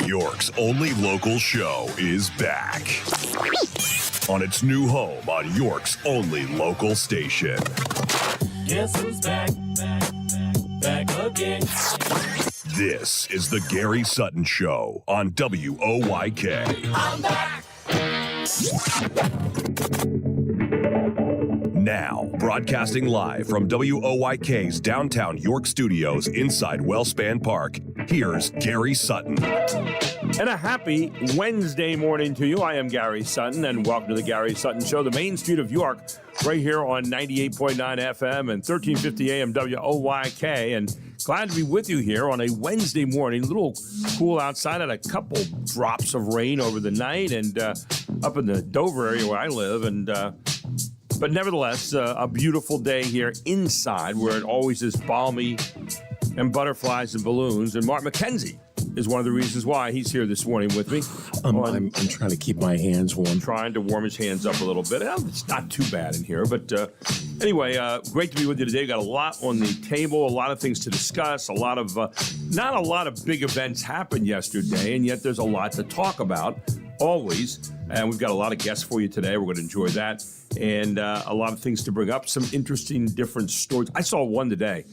York's only local show is back on its new home on York's only local station. Guess who's back? Back again. This is the Gary Sutton Show on WOYK. I'm back. Now, broadcasting live from WOYK's downtown York studios inside Wellspan Park, here's Gary Sutton. And a happy Wednesday morning to you. I am Gary Sutton, and welcome to the Gary Sutton Show, the main street of York, right here on 98.9 FM and 1350 AM WOYK. And glad to be with you here on a Wednesday morning. A little cool outside. Had a couple drops of rain over the night and up in the Dover area where I live. And but nevertheless, a beautiful day here inside where it always is balmy and butterflies and balloons. And Mark McKenzie is one of the reasons why he's here this morning with me. I'm trying to keep my hands warm. Trying to warm his hands up a little bit. It's not too bad in here. But anyway, great to be with you today. Got a lot on the table, a lot of things to discuss, not a lot of big events happened yesterday, and yet there's a lot to talk about, always. And we've got a lot of guests for you today. We're going to enjoy that. And a lot of things to bring up, some interesting different stories. I saw one today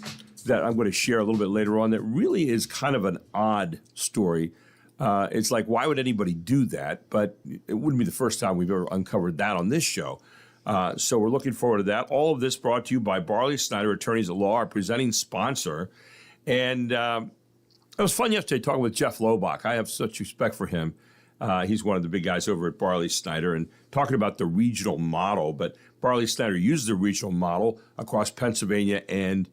that I'm going to share a little bit later on that really is kind of an odd story. It's like, why would anybody do that? But it wouldn't be the first time we've ever uncovered that on this show. So we're looking forward to that. All of this brought to you by Barley Snyder Attorneys at Law, our presenting sponsor. And it was fun yesterday talking with Jeff Lobach. I have such respect for him. He's one of the big guys over at Barley Snyder, and talking about the regional model. But Barley Snyder uses the regional model across Pennsylvania and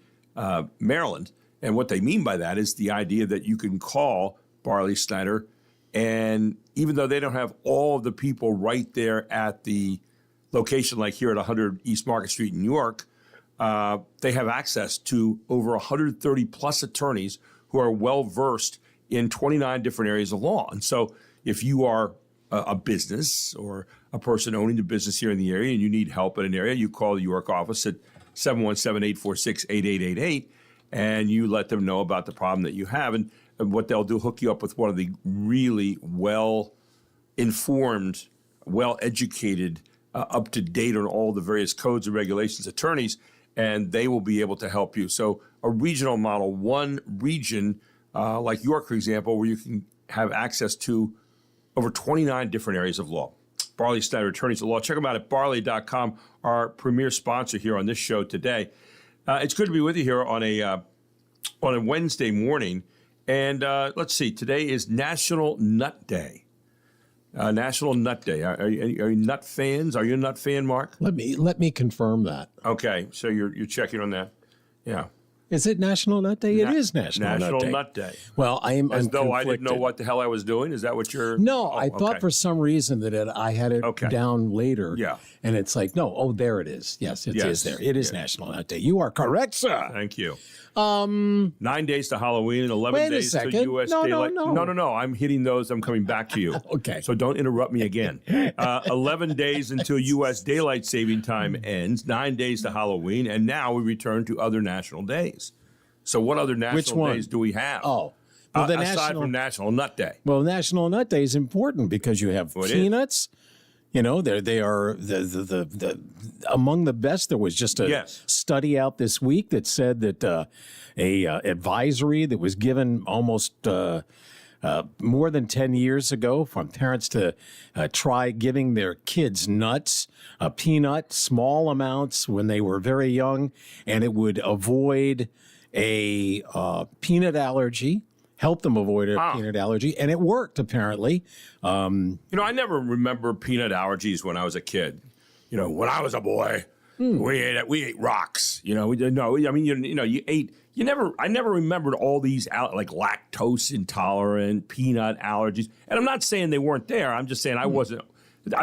Maryland. And what they mean by that is the idea that you can call Barley Snyder, and even though they don't have all of the people right there at the location, like here at 100 East Market Street in New York, they have access to over 130 plus attorneys who are well-versed in 29 different areas of law. And so if you are a business or a person owning a business here in the area and you need help in an area, you call the York office at 717-846-8888, and you let them know about the problem that you have. And what they'll do, hook you up with one of the really well-informed, well-educated, up-to-date on all the various codes and regulations attorneys, and they will be able to help you. So a regional model, one region, like York, for example, where you can have access to over 29 different areas of law. Barley Snyder Attorneys at Law. Check them out at barley.com, our premier sponsor here on this show today. It's good to be with you here on a Wednesday morning. And let's see, today is National Nut Day. National Nut Day. Are you nut fans? Are you a nut fan, Mark? Let me confirm that. Okay, so you're checking on that. Yeah. Is it National Nut Day? It is National Nut Day. Well, I'm though I conflicted. didn't know what the hell I was doing. Is that what you're? No, I thought for some reason that I had it down later. Yeah. And it's like, no, there it is. Yes, it is there. It is National Nut Day. You are correct, sir. Thank you. 9 days to Halloween and 11 days to U.S. Daylight. No. I'm hitting those. I'm coming back to you. Okay. So don't interrupt me again. 11 days until U.S. Daylight Saving Time ends, 9 days to Halloween, and now we return to other national days. So what other national days do we have? Oh. Well, aside from National Nut Day. Well, National Nut Day is important because you have peanuts. You know, they are the among the best. There was just a study out this week that said that a advisory that was given almost more than 10 years ago from parents to try giving their kids nuts, peanut, small amounts when they were very young, and it would avoid a peanut allergy. Help them avoid a peanut allergy, and it worked apparently. I never remember peanut allergies when I was a kid. When I was a boy, we ate rocks. I never remembered all these like lactose intolerant, peanut allergies. And I'm not saying they weren't there. I'm just saying I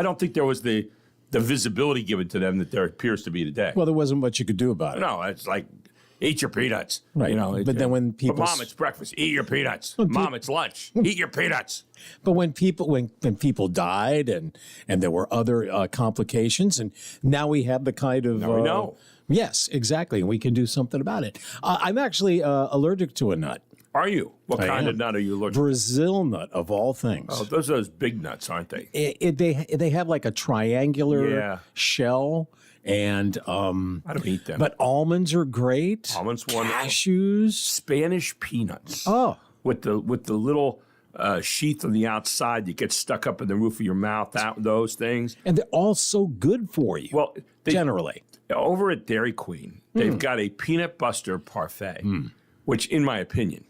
don't think there was the visibility given to them that there appears to be today. Well, there wasn't much you could do about it. No, it's like, eat your peanuts. Right. But then when people... But Mom, it's breakfast. Eat your peanuts. Mom, it's lunch. Eat your peanuts. But when people died and there were other complications, and now we have the kind of... Now we know. Yes, exactly. And we can do something about it. I'm actually allergic to a nut. Are you? What kind of nut are you looking? Brazil nut of all things. Oh, those are those big nuts, aren't they? They have like a triangular shell, and I don't eat them. But almonds are great. Almonds, wonderful. Cashews, Spanish peanuts. Oh, with the little sheath on the outside that gets stuck up in the roof of your mouth. Those things, and they're all so good for you. Well, generally, over at Dairy Queen, they've got a peanut butter parfait, which, in my opinion,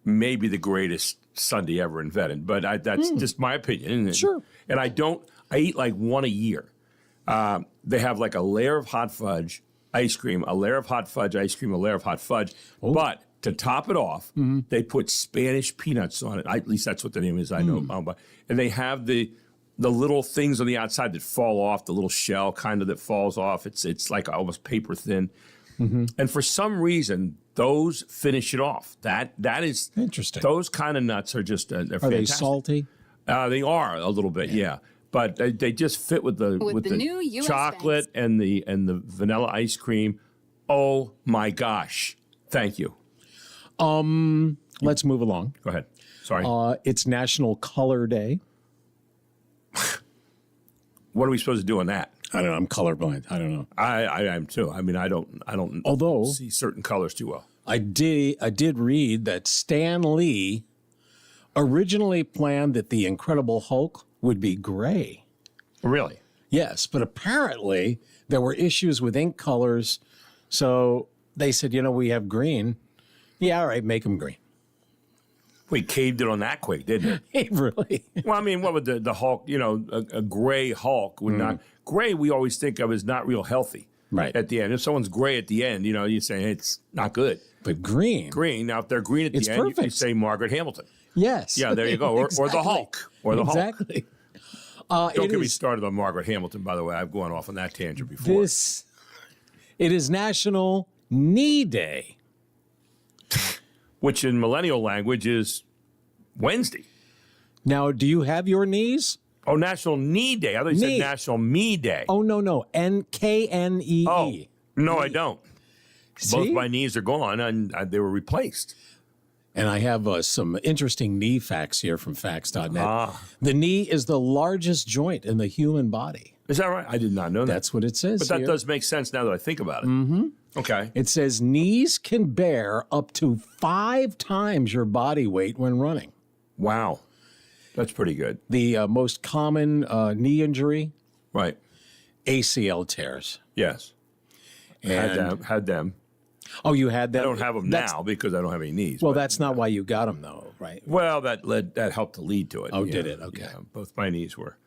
may be the greatest sundae ever invented. But that's just my opinion. Sure. And I eat like one a year. They have like a layer of hot fudge ice cream, a layer of hot fudge ice cream, a layer of hot fudge. Oh. But to top it off, they put Spanish peanuts on it. At least that's what the name is. I know. And they have the little things on the outside that fall off, the little shell kind of that falls off. It's like almost paper thin. And for some reason, those finish it off. That is interesting. Those kind of nuts are just they're are fantastic. they salty? They are a little bit, yeah. But they just fit with the new US chocolate and the vanilla ice cream. Oh my gosh! Thank you. Let's move along. Go ahead. Sorry. It's National Color Day. What are we supposed to do on that? I don't know. I'm colorblind. I don't know. I am too. I mean, I don't. Although see certain colors too well. I did read that Stan Lee originally planned that the Incredible Hulk would be gray. Really? Yes, but apparently there were issues with ink colors, so they said, we have green. Yeah, all right, make him green. We caved it on that quick, didn't it? Really? Well, I mean, what would the Hulk? A gray Hulk would not. Gray, we always think of as not real healthy. Right. At the end, if someone's gray at the end, you say hey, it's not good. But green. Now if they're green at the end, perfect. you say Margaret Hamilton. Yes. Yeah, there you go. Or Exactly. the Hulk. Or the Hulk. Exactly. Don't get me started on Margaret Hamilton, by the way. I've gone off on that tangent before. It is National Knee Day. Which in millennial language is Wednesday. Now, do you have your knees? Oh, National Knee Day. I thought you said National Me Day. Oh, no. K-N-E-E. Oh, no, I don't. See? Both my knees are gone, and they were replaced. And I have some interesting knee facts here from facts.net. Ah. The knee is the largest joint in the human body. Is that right? I did not know that. That's what it says But that here. does make sense now that I think about it. Mm-hmm. Okay. It says knees can bear up to 5 times your body weight when running. Wow. That's pretty good. The most common knee injury, Right. ACL tears. Yes. And, Had them. Oh, you had that? I don't have them now because I don't have any knees. Well, but, that's not why you got them, though, right? Well, that helped to lead to it. Oh, did it? Okay. Yeah, both my knees were.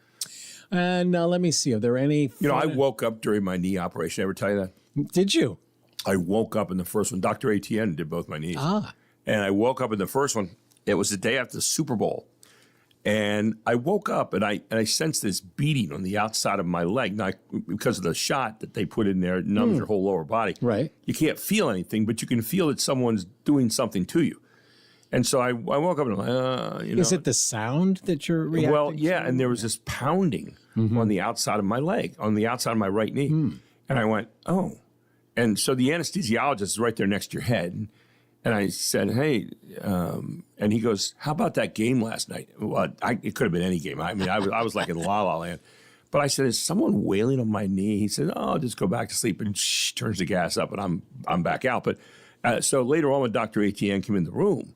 And let me see. Are there any? I woke up during my knee operation. Ever tell you that? Did you? I woke up in the first one. Dr. Etienne did both my knees. Ah. And I woke up in the first one. It was the day after the Super Bowl. And I woke up and I sensed this beating on the outside of my leg. Now, because of the shot that they put in there, it numbs your whole lower body. Right. You can't feel anything, but you can feel that someone's doing something to you. And so I woke up and I'm like, Is it the sound that you're reacting Well, yeah, to? and there was this pounding on the outside of my leg, on the outside of my right knee. And I went, oh. And so the anesthesiologist is right there next to your head. And I said, hey, and he goes, how about that game last night? Well, it could have been any game. I mean, I was like in La La Land. But I said, is someone wailing on my knee? He said, oh, I'll just go back to sleep, and turns the gas up, and I'm back out. But so later on when Dr. Etienne came in the room,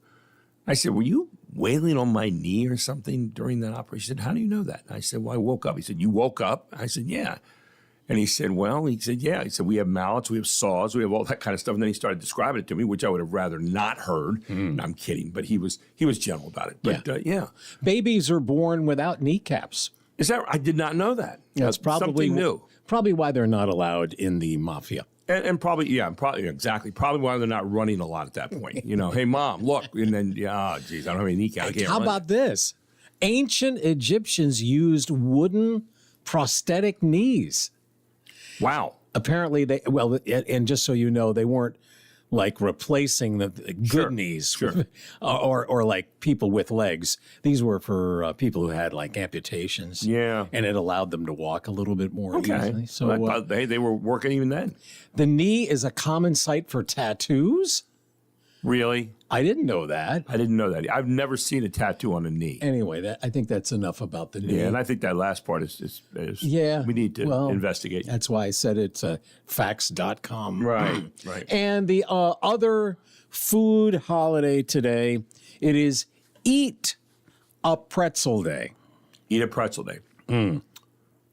I said, were you wailing on my knee or something during that operation? He said, how do you know that? And I said, well, I woke up. He said, you woke up? I said, yeah. And he said, yeah. He said, we have mallets, we have saws, we have all that kind of stuff. And then he started describing it to me, which I would have rather not heard. No, I'm kidding, but he was gentle about it. But yeah. Babies are born without kneecaps. Is that? I did not know that. That's probably something new. Probably why they're not allowed in the mafia. And probably exactly. Probably why they're not running a lot at that point. Hey, Mom, look. And then, geez, I don't have any kneecap. How about this? Ancient Egyptians used wooden prosthetic knees. Wow. Apparently, and just so you know, they weren't like replacing the good knees or like people with legs. These were for people who had like amputations. Yeah. And it allowed them to walk a little bit more easily. So they were working even then. The knee is a common site for tattoos. Really? I didn't know that. I didn't know that. I've never seen a tattoo on a knee. Anyway, I think that's enough about the knee. Yeah, and I think that last part is yeah, we need to investigate. That's why I said it's facts.com. Right. And the other food holiday today, it is Eat a Pretzel Day. Eat a Pretzel Day.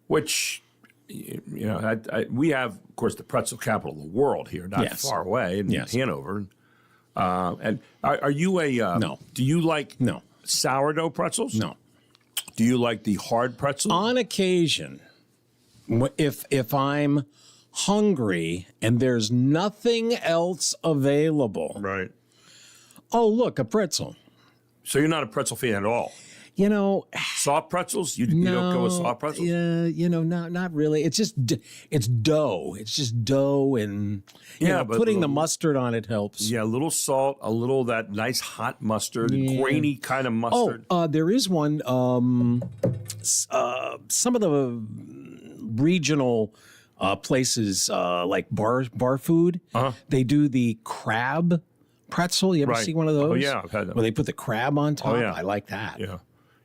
Which, we have, of course, the pretzel capital of the world here, not far away in Hanover. And are you a... no. Do you like no sourdough pretzels? No. Do you like the hard pretzels? On occasion, if I'm hungry and there's nothing else available. Right. Oh, look, a pretzel. So you're not a pretzel fan at all? Soft pretzels? You don't go with soft pretzels? Yeah, not really. It's just it's dough. It's just dough, and putting the mustard on it helps. Yeah, a little salt, a little that nice hot mustard, grainy kind of mustard. There is one. Some of the regional places like bar food, they do the crab pretzel. You ever see one of those? Oh yeah, I've had that. Where they put the crab on top. Oh, yeah. I like that.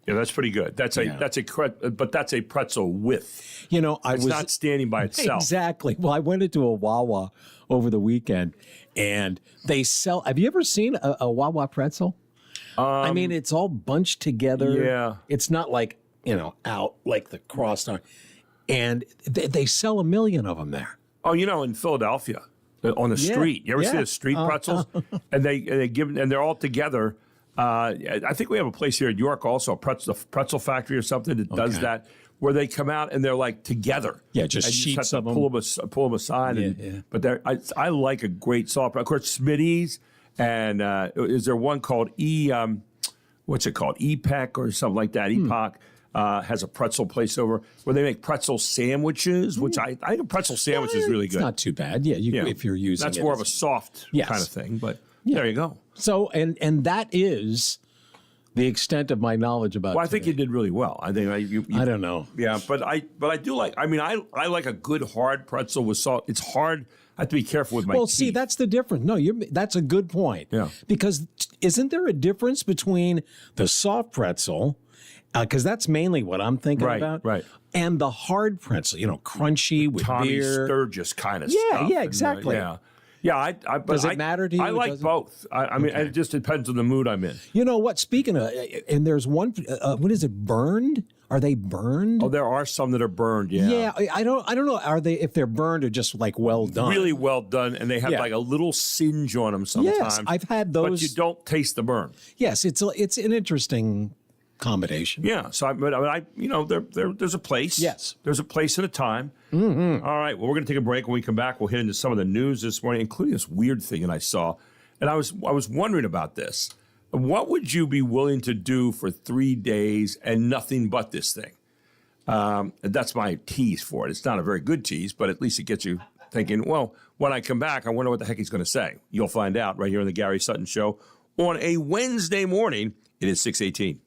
Yeah, that's pretty good. That's a pretzel with. It's not standing by itself. Exactly. Well, I went into a Wawa over the weekend, and they sell. Have you ever seen a Wawa pretzel? I mean, it's all bunched together. Yeah, it's not like out like the crossed arm, and they sell 1 million of them there. Oh, in Philadelphia on the street. You ever see the street pretzels? And they give, and they're all together. I think we have a place here in York also, a pretzel factory or something that does that, where they come out and they're like together. Yeah, just sheets of them. Pull them aside. But I like a great salt. Of course, Smitty's, and is there one called what's it called? EPEC or something like that. EPOC has a pretzel place over where they make pretzel sandwiches, which I think a pretzel sandwich is really good. It's not too bad. Yeah, if you're using that's more of a soft kind of thing, but there you go. So, and that is the extent of my knowledge about. Well, I think you did really well. I think I don't know. Yeah, but I do like. I mean, I like a good hard pretzel with salt. It's hard. I have to be careful with my. Well, teeth. see, that's the difference. No, that's a good point. Yeah. Because isn't there a difference between the soft pretzel, because that's mainly what I'm thinking about, right, and the hard pretzel, crunchy with Tommy beer, Sturgis kind of stuff. Yeah, exactly. Yeah, does it matter to you? I like both. I mean, it just depends on the mood I'm in. You know what? Speaking of, and there's one. What is it? Burned? Are they burned? Oh, there are some that are burned. Yeah. Yeah, I don't know. Are they, if they're burned or just like well done? Really well done, and they have like a little singe on them sometimes. Yes, I've had those. But you don't taste the burn. Yes, it's an interesting combination. Yeah. So, there's a place. Yes. There's a place and a time. Mm-hmm. All right. Well, we're going to take a break. When we come back, we'll hit into some of the news this morning, including this weird thing that I saw. And I was wondering about this. What would you be willing to do for 3 days and nothing but this thing? That's my tease for it. It's not a very good tease, but at least it gets you thinking, well, when I come back, I wonder what the heck he's going to say. You'll find out right here on the Gary Sutton Show on a Wednesday morning. It is 6:18.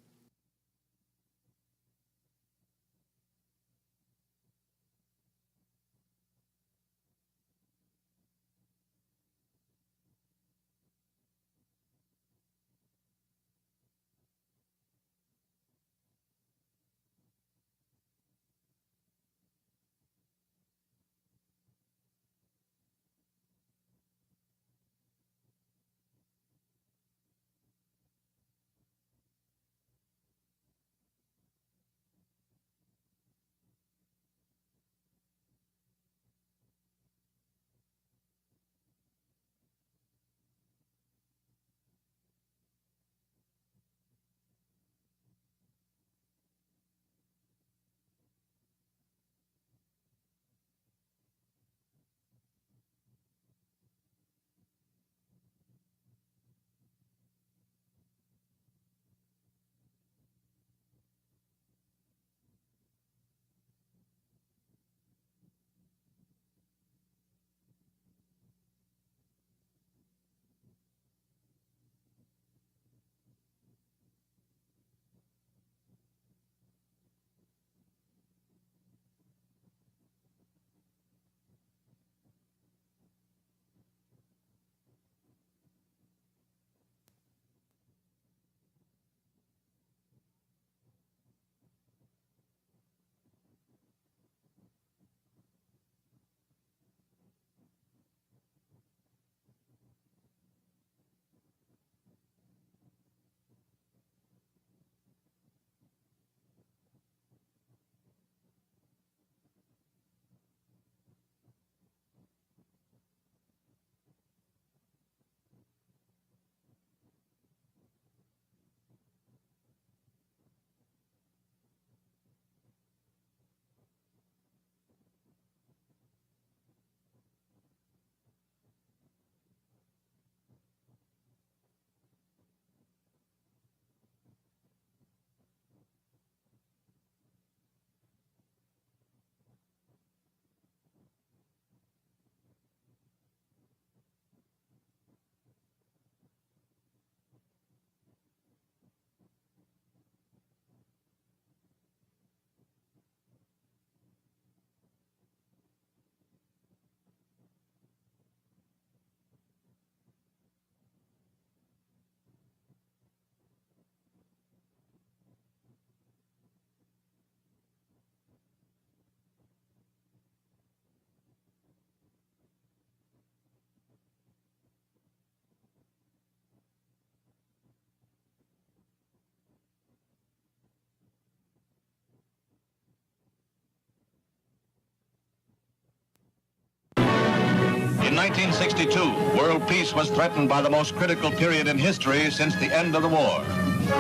1962, world peace was threatened by the most critical period in history since the end of the war.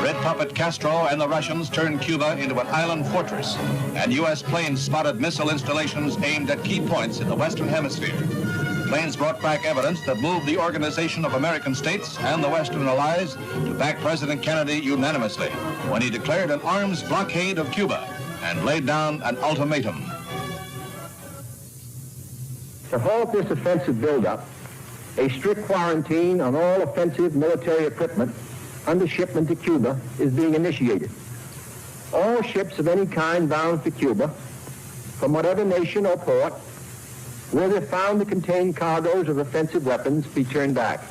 Red puppet Castro and the Russians turned Cuba into an island fortress, and U.S. planes spotted missile installations aimed at key points in the Western Hemisphere. Planes brought back evidence that moved the Organization of American States and the Western Allies to back President Kennedy unanimously when he declared an arms blockade of Cuba and laid down an ultimatum. To halt this offensive buildup, a strict quarantine on all offensive military equipment under shipment to Cuba is being initiated. All ships of any kind bound for Cuba, from whatever nation or port, where they're found to contain cargoes of offensive weapons, be turned back.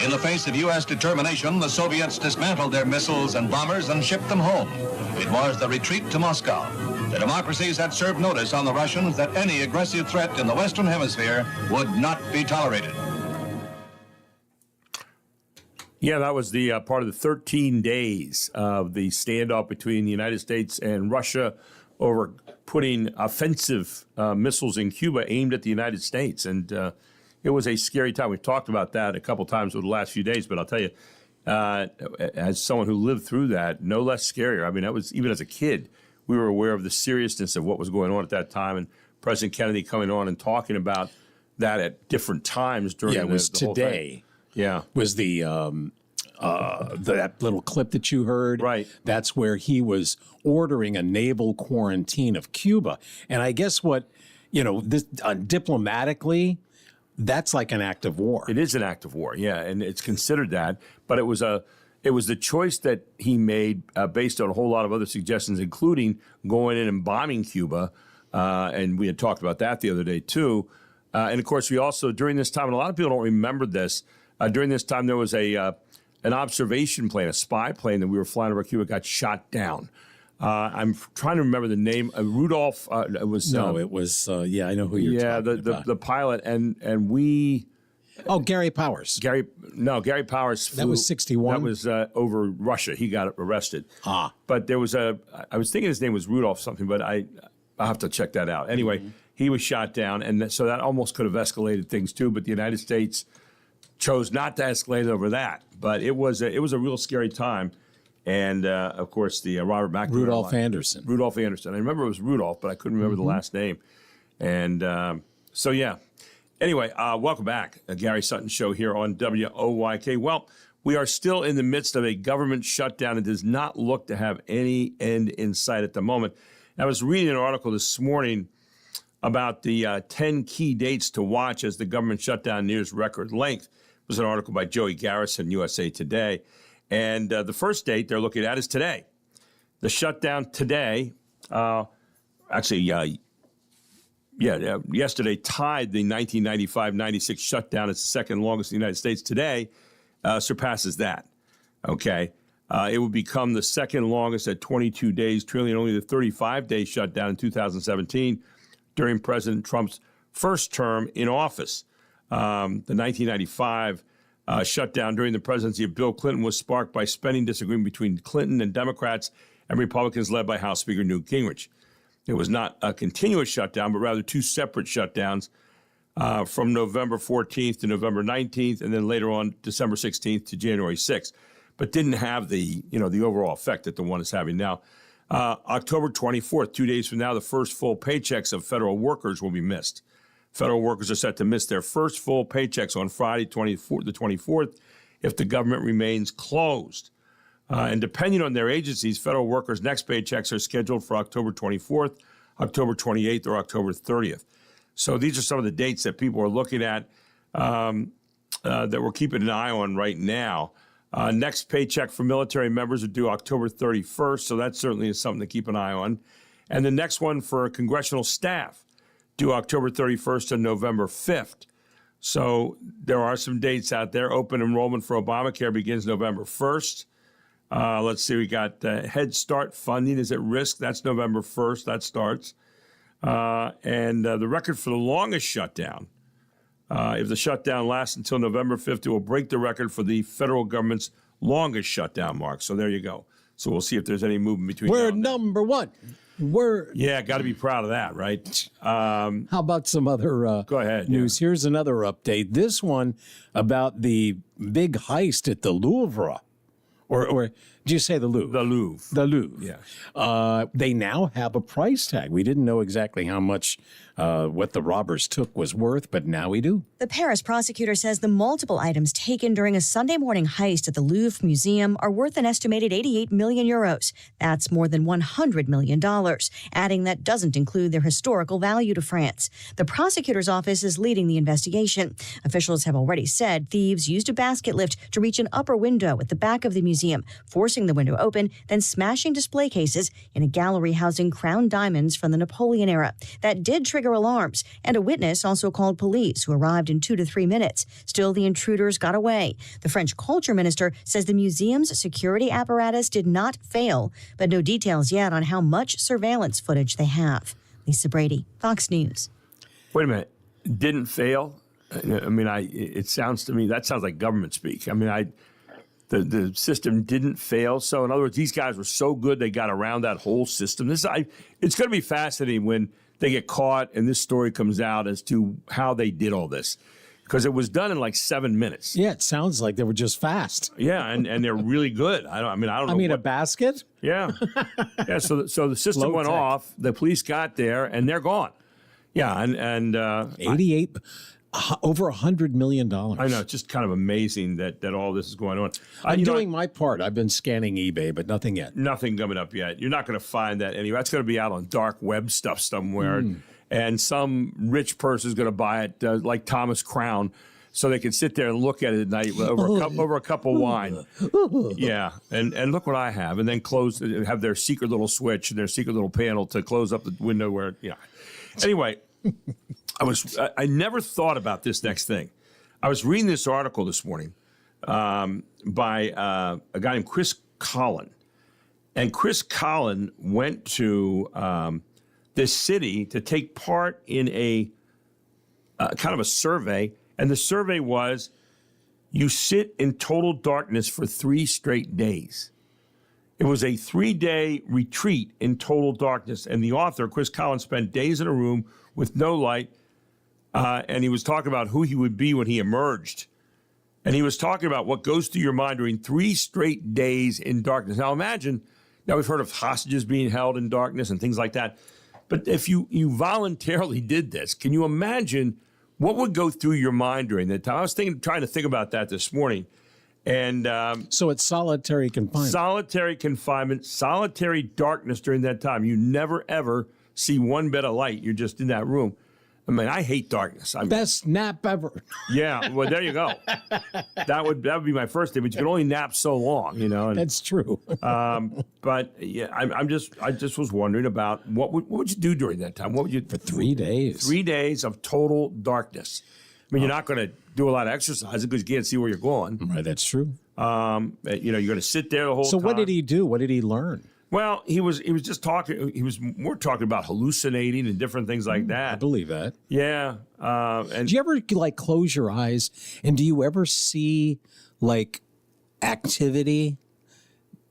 In the face of U.S. determination, the Soviets dismantled their missiles and bombers and shipped them home. It was the retreat to Moscow. The democracies had served notice on the Russians that any aggressive threat in the Western Hemisphere would not be tolerated. Yeah, that was the part of the 13 days of the standoff between the United States and Russia over putting offensive missiles in Cuba aimed at the United States. And it was a scary time. We've talked about that a couple times over the last few days, but I'll tell you, as someone who lived through that, no less scarier. I mean, that was, even as a kid, we were aware of the seriousness of what was going on at that time, and President Kennedy coming on and talking about that at different times during it was the whole today. thing. Yeah, was the that little clip that you heard. Right. That's where he was ordering a naval quarantine of Cuba. And I guess what, this diplomatically, that's like an act of war. It is an act of war, yeah, and it's considered that. But it was the choice that he made based on a whole lot of other suggestions, including going in and bombing Cuba. And we had talked about that the other day, too. And, of course, we also, during this time, and a lot of people don't remember this, during this time there was an observation plane, a spy plane that we were flying over Cuba, got shot down. I'm trying to remember the name. Rudolph. It was. No, it was. I know who you're talking about. the pilot, and we. Oh, Gary Powers. Gary Powers flew. That was 61? That was over Russia. He got arrested. But there was I was thinking his name was Rudolph something, but I'll have to check that out. Anyway, he was shot down, and so that almost could have escalated things too, but the United States chose not to escalate over that. But it was a real scary time. And, of course, the Robert McNamara. Rudolph Anderson. Rudolph Anderson. I remember it was Rudolph, but I couldn't remember the last name. And so, yeah. Anyway, welcome back. Gary Sutton Show here on WOYK. Well, we are still in the midst of a government shutdown. It does not look to have any end in sight at the moment. I was reading an article this morning about the 10 key dates to watch as the government shutdown nears record length. It was an article by Joey Garrison, USA Today. And the first date they're looking at is today. The shutdown today, yesterday tied the 1995-96 shutdown. It's the second longest in the United States. Today surpasses that, okay? It would become the second longest at 22 days, trailing only the 35-day shutdown in 2017 during President Trump's first term in office. The 1995 shutdown during the presidency of Bill Clinton was sparked by spending disagreement between Clinton and Democrats and Republicans led by House Speaker Newt Gingrich. It was not a continuous shutdown, but rather two separate shutdowns from November 14th to November 19th, and then later on December 16th to January 6th, but didn't have the overall effect that the one is having now. October 24th, 2 days from now, the first full paychecks of federal workers will be missed. Federal workers are set to miss their first full paychecks on Friday, the 24th, if the government remains closed. And depending on their agencies, federal workers' next paychecks are scheduled for October 24th, October 28th, or October 30th. So these are some of the dates that people are looking at that we're keeping an eye on right now. Next paycheck for military members are due October 31st, so that certainly is something to keep an eye on. And the next one for congressional staff due October 31st to November 5th. So there are some dates out there. Open enrollment for Obamacare begins November 1st. Let's see, we got Head Start funding is at risk. That's November 1st. That starts. And the record for the longest shutdown, if the shutdown lasts until November 5th, it will break the record for the federal government's longest shutdown mark. So there you go. So we'll see if there's any movement between We're now and then. number one. Yeah, got to be proud of that, right? How about some other Go ahead, news? yeah. Here's another update. This one about the big heist at the Louvre. Or did you say the Louvre? The Louvre. The Louvre. Yeah. They now have a price tag. We didn't know exactly how much what the robbers took was worth, but now we do. The Paris prosecutor says the multiple items taken during a Sunday morning heist at the Louvre Museum are worth an estimated 88 million euros. That's more than $100 million, adding that doesn't include their historical value to France. The prosecutor's office is leading the investigation. Officials have already said thieves used a basket lift to reach an upper window at the back of the museum, forcing the window open, then smashing display cases in a gallery housing crown diamonds from the Napoleon era. That did trigger alarms, and a witness also called police, who arrived in 2 to 3 minutes. Still, the intruders got away. The French culture minister says the museum's security apparatus did not fail, but no details yet on how much surveillance footage they have. Lisa Brady, Fox News. Wait a minute. Didn't fail? I mean, it sounds to me, that sounds like government speak. I mean, the system didn't fail. So, in other words, these guys were so good they got around that whole system. It's going to be fascinating when they get caught and this story comes out as to how they did all this, because it was done in like 7 minutes. Yeah, it sounds like they were just fast. Yeah, and they're really good. I don't know. A basket? Yeah, yeah. So the system went off. The police got there and they're gone. Yeah, and 88. Over $100 million. I know, it's just kind of amazing that all this is going on. I'm doing my part. I've been scanning eBay, but nothing yet. Nothing coming up yet. You're not going to find that anywhere. That's going to be out on dark web stuff somewhere, and some rich person is going to buy it, like Thomas Crown, so they can sit there and look at it at night over a cup of wine. Yeah, and look what I have, and then have their secret little switch and their secret little panel to close up the window where. Yeah. Anyway. I never thought about this next thing. I was reading this article this morning by a guy named Chris Collin. And Chris Collin went to this city to take part in a kind of a survey. And the survey was, you sit in total darkness for 3 straight days. It was a 3-day retreat in total darkness. And the author, Chris Collin, spent days in a room with no light. And he was talking about who he would be when he emerged. And he was talking about what goes through your mind during 3 straight days in darkness. Now imagine, now we've heard of hostages being held in darkness and things like that. But if you voluntarily did this, can you imagine what would go through your mind during that time? I was trying to think about that this morning. And so it's solitary confinement. Solitary confinement, solitary darkness during that time. You never, ever see one bit of light. You're just in that room. I mean, I hate darkness. Best nap ever. Yeah, well, there you go. That would be my first day, but you can only nap so long, you know. And, that's true. But yeah, I just was wondering about what would you do during that time? What would you for 3 days? 3 days of total darkness. I mean, you're not going to do a lot of exercise because you can't see where you're going. Right, that's true. You're going to sit there the whole time. So what did he do? What did he learn? Well, he was just talking. He was more talking about hallucinating and different things like that. I believe that. Yeah. And do you ever like close your eyes and do you ever see like activity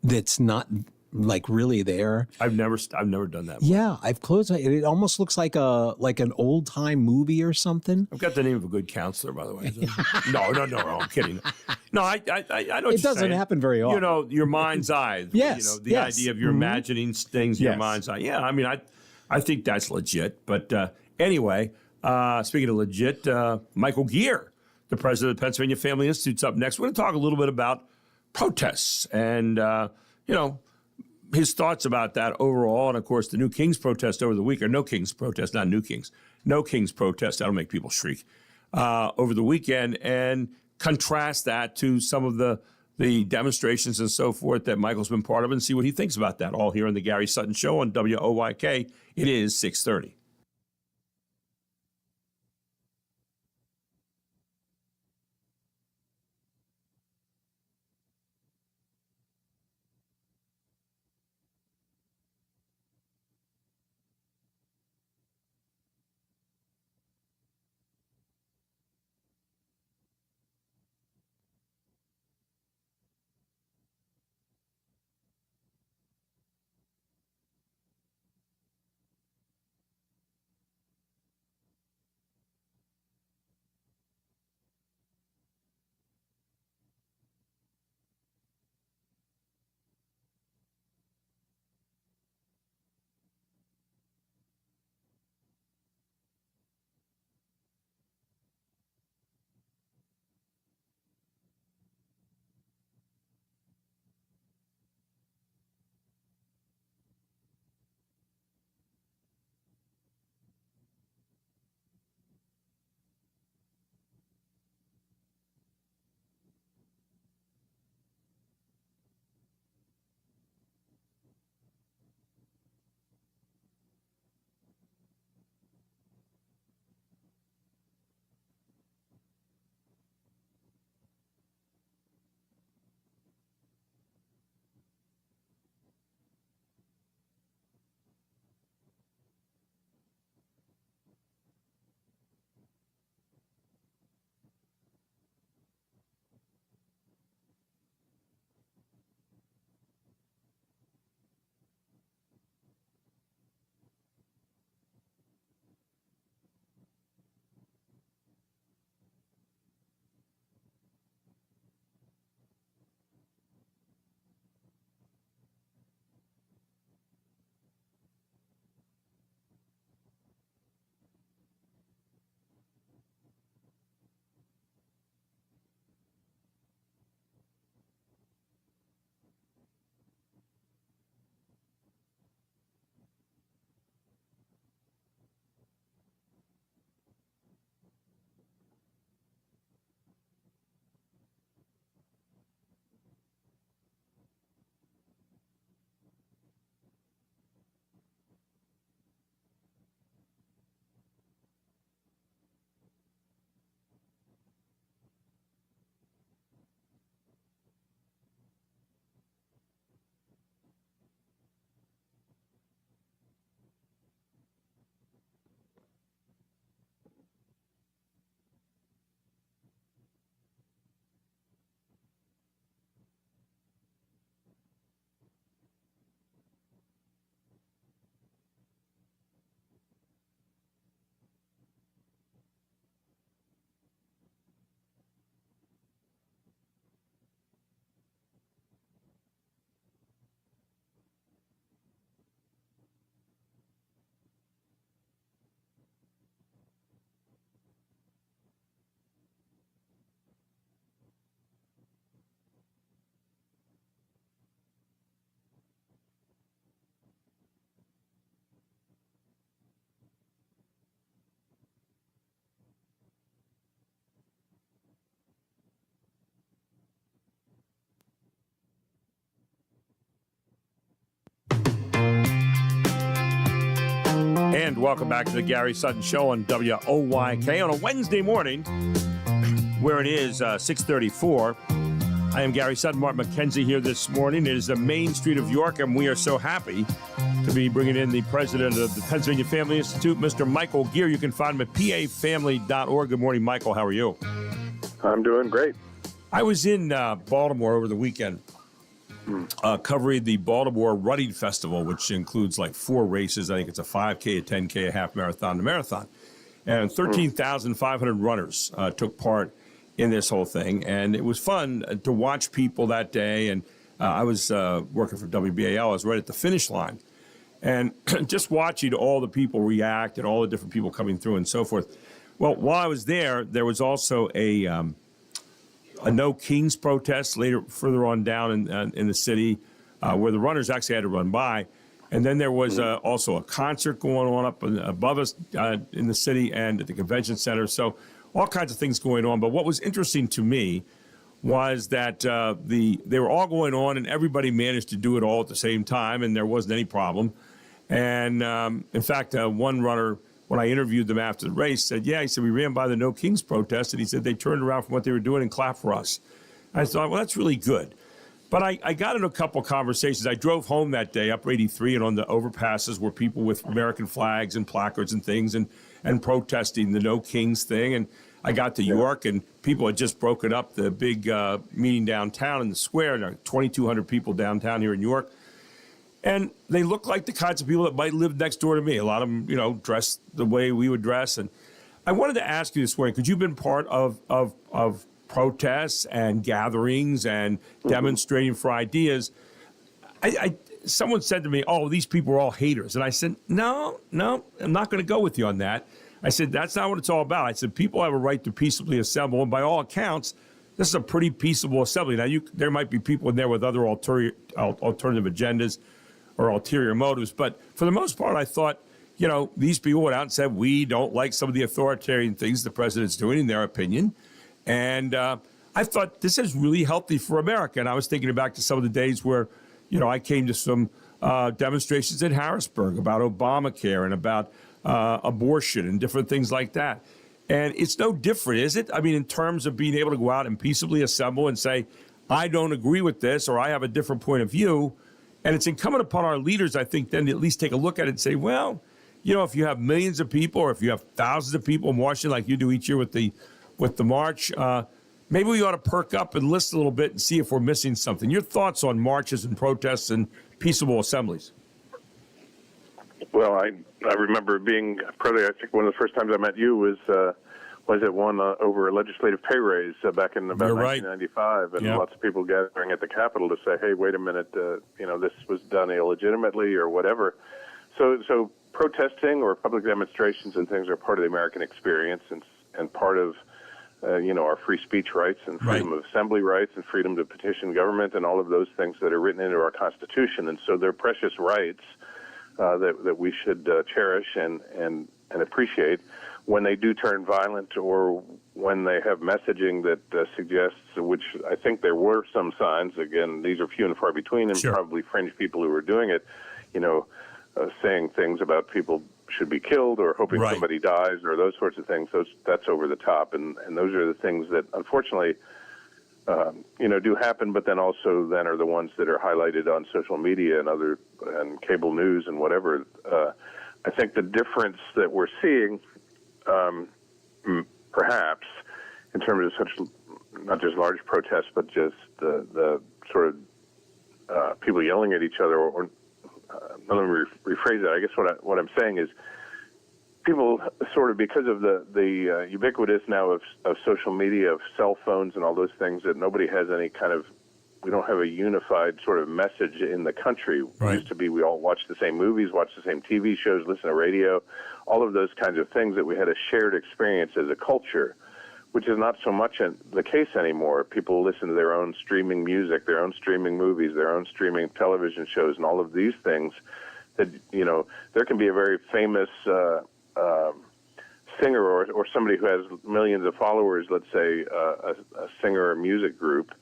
that's not like really there? I've never done that. Yeah, I've closed. It almost looks like an old time movie or something. I've got the name of a good counselor, by the way. No, I'm kidding. No, I know. It doesn't happen very often. You know, your mind's eye. Yes. You know, the idea of your imagining things in your mind's eye. Yeah, I mean, I think that's legit. But anyway, speaking of legit, Michael Gear, the president of the Pennsylvania Family Institute's up next. We're going to talk a little bit about protests and his thoughts about that overall. And of course, the New Kings protest over the week, or No Kings protest, not New Kings, No Kings protest. That'll make people shriek over the weekend, and contrast that to some of the demonstrations and so forth that Michael's been part of, and see what he thinks about that. All here on the Gary Sutton Show on WOYK. It is 6:30. And welcome back to the Gary Sutton Show on WOYK on a Wednesday morning, where it is 6:34. I am Gary Sutton. Mark McKenzie here this morning. It is the main street of York, and we are so happy to be bringing in the president of the Pennsylvania Family Institute, Mr. Michael Geer. You can find him at pafamily.org. Good morning, Michael. How are you? I'm doing great. I was in Baltimore over the weekend covering the Baltimore Running Festival, which includes like 4 races. I think it's a 5K, a 10K, a half marathon, and a marathon. And 13,500 runners took part in this whole thing. And it was fun to watch people that day. And I was working for WBAL. I was right at the finish line. And just watching all the people react and all the different people coming through and so forth. Well, while I was there was also a No Kings protest further on down in the city where the runners actually had to run by. And then there was also a concert going on up above us in the city and at the convention center. So all kinds of things going on. But what was interesting to me was that they were all going on and everybody managed to do it all at the same time and there wasn't any problem. And in fact, one runner, when I interviewed them after the race, said, he said, we ran by the No Kings protest, and he said they turned around from what they were doing and clapped for us. I thought, well, that's really good. But I got into a couple of conversations. I drove home that day up 83, and on the overpasses were people with American flags and placards and things and protesting the No Kings thing. And I got to York, and people had just broken up the big meeting downtown in the square. There are 2,200 people downtown here in York. And they look like the kinds of people that might live next door to me. A lot of them, dress the way we would dress. And I wanted to ask you this morning, because you've been part of protests and gatherings and demonstrating for ideas. Someone said to me, oh, these people are all haters. And I said, no, I'm not going to go with you on that. I said, that's not what it's all about. I said, people have a right to peaceably assemble. And by all accounts, this is a pretty peaceable assembly. Now, there might be people in there with other alternative agendas or ulterior motives. But for the most part, I thought, these people went out and said, we don't like some of the authoritarian things the president's doing, in their opinion. And I thought this is really healthy for America. And I was thinking back to some of the days where, I came to some demonstrations in Harrisburg about Obamacare and about abortion and different things like that. And it's no different, is it? I mean, in terms of being able to go out and peaceably assemble and say, I don't agree with this, or I have a different point of view. And it's incumbent upon our leaders, I think, then to at least take a look at it and say, well, if you have millions of people or if you have thousands of people in Washington like you do each year with the march, maybe we ought to perk up and list a little bit and see if we're missing something. Your thoughts on marches and protests and peaceable assemblies? Well, I remember being probably, I think one of the first times I met you was at one over a legislative pay raise back in about 1995, and lots of people gathering at the Capitol to say, hey, wait a minute, this was done illegitimately or whatever. So protesting or public demonstrations and things are part of the American experience and part of, our free speech rights and freedom of assembly rights and freedom to petition government and all of those things that are written into our Constitution. And so they're precious rights that we should cherish and appreciate. When they do turn violent or when they have messaging that suggests, which I think there were some signs, again, these are few and far between, and probably fringe people who are doing it, saying things about people should be killed or hoping somebody dies or those sorts of things. That's over the top, and those are the things that unfortunately do happen, but then also then are the ones that are highlighted on social media and cable news and whatever. I think the difference that we're seeing, perhaps, in terms of such not just large protests, but just the sort of people yelling at each other, or let me rephrase that. I guess what I'm saying is people sort of, because of the ubiquitous now of social media, of cell phones and all those things, that nobody has any kind of, we don't have a unified sort of message in the country. It used to be we all watch the same movies, watch the same TV shows, listen to radio, all of those kinds of things, that we had a shared experience as a culture, which is not so much the case anymore. People listen to their own streaming music, their own streaming movies, their own streaming television shows, and all of these things that, there can be a very famous singer or somebody who has millions of followers, let's say a singer or music group,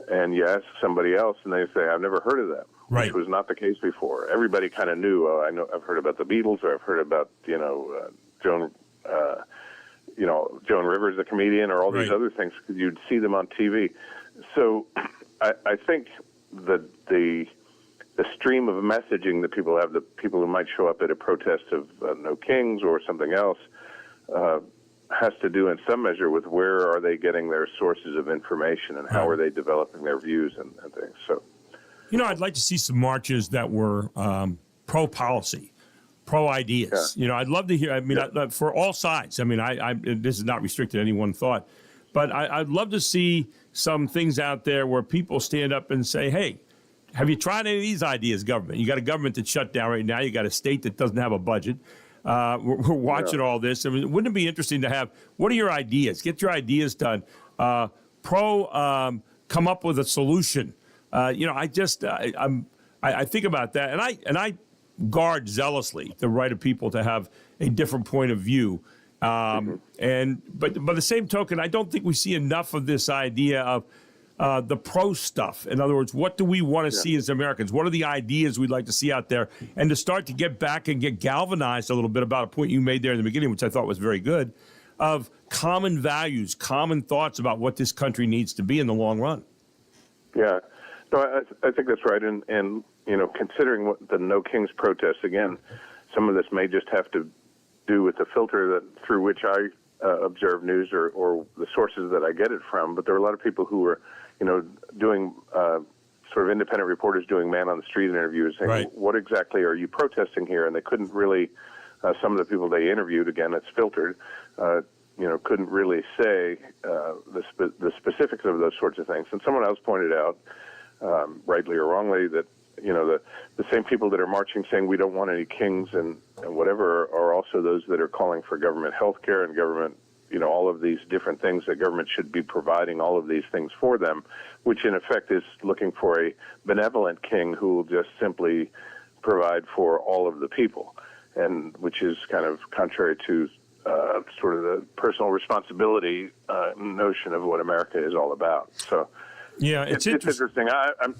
and you ask somebody else and they say, I've never heard of them. right. which was not the case before. Everybody kind of knew. I've heard about the Beatles, or I've heard about Joan Rivers, the comedian, or all these other things, because you'd see them on TV. So I think that the stream of messaging that people have, the people who might show up at a protest of No Kings or something else, has to do in some measure with where are they getting their sources of information and how are they developing their views and things. So, I'd like to see some marches that were pro-policy, pro-ideas. Yeah. I'd love to hear, for all sides. This is not restricted to any one thought, but I'd love to see some things out there where people stand up and say, hey, have you tried any of these ideas, government? You got a government that's shut down right now. You got a state that doesn't have a budget. We're watching all this. Wouldn't it be interesting to have, what are your ideas? Get your ideas done. Come up with a solution. I think about that, and I guard zealously the right of people to have a different point of view. But by the same token, I don't think we see enough of this idea of the pro stuff. In other words, what do we want to see as Americans? What are the ideas we'd like to see out there? And to start to get back and get galvanized a little bit about a point you made there in the beginning, which I thought was very good, of common values, common thoughts about what this country needs to be in the long run. Yeah. No, I think that's right. And considering what the No Kings protests, again, some of this may just have to do with the filter through which I observe news or the sources that I get it from. But there are a lot of people who are, doing sort of independent reporters doing man on the street interviews, saying, what exactly are you protesting here? And they couldn't really, some of the people they interviewed, again, it's filtered, couldn't really say the specifics of those sorts of things. And someone else pointed out, rightly or wrongly, that the same people that are marching saying we don't want any kings and whatever are also those that are calling for government health care and government, all of these different things, that government should be providing all of these things for them, which in effect is looking for a benevolent king who will just simply provide for all of the people, and which is kind of contrary to sort of the personal responsibility notion of what America is all about. So. Yeah, it's interesting. I'm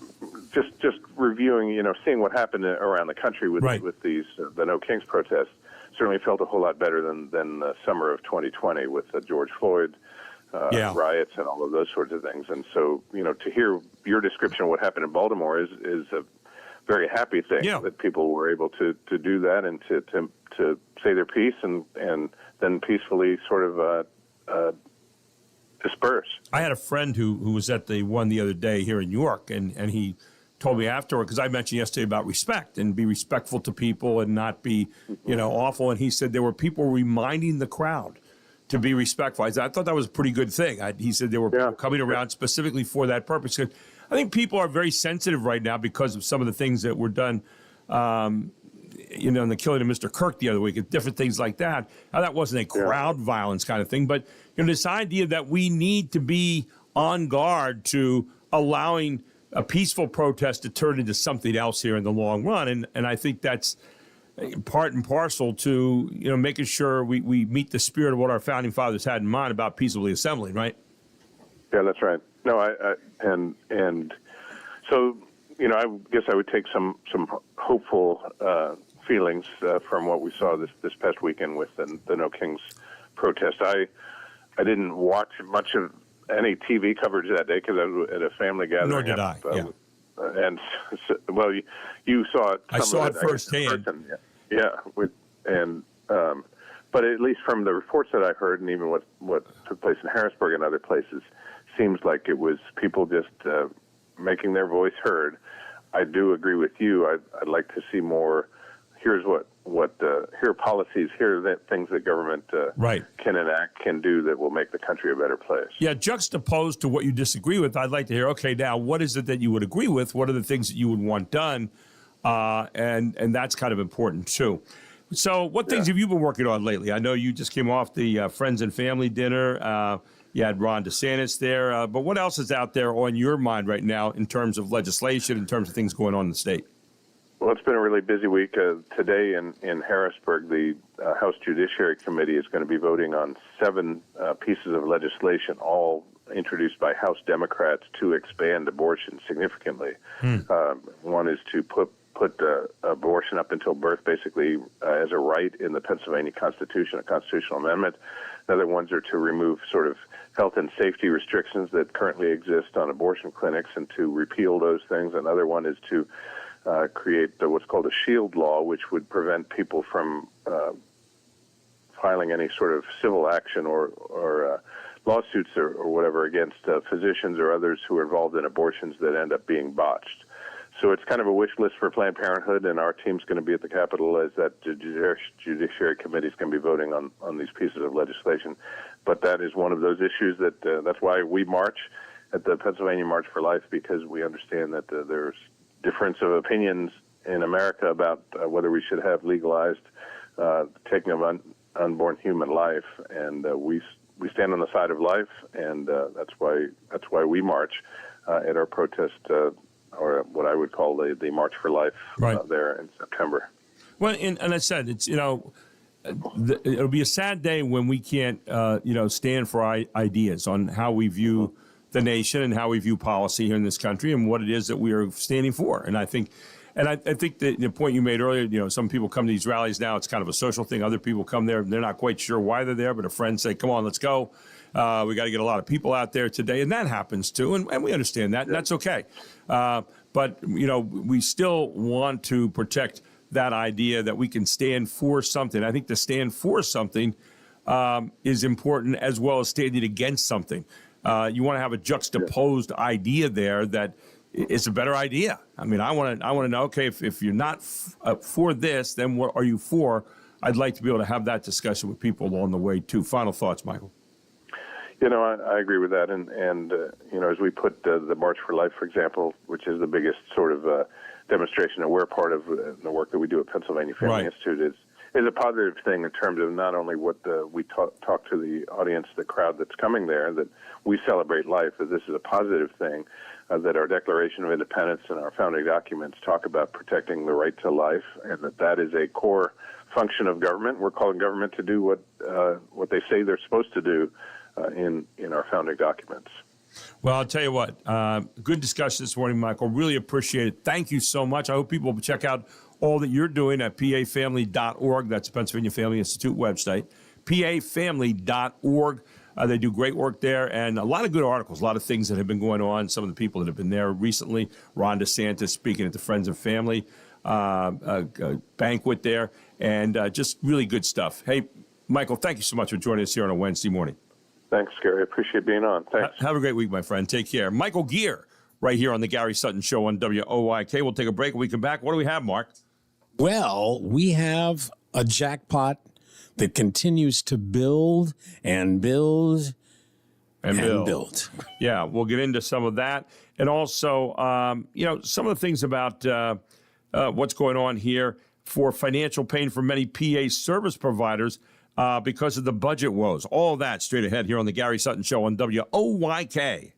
just reviewing, seeing what happened around the country with these the No Kings protests. Certainly felt a whole lot better than the summer of 2020 with the George Floyd riots and all of those sorts of things. And so, to hear your description of what happened in Baltimore is a very happy thing that people were able to do that and to say their piece and then peacefully sort of disperse. I had a friend who was at the one the other day here in York, and he told me afterward, because I mentioned yesterday about respect and be respectful to people and not be, awful. And he said there were people reminding the crowd to be respectful. I thought that was a pretty good thing. He said there were people coming around specifically for that purpose. I think people are very sensitive right now because of some of the things that were done, in the killing of Mr. Kirk the other week, and different things like that. Now, that wasn't a crowd violence kind of thing, but this idea that we need to be on guard to allowing a peaceful protest to turn into something else here in the long run. And I think that's part and parcel to, making sure we meet the spirit of what our founding fathers had in mind about peaceably assembling, right? Yeah, that's right. No, and so, I guess I would take some hopeful feelings from what we saw this past weekend with the No Kings protest. I didn't watch much of any TV coverage that day because I was at a family gathering. Nor did I. And well, you saw it. I saw it firsthand. But at least from the reports that I heard, and even what took place in Harrisburg and other places, seems like it was people just making their voice heard. I do agree with you. I'd like to see more. Here's here are policies, here are the things that government can enact, can do that will make the country a better place. Yeah, juxtaposed to what you disagree with, I'd like to hear, okay, now what is it that you would agree with? What are the things that you would want done? And that's kind of important, too. So what things have you been working on lately? I know you just came off the Friends and Family dinner. You had Ron DeSantis there. But what else is out there on your mind right now in terms of legislation, in terms of things going on in the state? Well, it's been a really busy week. Today in Harrisburg, the House Judiciary Committee is going to be voting on 7 pieces of legislation, all introduced by House Democrats to expand abortion significantly. One is to put abortion up until birth basically as a right in the Pennsylvania Constitution, a constitutional amendment. Other ones are to remove sort of health and safety restrictions that currently exist on abortion clinics and to repeal those things. Another one is to create what's called a shield law, which would prevent people from filing any sort of civil action or lawsuits or whatever against physicians or others who are involved in abortions that end up being botched. So it's kind of a wish list for Planned Parenthood, and our team's going to be at the Capitol as that Judiciary Committee is going to be voting on these pieces of legislation. But that is one of those issues that's why we march at the Pennsylvania March for Life, because we understand that there's difference of opinions in America about whether we should have legalized taking of unborn human life, and we stand on the side of life, and that's why we march at our protest, or what I would call the March for Life, there in September. Well, and I said it's it'll be a sad day when we can't stand for ideas on how we view the nation and how we view policy here in this country and what it is that we are standing for. And I think the point you made earlier, some people come to these rallies now, it's kind of a social thing. Other people come there, they're not quite sure why they're there, but a friend say, come on, let's go. We got to get a lot of people out there today. And that happens too. And we understand that. And that's okay. But, we still want to protect that idea that we can stand for something. I think to stand for something is important, as well as standing against something. You want to have a juxtaposed idea there that it's a better idea. I mean, I want to know, okay, if you're not for this, then what are you for? I'd like to be able to have that discussion with people along the way, too. Final thoughts, Michael. I agree with that. And as we put the March for Life, for example, which is the biggest sort of demonstration that we're part of the work that we do at Pennsylvania Family Institute, is a positive thing in terms of not only what we talk to the audience, the crowd that's coming there, that we celebrate life, that this is a positive thing, that our Declaration of Independence and our founding documents talk about protecting the right to life, and that is a core function of government. We're calling government to do what they say they're supposed to do in our founding documents. Well, I'll tell you what, good discussion this morning, Michael. Really appreciate it. Thank you so much. I hope people will check out all that you're doing at pafamily.org. That's the Pennsylvania Family Institute website, pafamily.org. They do great work there, and a lot of good articles, a lot of things that have been going on. Some of the people that have been there recently, Ron DeSantis speaking at the Friends and Family banquet there, and just really good stuff. Hey, Michael, thank you so much for joining us here on a Wednesday morning. Thanks, Gary. I appreciate being on. Thanks. Have a great week, my friend. Take care. Michael Gear, right here on the Gary Sutton Show on WOYK. We'll take a break. When we come back, what do we have, Mark? Well, we have a jackpot that continues to build and build and build. Yeah, we'll get into some of that. And also, some of the things about what's going on here for financial pain for many PA service providers because of the budget woes. All that straight ahead here on the Gary Sutton Show on WOYK.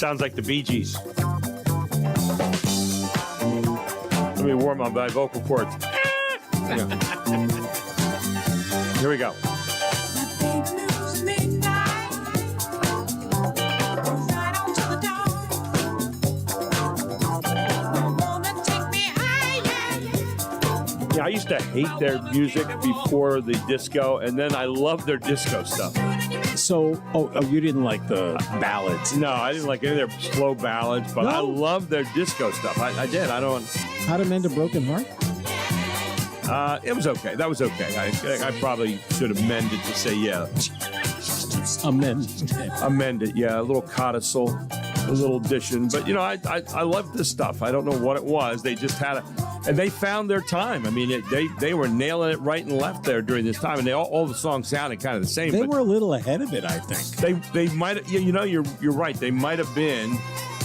Sounds like the Bee Gees. Let me warm up my vocal cords. Yeah. Here we go. Yeah, I used to hate their music before the disco, and then I loved their disco stuff. So, you didn't like the ballads? No, I didn't like any of their slow ballads, but I loved their disco stuff. I did. I don't. How to Mend a Broken Heart? It was okay. That was okay. I probably should have mended to say yeah. Amend it, yeah. A little codicil, a little addition. But, you know, I loved this stuff. I don't know what it was. They just had and they found their time. I mean, they were nailing it right and left there during this time. And all the songs sounded kind of the same. They were a little ahead of it, I think. They might have, you know, you're right. They might have been.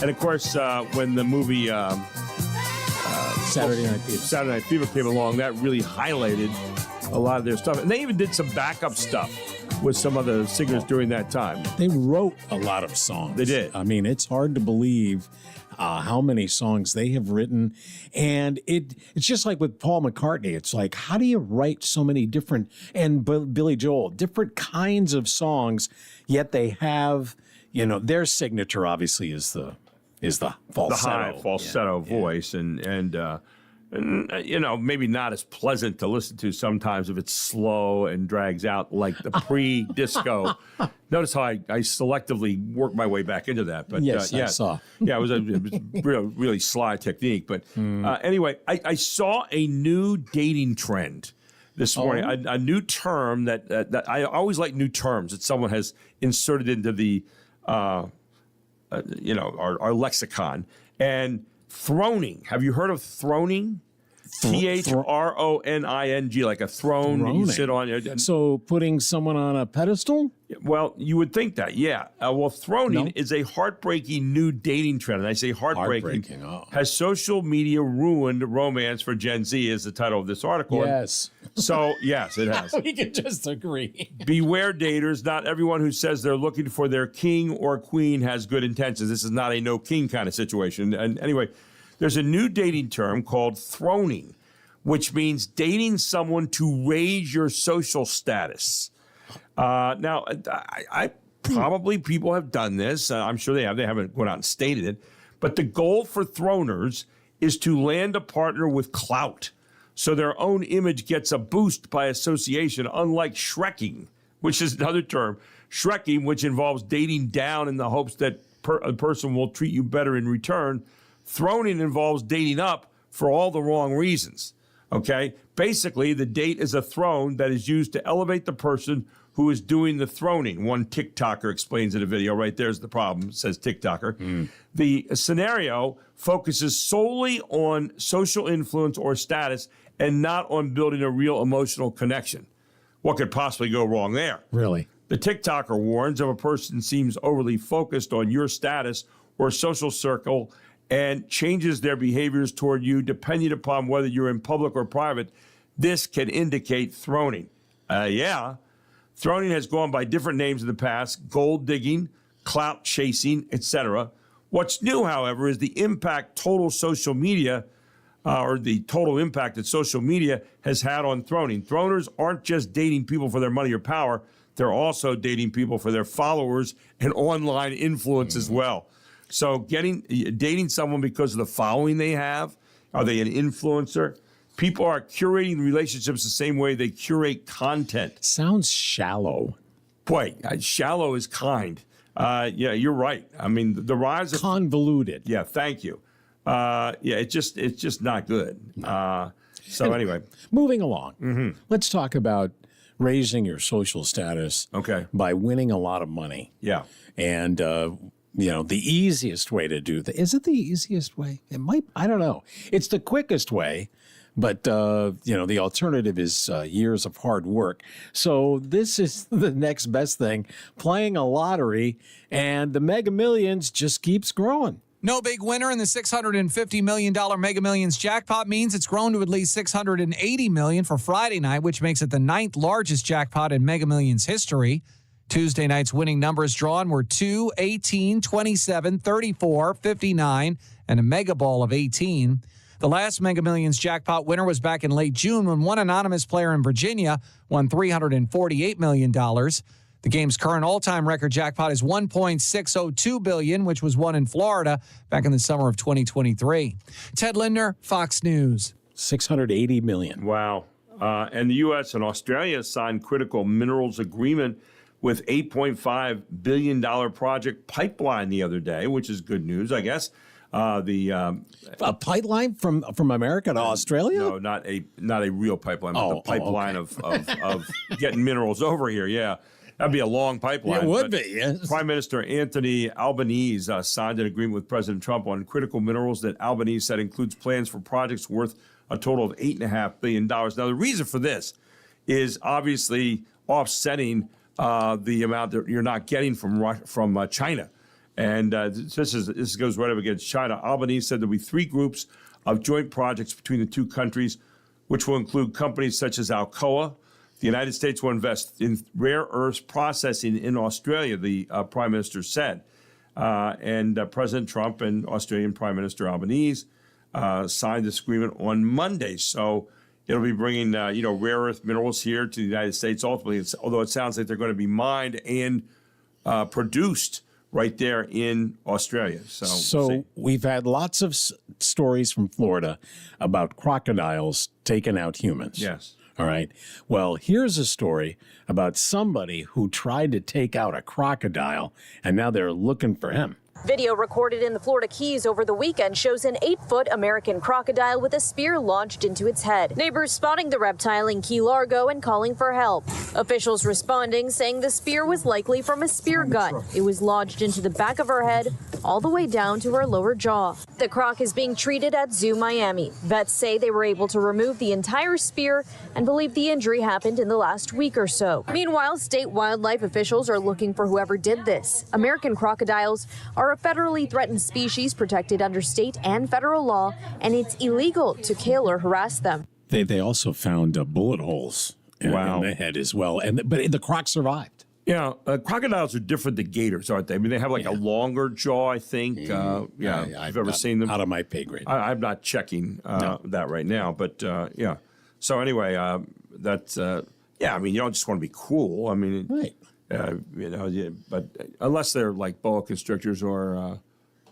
And, of course, when the movie Saturday Night Fever came along, that really highlighted a lot of their stuff. And they even did some backup stuff with some other singers during that time. They wrote a lot of songs. They did. I mean, it's hard to believe how many songs they have written. And it's just like with Paul McCartney. It's like, how do you write so many different, and Billy Joel, different kinds of songs, yet they have, you know, their signature obviously is the falsetto. The high falsetto voice. And you know, maybe not as pleasant to listen to sometimes if it's slow and drags out like the pre-disco. Notice how I selectively work my way back into that. But yes, I saw. Yeah, it was really sly technique. But anyway, I saw a new dating trend this morning, a new term that I always like new terms that someone has inserted into the, our lexicon. And throning. Have you heard of throning? Throning, like a throne that you sit on. So putting someone on a pedestal? Well, you would think that, yeah. Throning is a heartbreaking new dating trend. And I say heartbreaking. Has social media ruined romance for Gen Z is the title of this article. Yes. So, yes, it has. We can just agree. Beware daters. Not everyone who says they're looking for their king or queen has good intentions. This is not a no king kind of situation. And anyway, there's a new dating term called throning, which means dating someone to raise your social status. Now, I probably people have done this. I'm sure they have. They haven't gone out and stated it. But the goal for throners is to land a partner with clout, so their own image gets a boost by association, unlike shrekking, which is another term. Shrekking, which involves dating down in the hopes that a person will treat you better in return. Throning involves dating up for all the wrong reasons, okay? Basically, the date is a throne that is used to elevate the person who is doing the throning. One TikToker explains in a video. Right there's the problem, says TikToker. The scenario focuses solely on social influence or status and not on building a real emotional connection. What could possibly go wrong there? Really? The TikToker warns if a person seems overly focused on your status or social circle and changes their behaviors toward you depending upon whether you're in public or private, this can indicate throning. Throning has gone by different names in the past: gold digging, clout chasing, etc. What's new, however, is the impact total social media the total impact that social media has had on throning. Throners aren't just dating people for their money or power. They're also dating people for their followers and online influence as well. So dating someone because of the following they have, are they an influencer? People are curating relationships the same way they curate content. Sounds shallow. Boy, shallow is kind. Yeah, you're right. I mean, the rise of convoluted. Yeah, thank you. It's just not good. Anyway, moving along. Let's talk about raising your social status. Okay. By winning a lot of money. Yeah. And the easiest way to do that. Is it the easiest way? It might. I don't know. It's the quickest way. But, the alternative is years of hard work. So this is the next best thing, playing a lottery, and the Mega Millions just keeps growing. No big winner in the $650 million Mega Millions jackpot means it's grown to at least $680 million for Friday night, which makes it the 9th largest jackpot in Mega Millions history. Tuesday night's winning numbers drawn were 2, 18, 27, 34, 59, and a mega ball of 18. The last Mega Millions jackpot winner was back in late June when one anonymous player in Virginia won $348 million. The game's current all-time record jackpot is $1.602 billion, which was won in Florida back in the summer of 2023. Ted Lindner, Fox News. $680 million. Wow. And the U.S. and Australia signed critical minerals agreement with $8.5 billion project pipeline the other day, which is good news, I guess. A pipeline from America to Australia? No, not a real pipeline, but the pipeline of getting minerals over here. Yeah, that'd be a long pipeline. It would be. Yes. Prime Minister Anthony Albanese signed an agreement with President Trump on critical minerals that Albanese said includes plans for projects worth a total of $8.5 billion. Now, the reason for this is obviously offsetting the amount that you're not getting from China. And this goes right up against China. Albanese said there'll be 3 groups of joint projects between the two countries, which will include companies such as Alcoa. The United States will invest in rare earths processing in Australia, the Prime Minister said. And President Trump and Australian Prime Minister Albanese signed this agreement on Monday. So it'll be bringing rare earth minerals here to the United States ultimately, although it sounds like they're going to be mined and produced right there in Australia. So we've had lots of stories from Florida about crocodiles taking out humans. Yes. All right. Well, here's a story about somebody who tried to take out a crocodile, and now they're looking for him. Video recorded in the Florida Keys over the weekend shows an 8-foot American crocodile with a spear launched into its head. Neighbors spotting the reptile in Key Largo and calling for help. Officials responding, saying the spear was likely from a spear gun. It was lodged into the back of her head, all the way down to her lower jaw. The croc is being treated at Zoo Miami. Vets say they were able to remove the entire spear and believe the injury happened in the last week or so. Meanwhile, state wildlife officials are looking for whoever did this. American crocodiles are a federally threatened species protected under state and federal law, and it's illegal to kill or harass them. They also found bullet holes in the head as well, but the croc survived. Yeah, crocodiles are different than gators, aren't they? I mean, they have like a longer jaw, I think. I've ever seen them. Out of my pay grade. I'm not checking that right now, but yeah. So anyway, that's I mean, you don't just want to be cruel. I mean, right. But unless they're like boa constrictors or,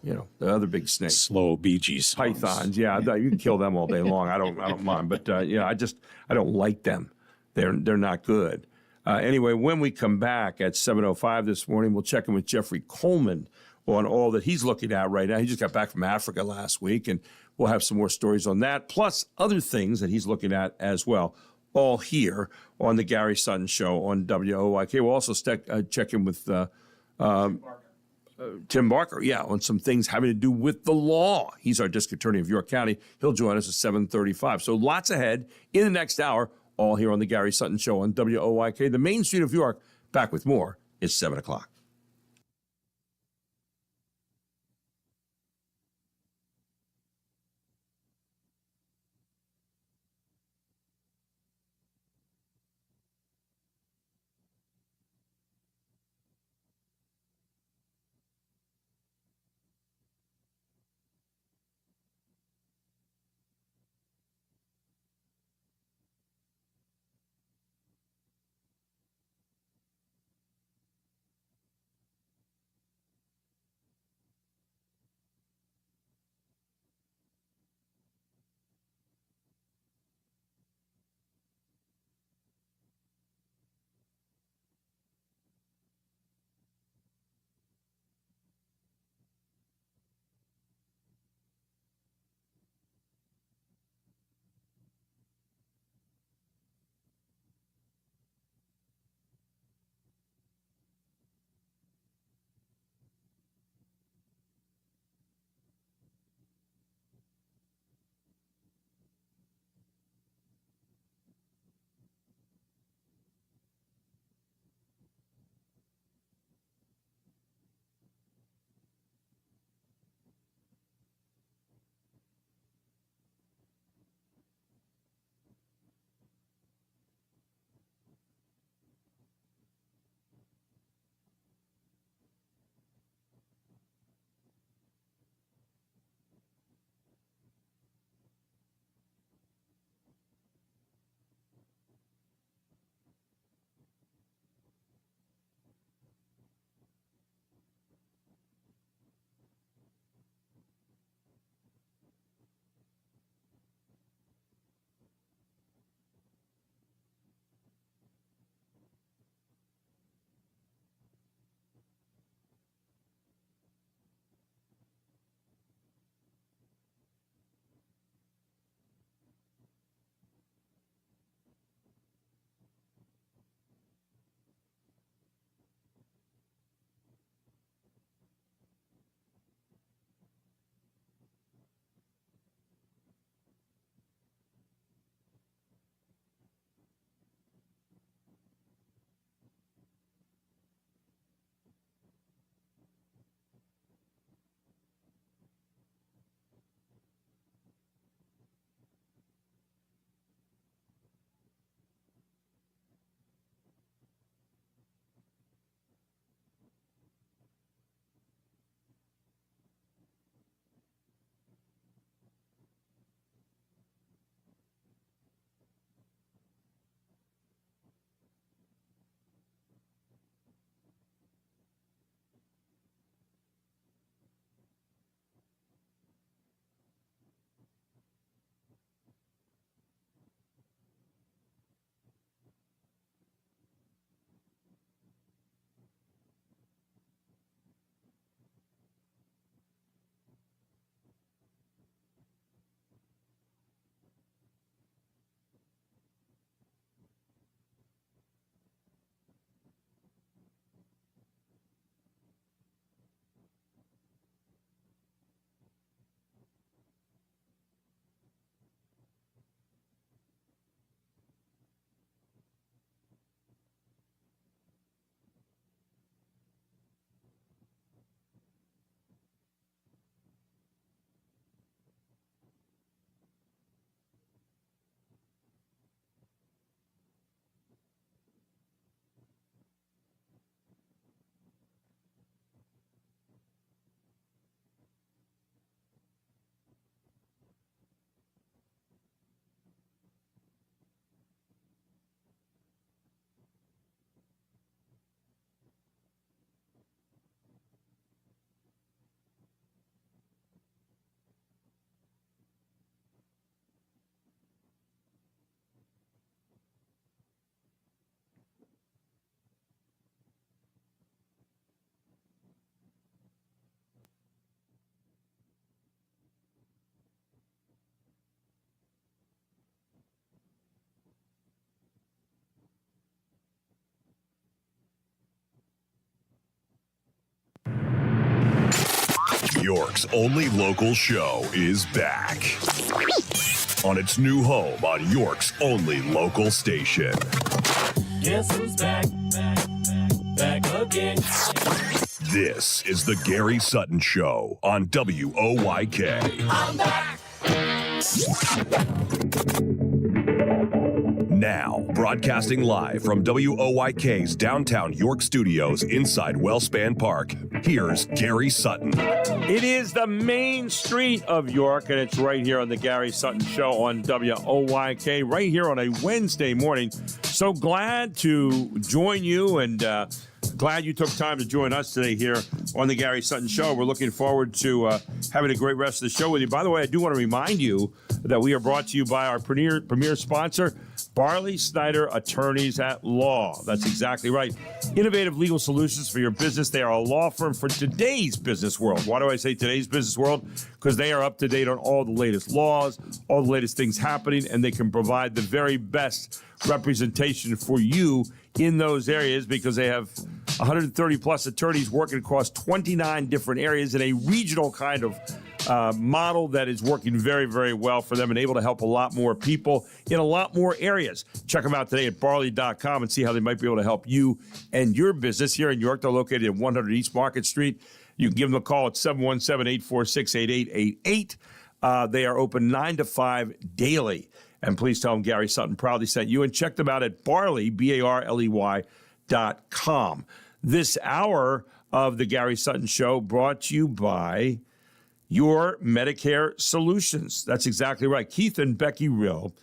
the other big snakes, slow Bee Gees, pythons. Yeah, you can kill them all day long. I don't mind. But I don't like them. They're not good. Anyway, when we come back at 7:05 this morning, we'll check in with Jeffrey Coleman on all that he's looking at right now. He just got back from Africa last week, and we'll have some more stories on that, plus other things that he's looking at as well. All here on the Gary Sutton Show on WOYK. We'll also check in with Tim Barker, on some things having to do with the law. He's our district attorney of York County. He'll join us at 7:35. So lots ahead in the next hour, all here on the Gary Sutton Show on WOYK. The Main Street of York, back with more. It's 7 o'clock. York's only local show is back on its new home on York's only local station. Guess who's back? Back again. This is the Gary Sutton Show on WOYK. I'm back. Now, broadcasting live from WOYK's downtown York studios inside Wellspan Park, here's Gary Sutton. It is the main street of York, and it's right here on the Gary Sutton Show on WOYK, right here on a Wednesday morning. So glad to join you, and glad you took time to join us today here on the Gary Sutton Show. We're looking forward to having a great rest of the show with you. By the way, I do want to remind you that we are brought to you by our premier sponsor, Barley Snyder Attorneys at Law. That's exactly right. Innovative legal solutions for your business. They are a law firm for today's business world. Why do I say today's business world? Because they are up to date on all the latest laws, all the latest things happening, and they can provide the very best representation for you in those areas because they have 130 plus attorneys working across 29 different areas in a regional kind of model that is working very, very well for them and able to help a lot more people in a lot more areas. Check them out today at barley.com and see how they might be able to help you and your business here in York. They're located at 100 East Market Street. You can give them a call at 717-846-8888. They are open 9 to 5 daily. And please tell them Gary Sutton proudly sent you. And check them out at Barley, BARLEY.com. This hour of the Gary Sutton Show brought to you by Your Medicare Solutions. That's exactly right. Keith and Becky Rill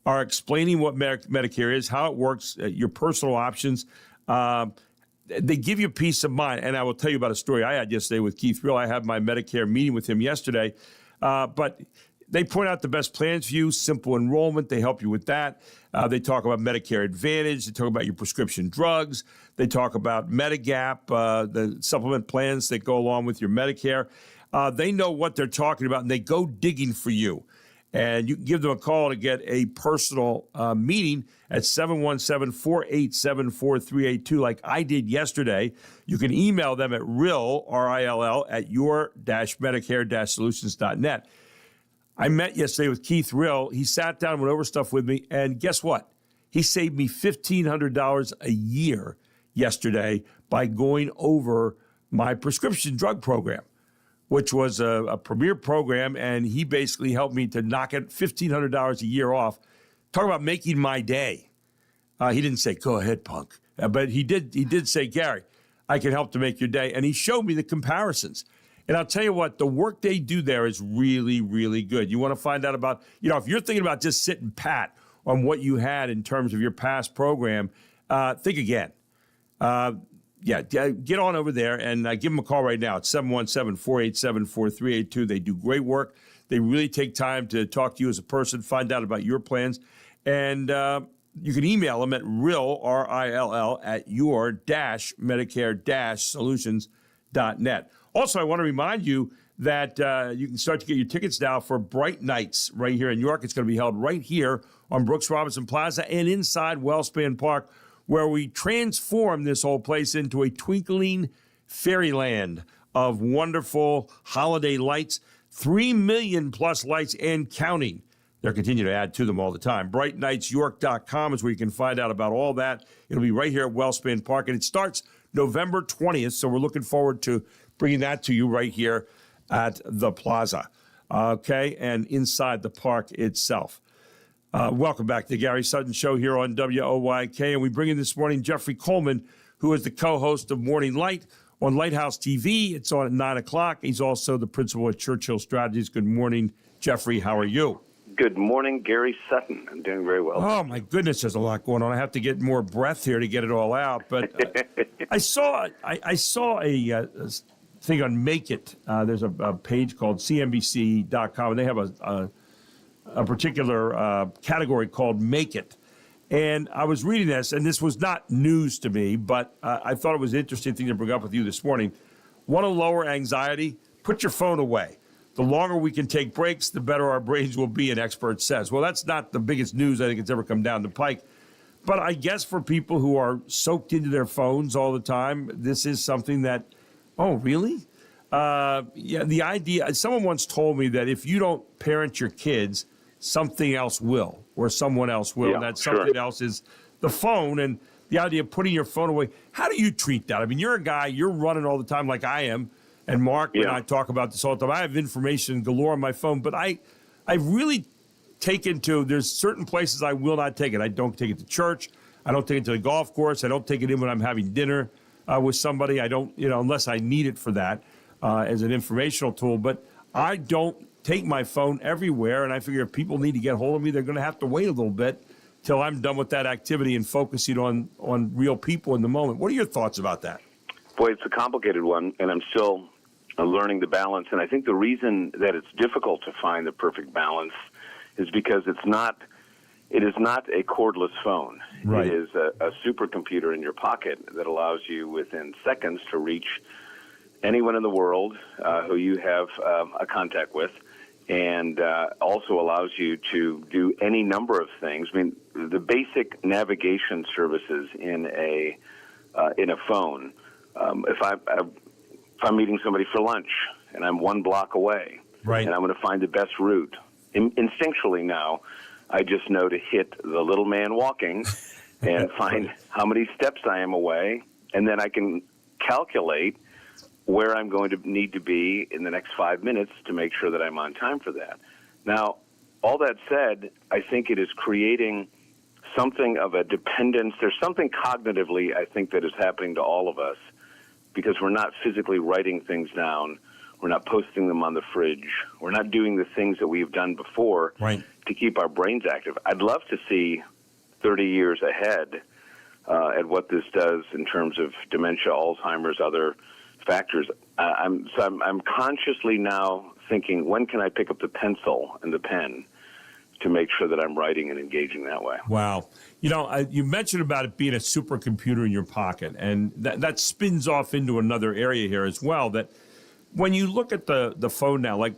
are explaining what Medicare is, how it works, your personal options. They give you peace of mind. And I will tell you about a story I had yesterday with Keith Rill. I had my Medicare meeting with him yesterday. But they point out the best plans for you, simple enrollment. They help you with that. They talk about Medicare Advantage. They talk about your prescription drugs. They talk about Medigap, the supplement plans that go along with your Medicare. They know what they're talking about, and they go digging for you. And you can give them a call to get a personal meeting at 717-487-4382 like I did yesterday. You can email them at rill, R-I-L-L, at your-medicare-solutions.net. I met yesterday with Keith Rill. He sat down and went over stuff with me, and guess what? He saved me $1,500 a year yesterday by going over my prescription drug program, which was a premier program, and he basically helped me to knock it $1,500 a year off. Talk about making my day. He didn't say, go ahead, punk. But he did say, Gary, I can help to make your day. And he showed me the comparisons. And I'll tell you what, the work they do there is really, really good. You want to find out about, if you're thinking about just sitting pat on what you had in terms of your past program, think again. Get on over there and give them a call right now at 717-487-4382. They do great work. They really take time to talk to you as a person, find out about your plans. And you can email them at rill, R-I-L-L, at your-medicare-solutions.net. Also, I want to remind you that you can start to get your tickets now for Bright Nights right here in York. It's going to be held right here on Brooks Robinson Plaza and inside Wellspan Park, where we transform this whole place into a twinkling fairyland of wonderful holiday lights, 3 million plus lights and counting. They're continuing to add to them all the time. BrightNightsYork.com is where you can find out about all that. It'll be right here at Wellspan Park, and it starts November 20th, so we're looking forward to bringing that to you right here at the plaza, okay, and inside the park itself. Welcome back to the Gary Sutton Show here on WOYK, and we bring in this morning Jeffrey Coleman, who is the co-host of Morning Light on Lighthouse TV. It's on at 9 o'clock. He's also the principal at Churchill Strategies. Good morning, Jeffrey. How are you? Good morning, Gary Sutton. I'm doing very well. Oh, my goodness, there's a lot going on. I have to get more breath here to get it all out. But I saw a thing on Make It. There's a page called CNBC.com, and they have a particular category called Make It. And I was reading this, and this was not news to me, but I thought it was an interesting thing to bring up with you this morning. Want to lower anxiety? Put your phone away. The longer we can take breaks, the better our brains will be, an expert says. Well, that's not the biggest news I think it's ever come down the pike. But I guess for people who are soaked into their phones all the time, this is something that, oh, really? the idea, someone once told me that if you don't parent your kids, something else will, or someone else will. And that something else is the phone, and the idea of putting your phone away. How do you treat that? I mean, you're a guy, you're running all the time like I am, and Mark and I talk about this all the time. I have information galore on my phone, but I've really taken to, there's certain places I will not take it. I don't take it to church. I don't take it to the golf course. I don't take it in when I'm having dinner with somebody. I don't, unless I need it for that as an informational tool. But I don't take my phone everywhere, and I figure if people need to get hold of me, they're going to have to wait a little bit till I'm done with that activity and focusing on real people in the moment. What are your thoughts about that? Boy, it's a complicated one, and I'm still learning the balance. And I think the reason that it's difficult to find the perfect balance is because it is not a cordless phone. Right. It is a supercomputer in your pocket that allows you within seconds to reach anyone in the world who you have a contact with, and also allows you to do any number of things. I mean, the basic navigation services in a phone. If I'm meeting somebody for lunch and I'm 1 block away, right, and I'm going to find the best route, instinctually now, I just know to hit the little man walking and find how many steps I am away, and then I can calculate where I'm going to need to be in the next 5 minutes to make sure that I'm on time for that. Now, all that said, I think it is creating something of a dependence. There's something cognitively, I think, that is happening to all of us because we're not physically writing things down. We're not posting them on the fridge. We're not doing the things that we've done before to keep our brains active. I'd love to see 30 years ahead at what this does in terms of dementia, Alzheimer's, other factors. I'm consciously now thinking, when can I pick up the pencil and the pen to make sure that I'm writing and engaging that way? Wow. You mentioned about it being a supercomputer in your pocket, and that spins off into another area here as well, that when you look at the phone now, like,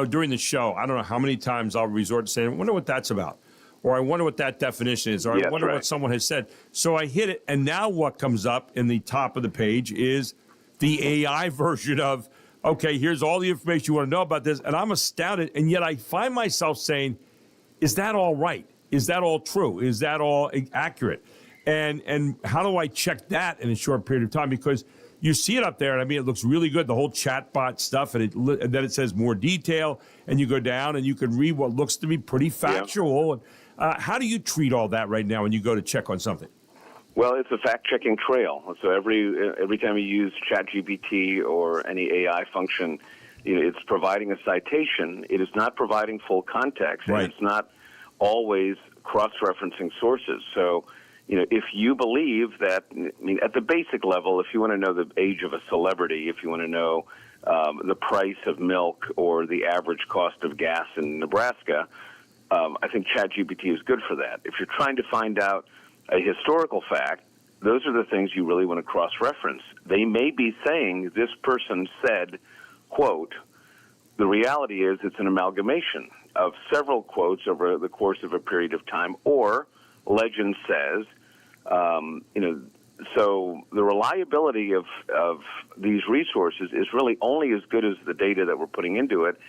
during the show, I don't know how many times I'll resort to saying, I wonder what that's about, or I wonder what that definition is, or I wonder what someone has said. So I hit it, and now what comes up in the top of the page is the AI version of, okay, here's all the information you want to know about this, and I'm astounded, and yet I find myself saying, is that all right? Is that all true? Is that all accurate? And how do I check that in a short period of time? Because you see it up there, and I mean, it looks really good, the whole chatbot stuff, and then it says more detail, and you go down, and you can read what looks to be pretty factual. Yeah. How do you treat all that right now when you go to check on something? Well, it's a fact-checking trail. So every time you use ChatGPT or any AI function, it's providing a citation. It is not providing full context, and it's not always cross-referencing sources. So, if you believe that, at the basic level, if you want to know the age of a celebrity, if you want to know the price of milk or the average cost of gas in Nebraska, I think ChatGPT is good for that. If you're trying to find out a historical fact, those are the things you really want to cross-reference. They may be saying this person said, quote. The reality is it's an amalgamation of several quotes over the course of a period of time, or legend says, so the reliability of these resources is really only as good as the data that we're putting into it,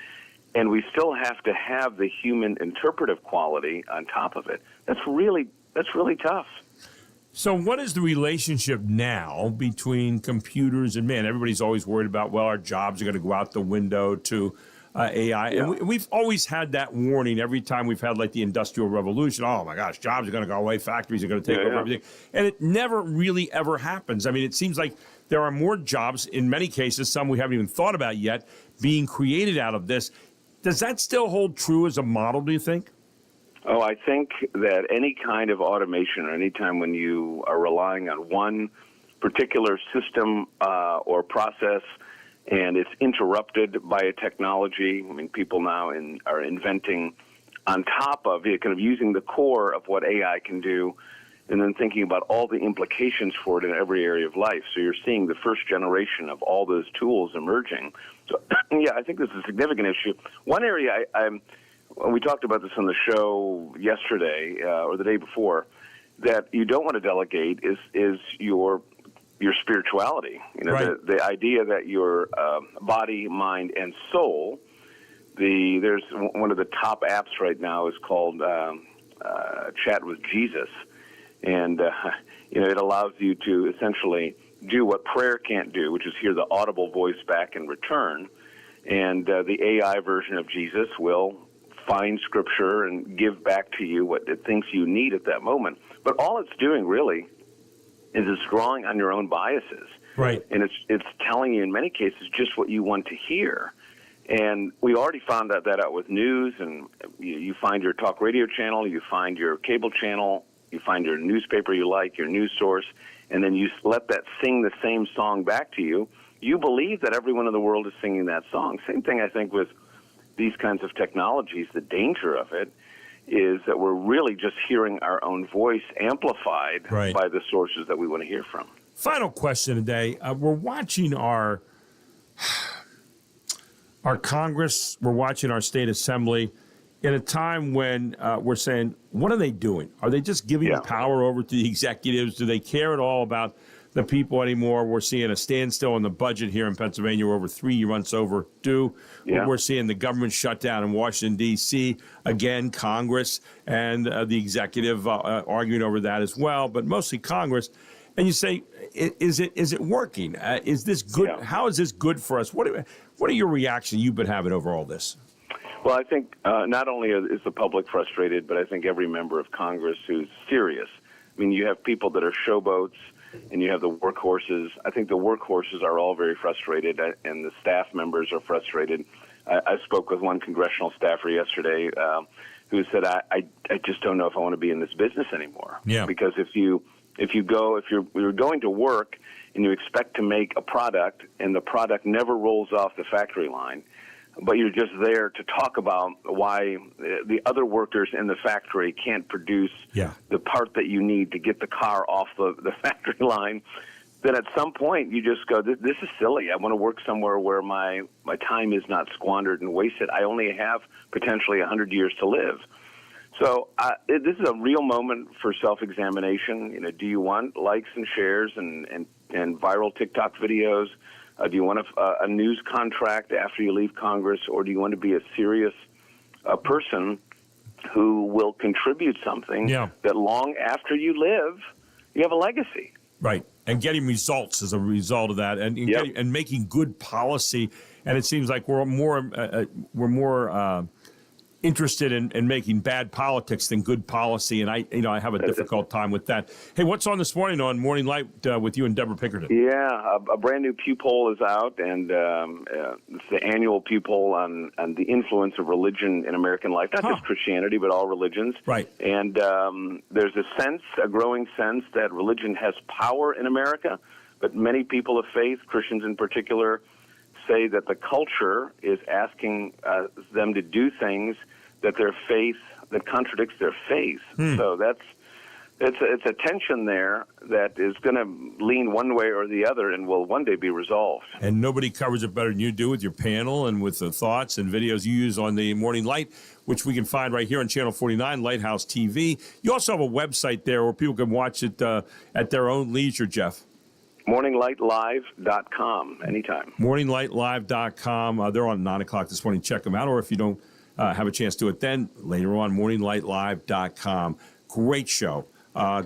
and we still have to have the human interpretive quality on top of it. That's really tough. So what is the relationship now between computers and man? Everybody's always worried about, well, our jobs are going to go out the window to AI. Yeah. And we've always had that warning every time we've had like the Industrial Revolution. Oh, my gosh, jobs are going to go away. Factories are going to take over everything. And it never really ever happens. I mean, it seems like there are more jobs, in many cases, some we haven't even thought about yet, being created out of this. Does that still hold true as a model, do you think? Oh, I think that any kind of automation, or any time when you are relying on one particular system or process and it's interrupted by a technology, I mean, people now are inventing on top of it, kind of using the core of what AI can do, and then thinking about all the implications for it in every area of life. So you're seeing the first generation of all those tools emerging. So, yeah, I think this is a significant issue. One area we talked about this on the show yesterday or the day before, that you don't want to delegate is your your spirituality. Right. The idea that your body, mind, and soul. There's one of the top apps right now is called Chat with Jesus, and it allows you to essentially do what prayer can't do, which is hear the audible voice back in return. And the AI version of Jesus will find Scripture and give back to you what it thinks you need at that moment. But all it's doing really is it's drawing on your own biases. Right. And it's telling you in many cases just what you want to hear. And we already found that out with news, and you find your talk radio channel, you find your cable channel, you find your newspaper you like, your news source, and then you let that sing the same song back to you. You believe that everyone in the world is singing that song. Same thing, I think, with these kinds of technologies. The danger of it is that we're really just hearing our own voice amplified by the sources that we want to hear from. Final question today. We're watching our Congress, we're watching our state assembly in a time when we're saying, what are they doing? Are they just giving power over to the executives? Do they care at all about the people anymore? We're seeing a standstill in the budget here in Pennsylvania. We're over 3 months overdue. Yeah. We're seeing the government shut down in Washington, D.C. Again, Congress and the executive arguing over that as well, but mostly Congress. And you say, is it working? Is this good? Yeah. How is this good for us? What are your reactions you've been having over all this? Well, I think not only is the public frustrated, but I think every member of Congress who's serious. I mean, you have people that are showboats, and you have the workhorses. I think the workhorses are all very frustrated, and the staff members are frustrated. I spoke with one congressional staffer yesterday who said, I just don't know if I want to be in this business anymore. Yeah. Because if you're going to work and you expect to make a product and the product never rolls off the factory line, but you're just there to talk about why the other workers in the factory can't produce the part that you need to get the car off the factory line, then at some point you just go, this is silly. I want to work somewhere where my time is not squandered and wasted. I only have potentially 100 years to live. So this is a real moment for self-examination. Do you want likes and shares and viral TikTok videos? Do you want a news contract after you leave Congress, or do you want to be a serious person who will contribute something that long after you live, you have a legacy? Right, and getting results as a result of that, and making good policy. And it seems like we're more interested in making bad politics than good policy, and I have a difficult time with that. Hey, what's on this morning on Morning Light with you and Deborah Pickerton? Yeah, a brand new Pew poll is out, and it's the annual Pew poll on the influence of religion in American life, not just Christianity, but all religions. Right. And there's a growing sense that religion has power in America, but many people of faith, Christians in particular, say that the culture is asking them to do things that contradicts their faith. So it's a tension there that is going to lean one way or the other and will one day be resolved. And nobody covers it better than you do with your panel and with the thoughts and videos you use on the Morning Light, which we can find right here on Channel 49, Lighthouse TV. You also have a website there where people can watch it at their own leisure, Jeff. MorningLightLive.com, anytime. MorningLightLive.com. They're on 9 o'clock this morning. Check them out. Or if you don't have a chance to do it then, later on, MorningLightLive.com. Great show.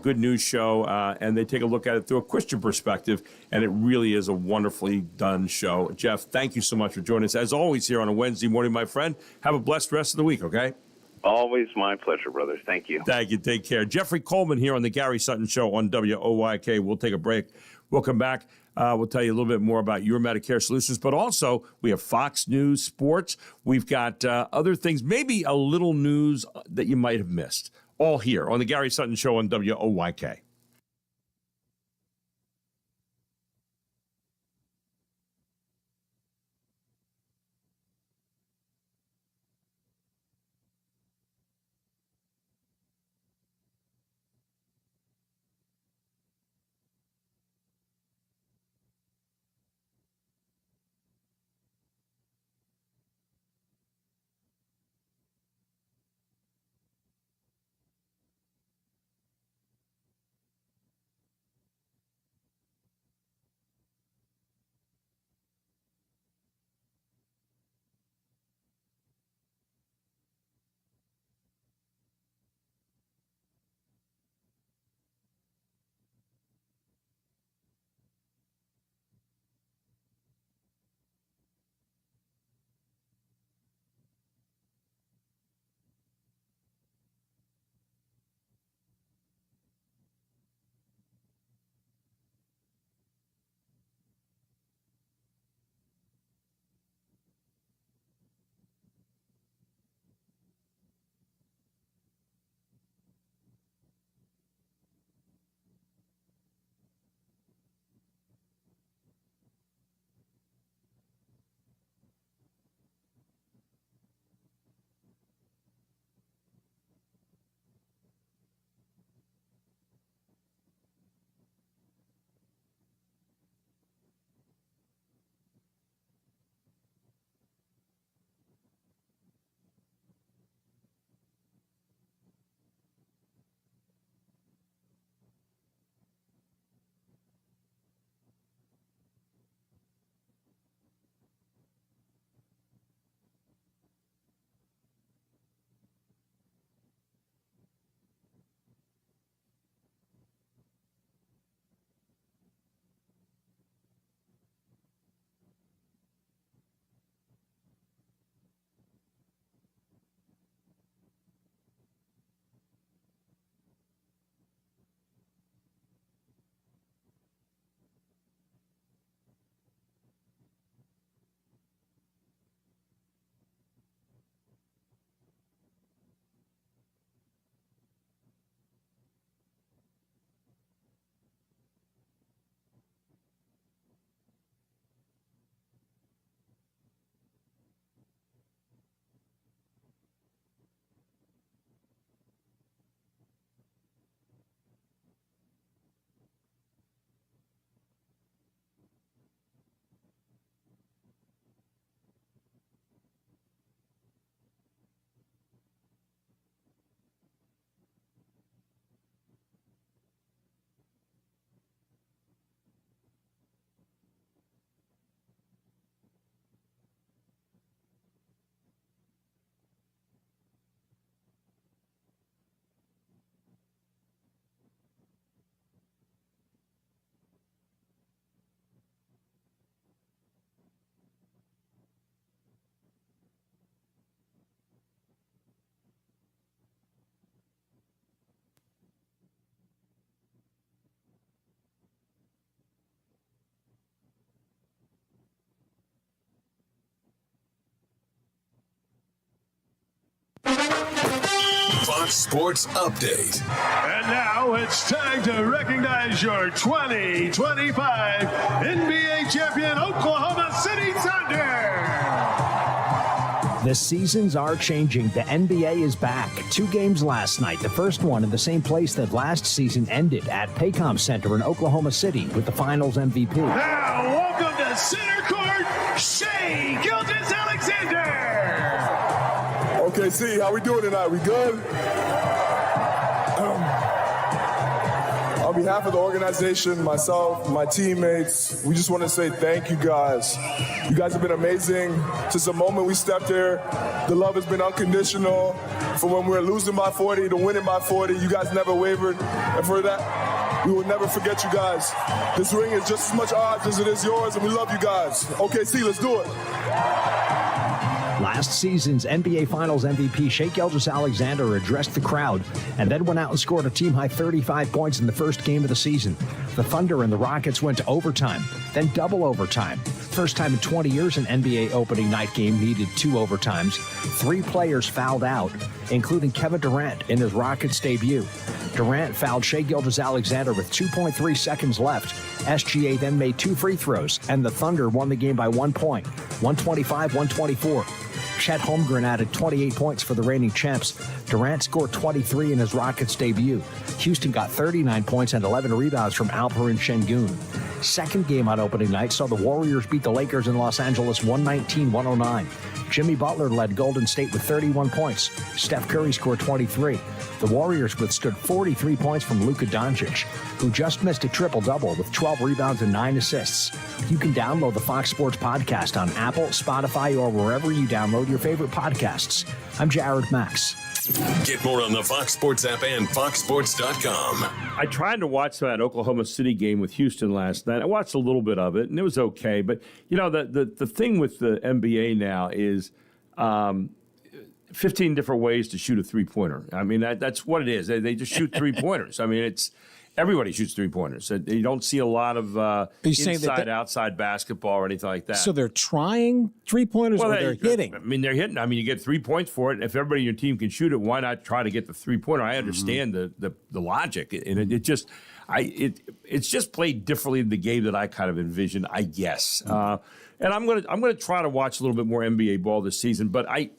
Good news show. And they take a look at it through a Christian perspective. And it really is a wonderfully done show. Jeff, thank you so much for joining us. As always, here on a Wednesday morning, my friend. Have a blessed rest of the week, okay? Always my pleasure, brothers. Thank you. Thank you. Take care. Jeffrey Coleman here on the Gary Sutton Show on WOYK. We'll take a break. We'll come back. We'll tell you a little bit more about your Medicare solutions, but also we have Fox News Sports. We've got other things, maybe a little news that you might have missed. All here on the Gary Sutton Show on WOYK. Fox Sports Update. And now it's time to recognize your 2025 NBA champion Oklahoma City Thunder. The seasons are changing. The NBA is back. 2 games last night. The first one in the same place that last season ended, at Paycom Center in Oklahoma City, with the Finals MVP. Now, welcome to center court, Shai Gilgeous-Alexander. Okay, see, how we doing tonight? We good? On behalf of the organization, myself, my teammates, we just want to say thank you guys. You guys have been amazing. Since the moment we stepped here, the love has been unconditional. From when we were losing by 40 to winning by 40, you guys never wavered. And for that, we will never forget you guys. This ring is just as much ours as it is yours, and we love you guys. Okay, see, let's do it. Last season's NBA Finals MVP Shai Gilgeous-Alexander addressed the crowd and then went out and scored a team-high 35 points in the first game of the season. The Thunder and the Rockets went to overtime, then double overtime. First time in 20 years an NBA opening night game needed 2 overtimes. 3 players fouled out, including Kevin Durant in his Rockets debut. Durant fouled Shai Gilgeous-Alexander with 2.3 seconds left. SGA then made 2 free throws, and the Thunder won the game by 1 point, 125-124. Chet Holmgren added 28 points for the reigning champs. Durant scored 23 in his Rockets debut. Houston got 39 points and 11 rebounds from Alperen Şengün. Second game on opening night saw the Warriors beat the Lakers in Los Angeles 119-109. Jimmy Butler led Golden State with 31 points. Steph Curry scored 23. The Warriors withstood 43 points from Luka Doncic, who just missed a triple-double with 12 rebounds and 9 assists. You can download the Fox Sports Podcast on Apple, Spotify, or wherever you download your favorite podcasts. I'm Jared Max. Get more on the Fox Sports app and foxsports.com. I tried to watch that Oklahoma City game with Houston last night. I watched a little bit of it, and it was okay. But, you know, the thing with the NBA now is 15 different ways to shoot a three-pointer. I mean, that's what it is. They just shoot three-pointers. I mean, everybody shoots three-pointers. You don't see a lot of inside-outside basketball or anything like that. So they're trying three-pointers, or they're hitting? I mean, they're hitting. I mean, you get 3 points for it. If everybody in your team can shoot it, why not try to get the three-pointer? I understand the logic, and it's just played differently in the game that I kind of envisioned, I guess. And I'm gonna try to watch a little bit more NBA ball this season. But I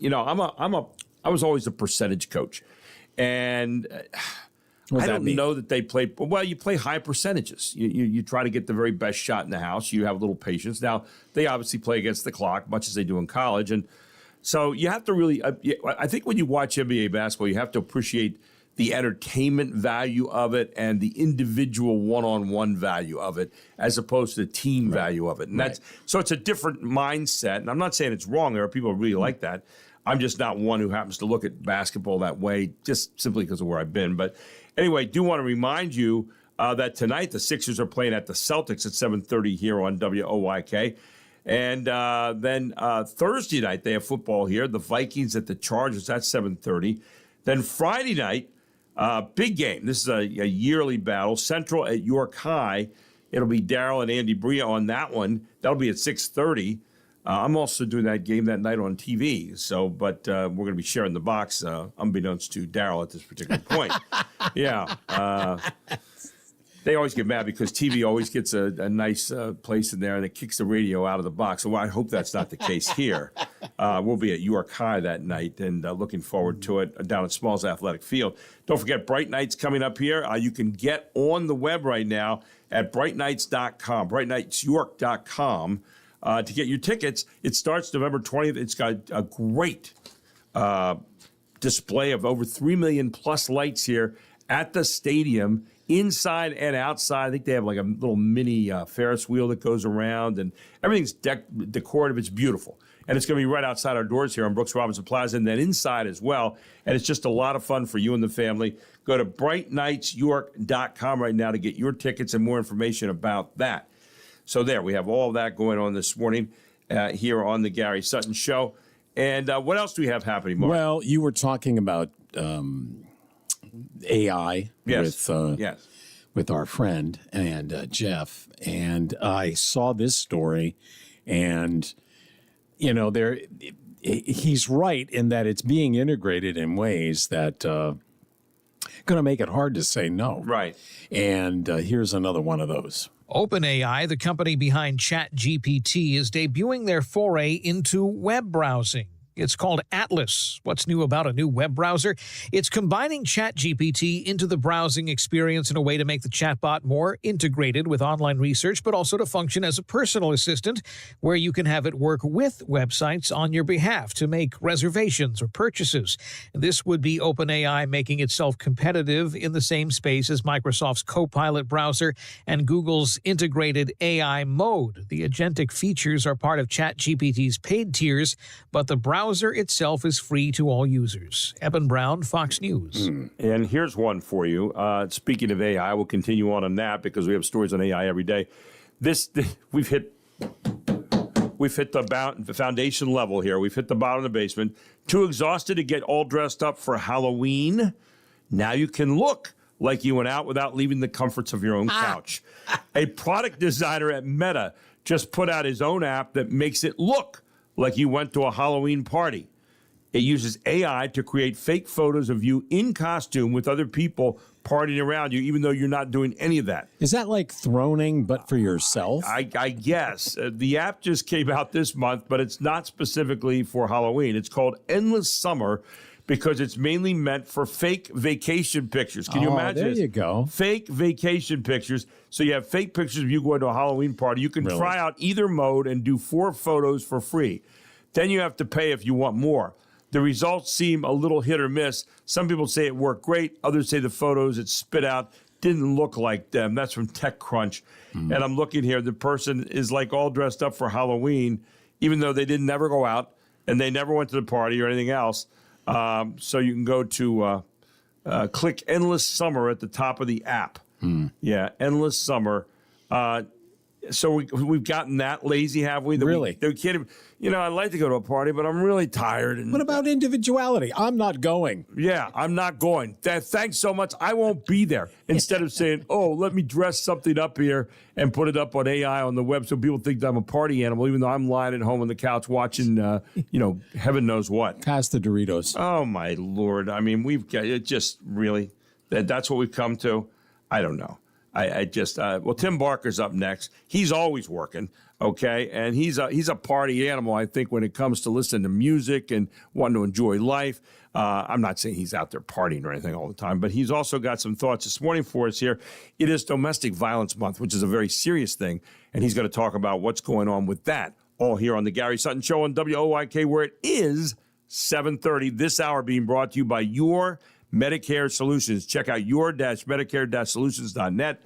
was always a percentage coach, and I don't know that they play well. You play high percentages. You try to get the very best shot in the house. You have a little patience. Now they obviously play against the clock, much as they do in college, and so you have to really. I think when you watch NBA basketball, you have to appreciate the entertainment value of it and the individual one-on-one value of it, as opposed to the team value of it. And so it's a different mindset. And I'm not saying it's wrong. There are people who really like that. I'm just not one who happens to look at basketball that way, just simply because of where I've been. But anyway, do want to remind you that tonight the Sixers are playing at the Celtics at 7:30 here on WOYK. And then Thursday night they have football here. The Vikings at the Chargers at 7:30. Then Friday night, big game. This is a yearly battle. Central at York High. It'll be Darryl and Andy Bria on that one. That'll be at 6:30. I'm also doing that game that night on TV. So, but we're going to be sharing the box, unbeknownst to Darryl at this particular point. Yeah. They always get mad because TV always gets a nice place in there and it kicks the radio out of the box. So I hope that's not the case here. We'll be at York High that night and looking forward to it down at Smalls Athletic Field. Don't forget Bright Nights coming up here. You can get on the web right now at brightnights.com, brightnightsyork.com to get your tickets. It starts November 20th. It's got a great display of over 3 million plus lights here at the stadium, inside and outside. I think they have like a little mini Ferris wheel that goes around, and everything's decorative. It's beautiful. And it's going to be right outside our doors here on Brooks Robinson Plaza, and then inside as well. And it's just a lot of fun for you and the family. Go to brightnightsyork.com right now to get your tickets and more information about that. So there, we have all of that going on this morning here on the Gary Sutton Show. And what else do we have happening, Mark? Well, you were talking about AI with our friend and Jeff, and I saw this story, and you know, he's right in that it's being integrated in ways that going to make it hard to say no. Right. And here's another one of those. OpenAI, the company behind ChatGPT, is debuting their foray into web browsing. It's called Atlas. What's new about a new web browser? It's combining ChatGPT into the browsing experience in a way to make the chatbot more integrated with online research, but also to function as a personal assistant where you can have it work with websites on your behalf to make reservations or purchases. This would be OpenAI making itself competitive in the same space as Microsoft's Copilot browser and Google's integrated AI mode. The agentic features are part of ChatGPT's paid tiers, but the browser itself is free to all users. Eben Brown, Fox News. And here's one for you. Speaking of AI, we'll continue on that because we have stories on AI every day. We've hit the foundation level here. We've hit the bottom of the basement. Too exhausted to get all dressed up for Halloween? Now you can look like you went out without leaving the comforts of your own couch. A product designer at Meta just put out his own app that makes it look like you went to a Halloween party. It uses AI to create fake photos of you in costume with other people partying around you, even though you're not doing any of that. Is that like throning, but for yourself? I guess. The app just came out this month, but it's not specifically for Halloween. It's called Endless Summer because it's mainly meant for fake vacation pictures. Can you imagine there this? you go. Fake vacation pictures. So you have fake pictures of you going to a Halloween party. You can try out either mode and do 4 photos for free. Then you have to pay if you want more. The results seem a little hit or miss. Some people say it worked great. Others say the photos it spit out didn't look like them. That's from TechCrunch. And I'm looking here. The person is like all dressed up for Halloween, even though they didn't never go out and they never went to the party or anything else. So you can go to click Endless Summer at the top of the app. Yeah, Endless Summer. So we've gotten that lazy, have we? Really? They can't even, I'd like to go to a party, but I'm really tired. And, what about individuality? I'm not going. Yeah, I'm not going. Thanks so much. I won't be there. Instead of saying, let me dress something up here and put it up on AI on the web so people think that I'm a party animal, even though I'm lying at home on the couch watching, heaven knows what. Pass the Doritos. Oh, my Lord. I mean, we've got it just really, that's what we've come to. I don't know. Tim Barker's up next. He's always working, okay? And he's a party animal, I think, when it comes to listening to music and wanting to enjoy life. I'm not saying he's out there partying or anything all the time, but he's also got some thoughts this morning for us here. It is Domestic Violence Month, which is a very serious thing, and he's going to talk about what's going on with that, all here on the Gary Sutton Show on WOYK, where it is 7:30. This hour being brought to you by Your Medicare Solutions. Check out your-medicare-solutions.net.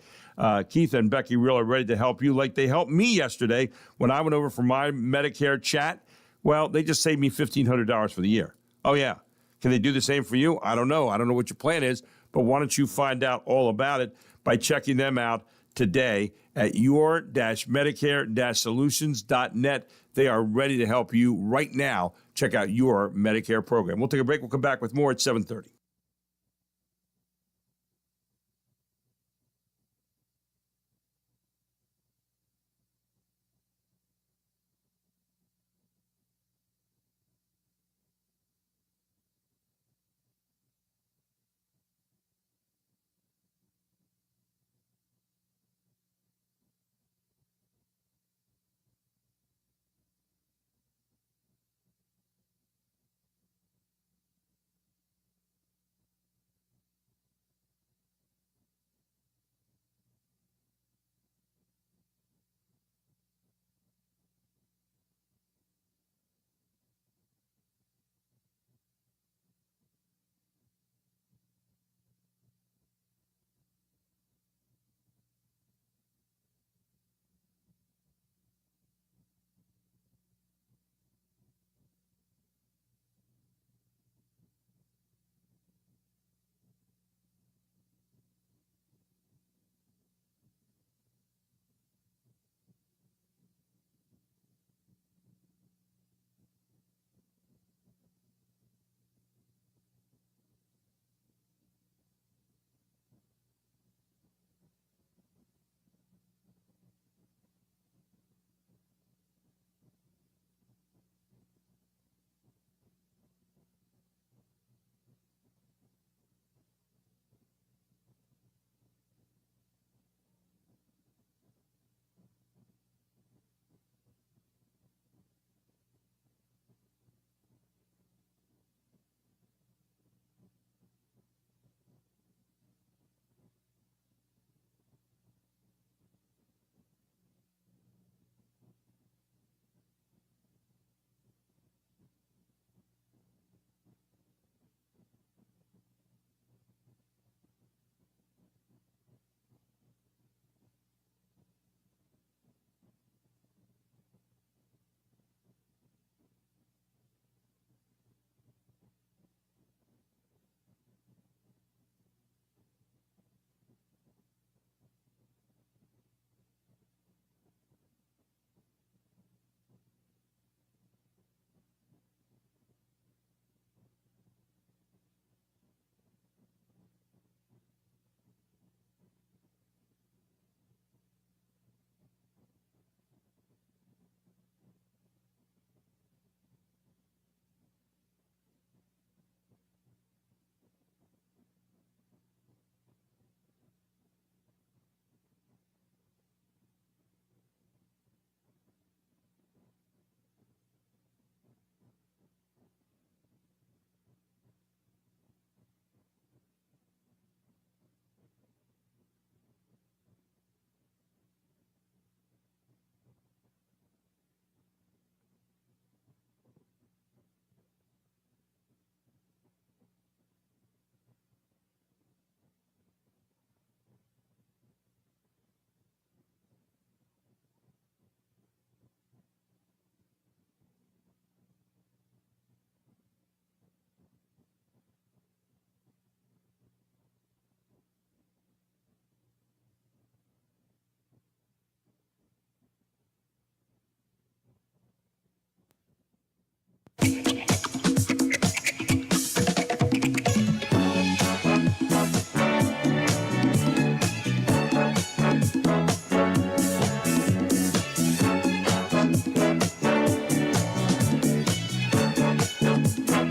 Keith and Becky Real are ready to help you like they helped me yesterday when I went over for my Medicare chat. Well, they just saved me $1,500 for the year. Oh, yeah. Can they do the same for you? I don't know. I don't know what your plan is, but why don't you find out all about it by checking them out today at your-medicare-solutions.net. They are ready to help you right now. Check out your Medicare program. We'll take a break. We'll come back with more at 7:30.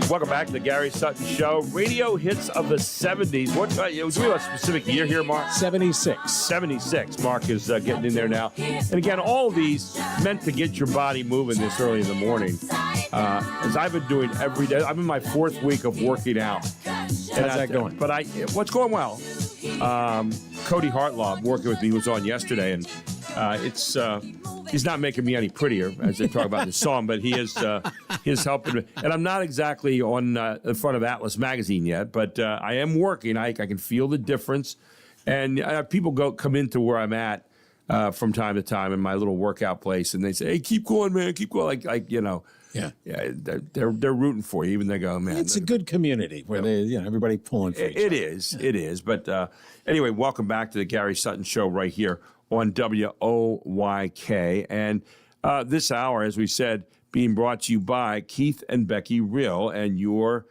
Welcome back to the Gary Sutton Show. Radio hits of the 70s. What do we have a specific year here, Mark? 76. 76. Mark is getting in there now. And again, all of these meant to get your body moving this early in the morning. As I've been doing every day. I'm in my 4th week of working out. How's that going? But what's going well? Cody Hartlaw working with me was on yesterday, and he's not making me any prettier as they talk about the song, but he is helping me. And I'm not exactly on the front of Atlas magazine yet, but I am working. I can feel the difference, and people come into where I'm at from time to time in my little workout place, and they say, "Hey, keep going, man, keep going." Like Yeah, they're rooting for you. Even they go, man, it's a good community where everybody pulling for each other. It is. But anyway, welcome back to the Gary Sutton Show right here on WOYK. And this hour, as we said, being brought to you by Keith and Becky Rill and Your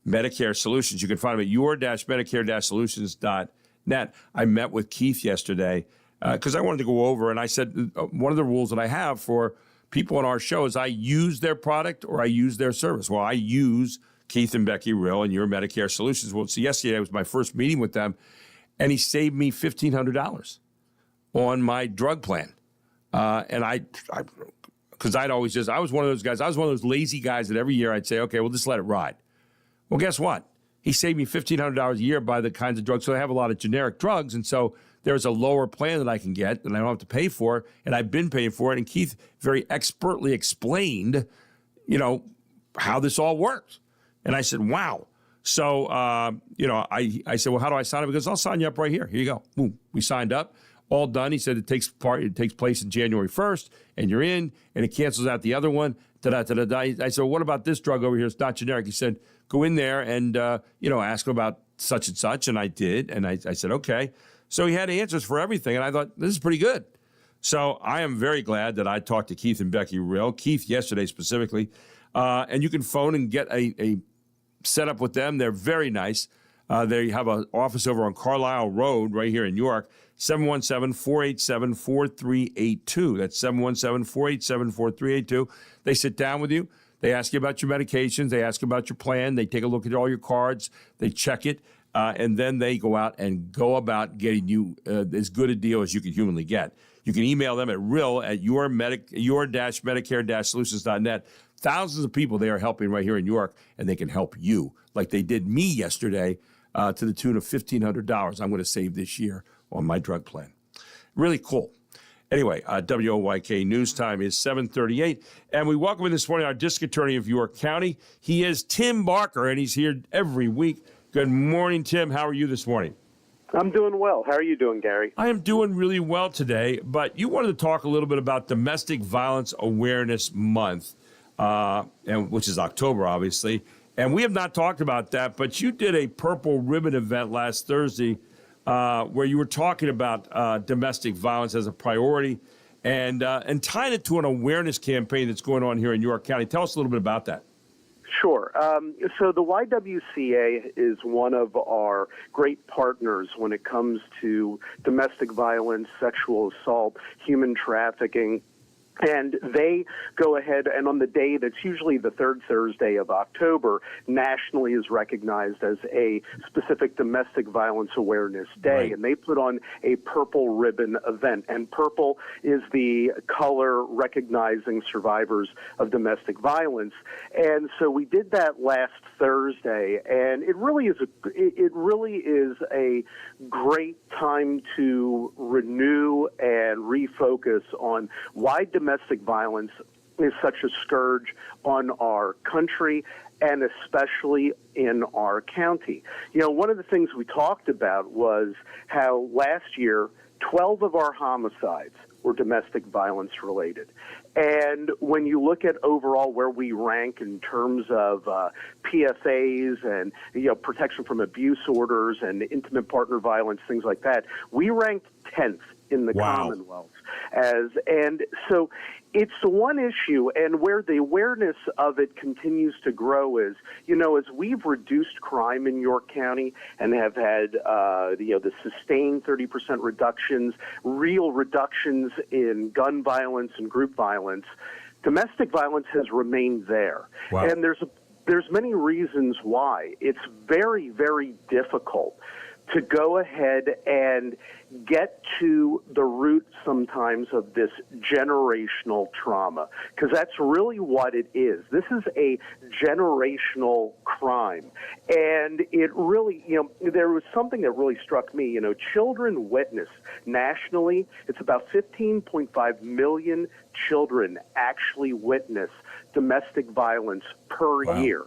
Medicare Solutions. You can find them at your-medicare-solutions.net. I met with Keith yesterday because I wanted to go over, and I said one of the rules that I have for people on our show is I use their product or I use their service. Well, I use Keith and Becky Rill and Your Medicare Solutions. Well, so yesterday was my first meeting with them, and he saved me $1,500 on my drug plan. And because I was one of those guys, I was one of those lazy guys that every year I'd say, okay, we'll just let it ride. Well, guess what? He saved me $1,500 a year by the kinds of drugs. So I have a lot of generic drugs. And so there's a lower plan that I can get that I don't have to pay for. And I've been paying for it. And Keith very expertly explained, how this all works. And I said, wow. So, I said, well, how do I sign up? He goes, I'll sign you up right here. Here you go. Boom. We signed up. All done. He said it takes place in January 1st, and you're in, and it cancels out the other one. Da-da-da-da-da. I said, well, what about this drug over here? It's not generic. He said, go in there and, ask him about such and such, and I did. And I said, okay. So he had answers for everything, and I thought, this is pretty good. So I am very glad that I talked to Keith and Becky Rill, Keith yesterday specifically, and you can phone and get a setup with them. They're very nice. They have an office over on Carlisle Road right here in York, 717-487-4382. That's 717-487-4382. They sit down with you. They ask you about your medications. They ask you about your plan. They take a look at all your cards. They check it. And then they go out and go about getting you as good a deal as you can humanly get. You can email them at your-medicare-solutions.net. Thousands of people they are helping right here in York, and they can help you like they did me yesterday to the tune of $1,500 I'm going to save this year on my drug plan. Really cool. Anyway, WOYK News Time is 7:38, and we welcome in this morning our District Attorney of York County. He is Tim Barker, and he's here every week. Good morning, Tim. How are you this morning? I'm doing well. How are you doing, Gary? I am doing really well today, but you wanted to talk a little bit about Domestic Violence Awareness Month, which is October, obviously. And we have not talked about that, but you did a Purple Ribbon event last Thursday where you were talking about domestic violence as a priority and tying it to an awareness campaign that's going on here in York County. Tell us a little bit about that. Sure. So the YWCA is one of our great partners when it comes to domestic violence, sexual assault, human trafficking. And they go ahead, and on the day that's usually the third Thursday of October, nationally is recognized as a specific domestic violence awareness day. Right. And they put on a Purple Ribbon event. And purple is the color recognizing survivors of domestic violence. And so we did that last Thursday, and it really is a great time to renew and refocus on why domestic violence is such a scourge on our country and especially in our county. You know, one of the things we talked about was how last year 12 of our homicides were domestic violence related. And when you look at overall where we rank in terms of PFAs and protection from abuse orders and intimate partner violence, things like that, we ranked 10th in the Commonwealth. And so It's the one issue, and where the awareness of it continues to grow is, as we've reduced crime in York County and have had, the sustained 30% reductions, real reductions in gun violence and group violence, domestic violence has remained there. Wow. And there's many reasons why. It's very, very difficult to go ahead and get to the root sometimes of this generational trauma, because that's really what it is. This is a generational crime. And it really, there was something that really struck me. Children witness nationally, it's about 15.5 million children actually witness domestic violence per year.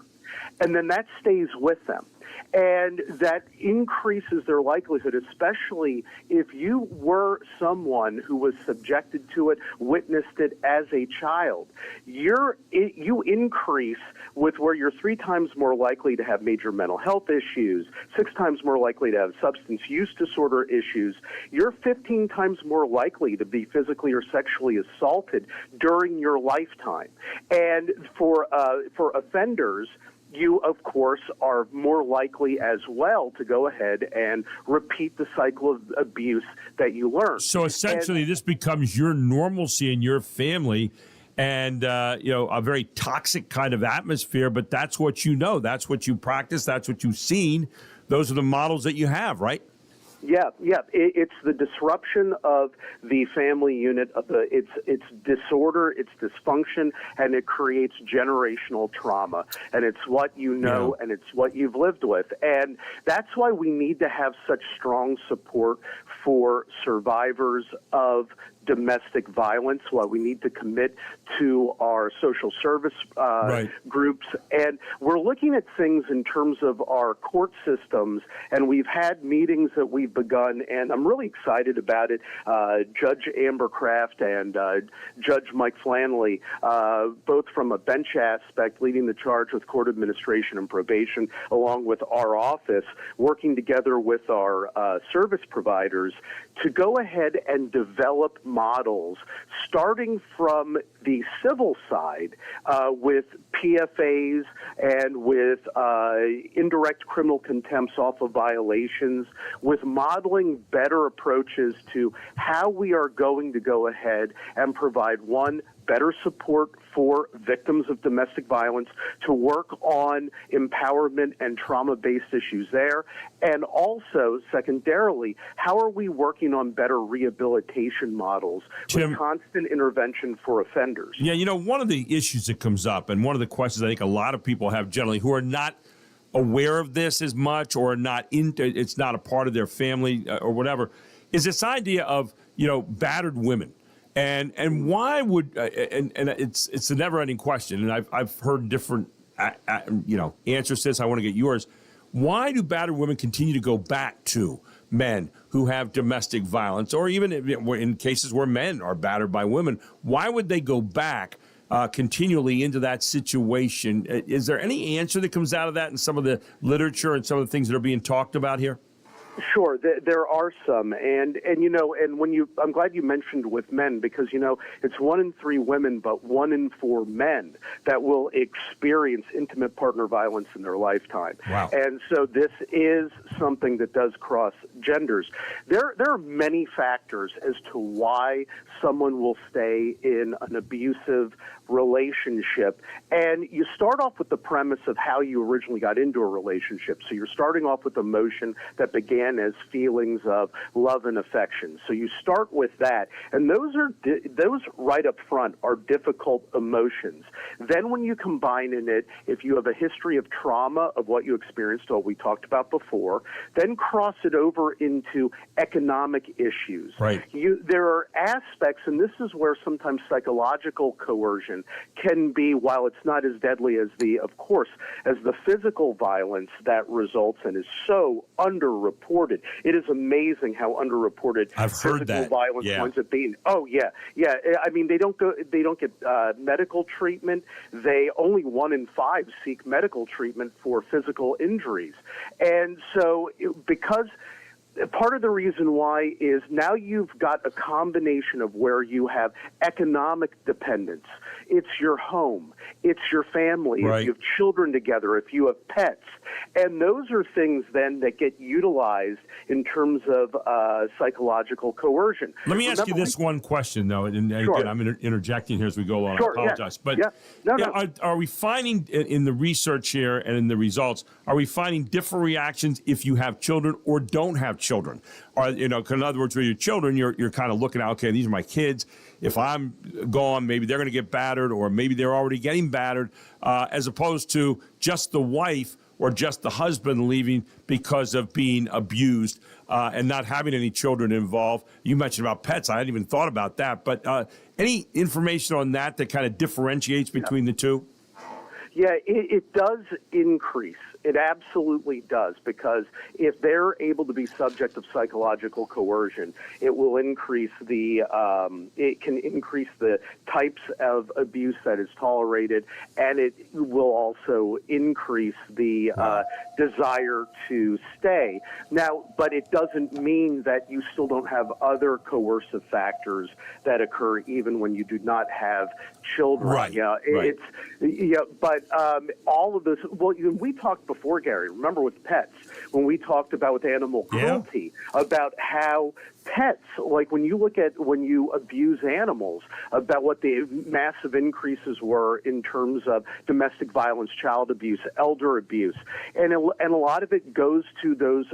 And then that stays with them. And that increases their likelihood, especially if you were someone who was subjected to it, witnessed it as a child. You increase with where you're 3 times more likely to have major mental health issues, 6 times more likely to have substance use disorder issues. You're 15 times more likely to be physically or sexually assaulted during your lifetime. And for offenders, you, of course, are more likely as well to go ahead and repeat the cycle of abuse that you learn. So essentially, this becomes your normalcy in your family and, a very toxic kind of atmosphere, but that's what you know. That's what you practice. That's what you've seen. Those are the models that you have, right? Yeah. It's the disruption of the family unit, it's disorder, it's dysfunction, and it creates generational trauma. And it's what you know, and it's what you've lived with. And that's why we need to have such strong support for survivors of domestic violence, why we need to commit to our social service groups. And we're looking at things in terms of our court systems, and we've had meetings that we've begun, and I'm really excited about it. Judge Amber Kraft and Judge Mike Flanley, both from a bench aspect, leading the charge with court administration and probation, along with our office, working together with our service providers to go ahead and develop models, starting from the civil side with PFAs and with indirect criminal contempts off of violations, with modeling better approaches to how we are going to go ahead and provide, one, better support for victims of domestic violence, to work on empowerment and trauma-based issues there, and also, secondarily, how are we working on better rehabilitation models with constant intervention for offenders? Yeah, one of the issues that comes up, and one of the questions I think a lot of people have generally who are not aware of this as much or not it's not a part of their family or whatever, is this idea of, battered women. And why would and it's a never-ending question, and I've heard different answers to this. I want to get yours. Why do battered women continue to go back to men who have domestic violence, or even in cases where men are battered by women? Why would they go back continually into that situation? Is there any answer that comes out of that in some of the literature and some of the things that are being talked about here? Sure, there are some, and when I'm glad you mentioned with men, because it's 1 in 3 women, but 1 in 4 men that will experience intimate partner violence in their lifetime. Wow. And so this is something that does cross genders. There are many factors as to why someone will stay in an abusive relationship, and you start off with the premise of how you originally got into a relationship. So you're starting off with emotion that began as feelings of love and affection. So you start with that, and those right up front are difficult emotions. Then when you combine in it, if you have a history of trauma of what you experienced, what we talked about before, then cross it over into economic issues. Right. There are aspects, and this is where sometimes psychological coercion can be, while it's not as deadly as the physical violence that results and is so underreported. It is amazing how underreported physical violence winds up being. Oh yeah. I mean, they don't get medical treatment. They only 1 in 5 seek medical treatment for physical injuries, and so because part of the reason why is now you've got a combination of where you have economic dependence. It's your home. It's your family. Right. If you have children together, if you have pets. And those are things then that get utilized in terms of psychological coercion. Let me ask you this one question, though, and Sure. again, I'm interjecting here as we go along. Sure, I apologize. yeah. But No. Are we finding in the research here and in the results, are we finding different reactions if you have children or don't have children? Or, in other words, with your children, you're kind of looking at, okay, these are my kids. If I'm gone, maybe they're going to get battered, or maybe they're already getting battered, as opposed to just the wife or just the husband leaving because of being abused and not having any children involved. You mentioned about pets. I hadn't even thought about that. But any information on that kind of differentiates between the two? Yeah, it does increase. It absolutely does, because if they're able to be subject of psychological coercion, it will increase it can increase the types of abuse that is tolerated, and it will also increase the desire to stay. Now, but it doesn't mean that you still don't have other coercive factors that occur even when you do not have children. Right. Yeah, right. But all of this. Well, we talked before, Gary. Remember with pets when we talked about with animal cruelty about how pets, like when you abuse animals, about what the massive increases were in terms of domestic violence, child abuse, elder abuse, and a lot of it goes to those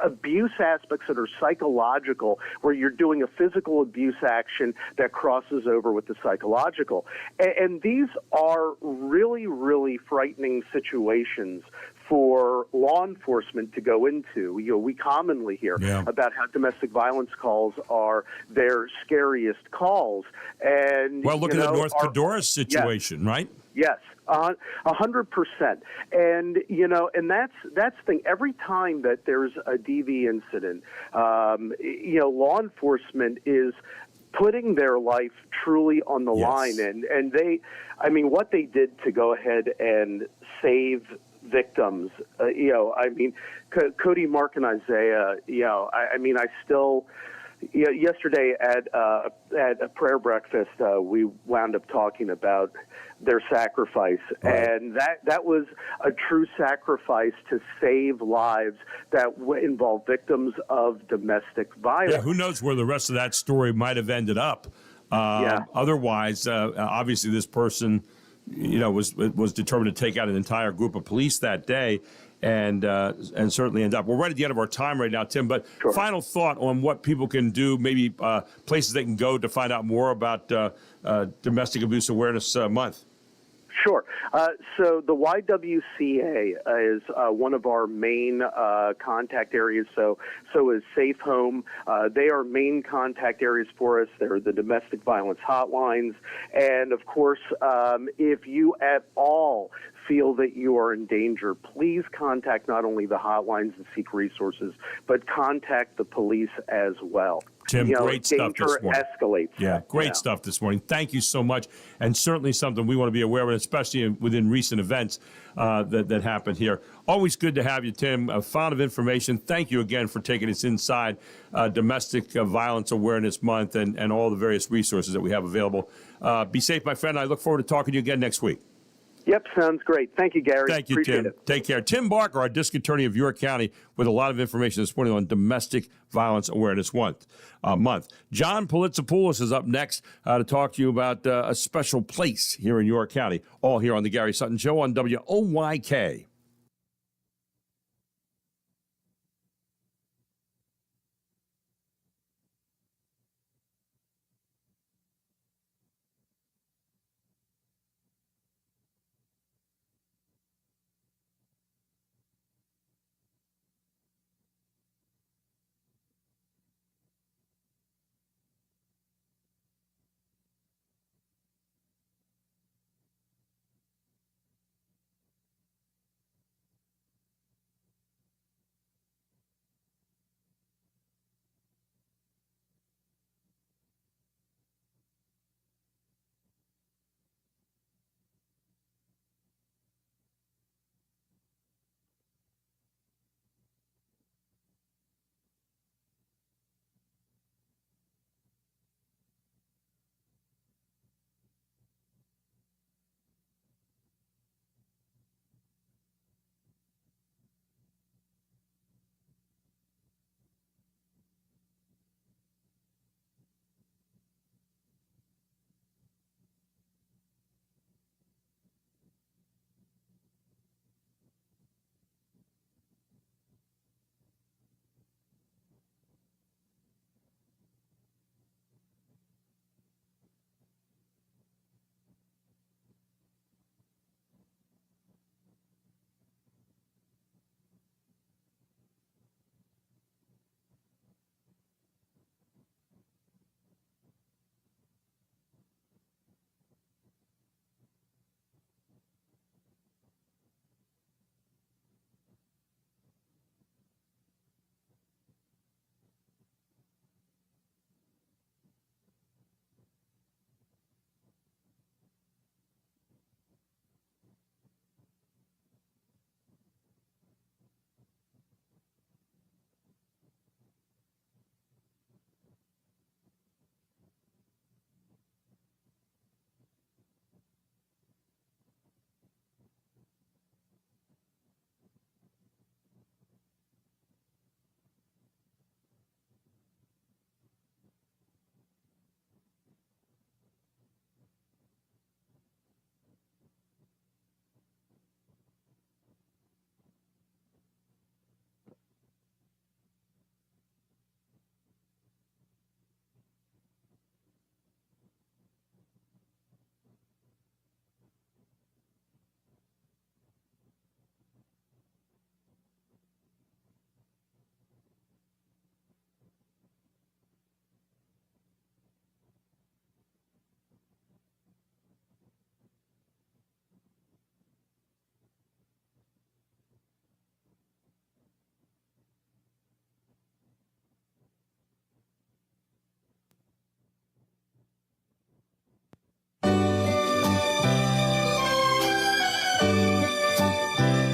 abuse aspects that are psychological, where you're doing a physical abuse action that crosses over with the psychological. And these are really, really frightening situations for law enforcement to go into. We commonly hear about how domestic violence calls are their scariest calls. And well, look at the North Pedora situation, right? Yes, 100%. And and that's the thing. Every time that there's a DV incident, law enforcement is putting their life truly on the line. And what they did to go ahead and save victims, Cody, Mark, and Isaiah, I still. Yesterday at a prayer breakfast, we wound up talking about their sacrifice, and that was a true sacrifice to save lives that involve victims of domestic violence. Yeah, who knows where the rest of that story might have ended up? Otherwise, obviously, this person, was determined to take out an entire group of police that day. And certainly end up. We're right at the end of our time right now, Tim, but final thought on what people can do, maybe places they can go to find out more about Domestic Abuse Awareness Month. Sure. So the YWCA is one of our main contact areas. So is Safe Home. They are main contact areas for us. They're the domestic violence hotlines. And, of course, if you at all feel that you are in danger, please contact not only the hotlines and seek resources, but contact the police as well. Tim, great stuff this morning. Danger escalates. Yeah, great stuff this morning. Thank you so much. And certainly something we want to be aware of, especially within recent events that happened here. Always good to have you, Tim. A font of information. Thank you again for taking us inside Domestic Violence Awareness Month and all the various resources that we have available. Be safe, my friend. I look forward to talking to you again next week. Yep, sounds great. Thank you, Gary. Thank you, Appreciate Tim. it. Take care. Tim Barker, our District Attorney of York County, with a lot of information this morning on Domestic Violence Awareness Month. John Politzopoulos is up next to talk to you about a special place here in York County, all here on the Gary Sutton Show on WOYK.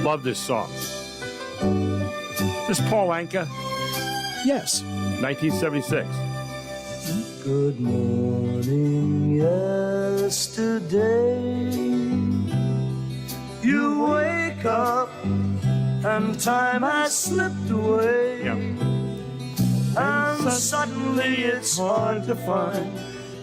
Love this song. This Paul Anka? Yes. 1976. Good morning, yesterday. You wake up and time has slipped away. Yeah. And suddenly it's hard to find.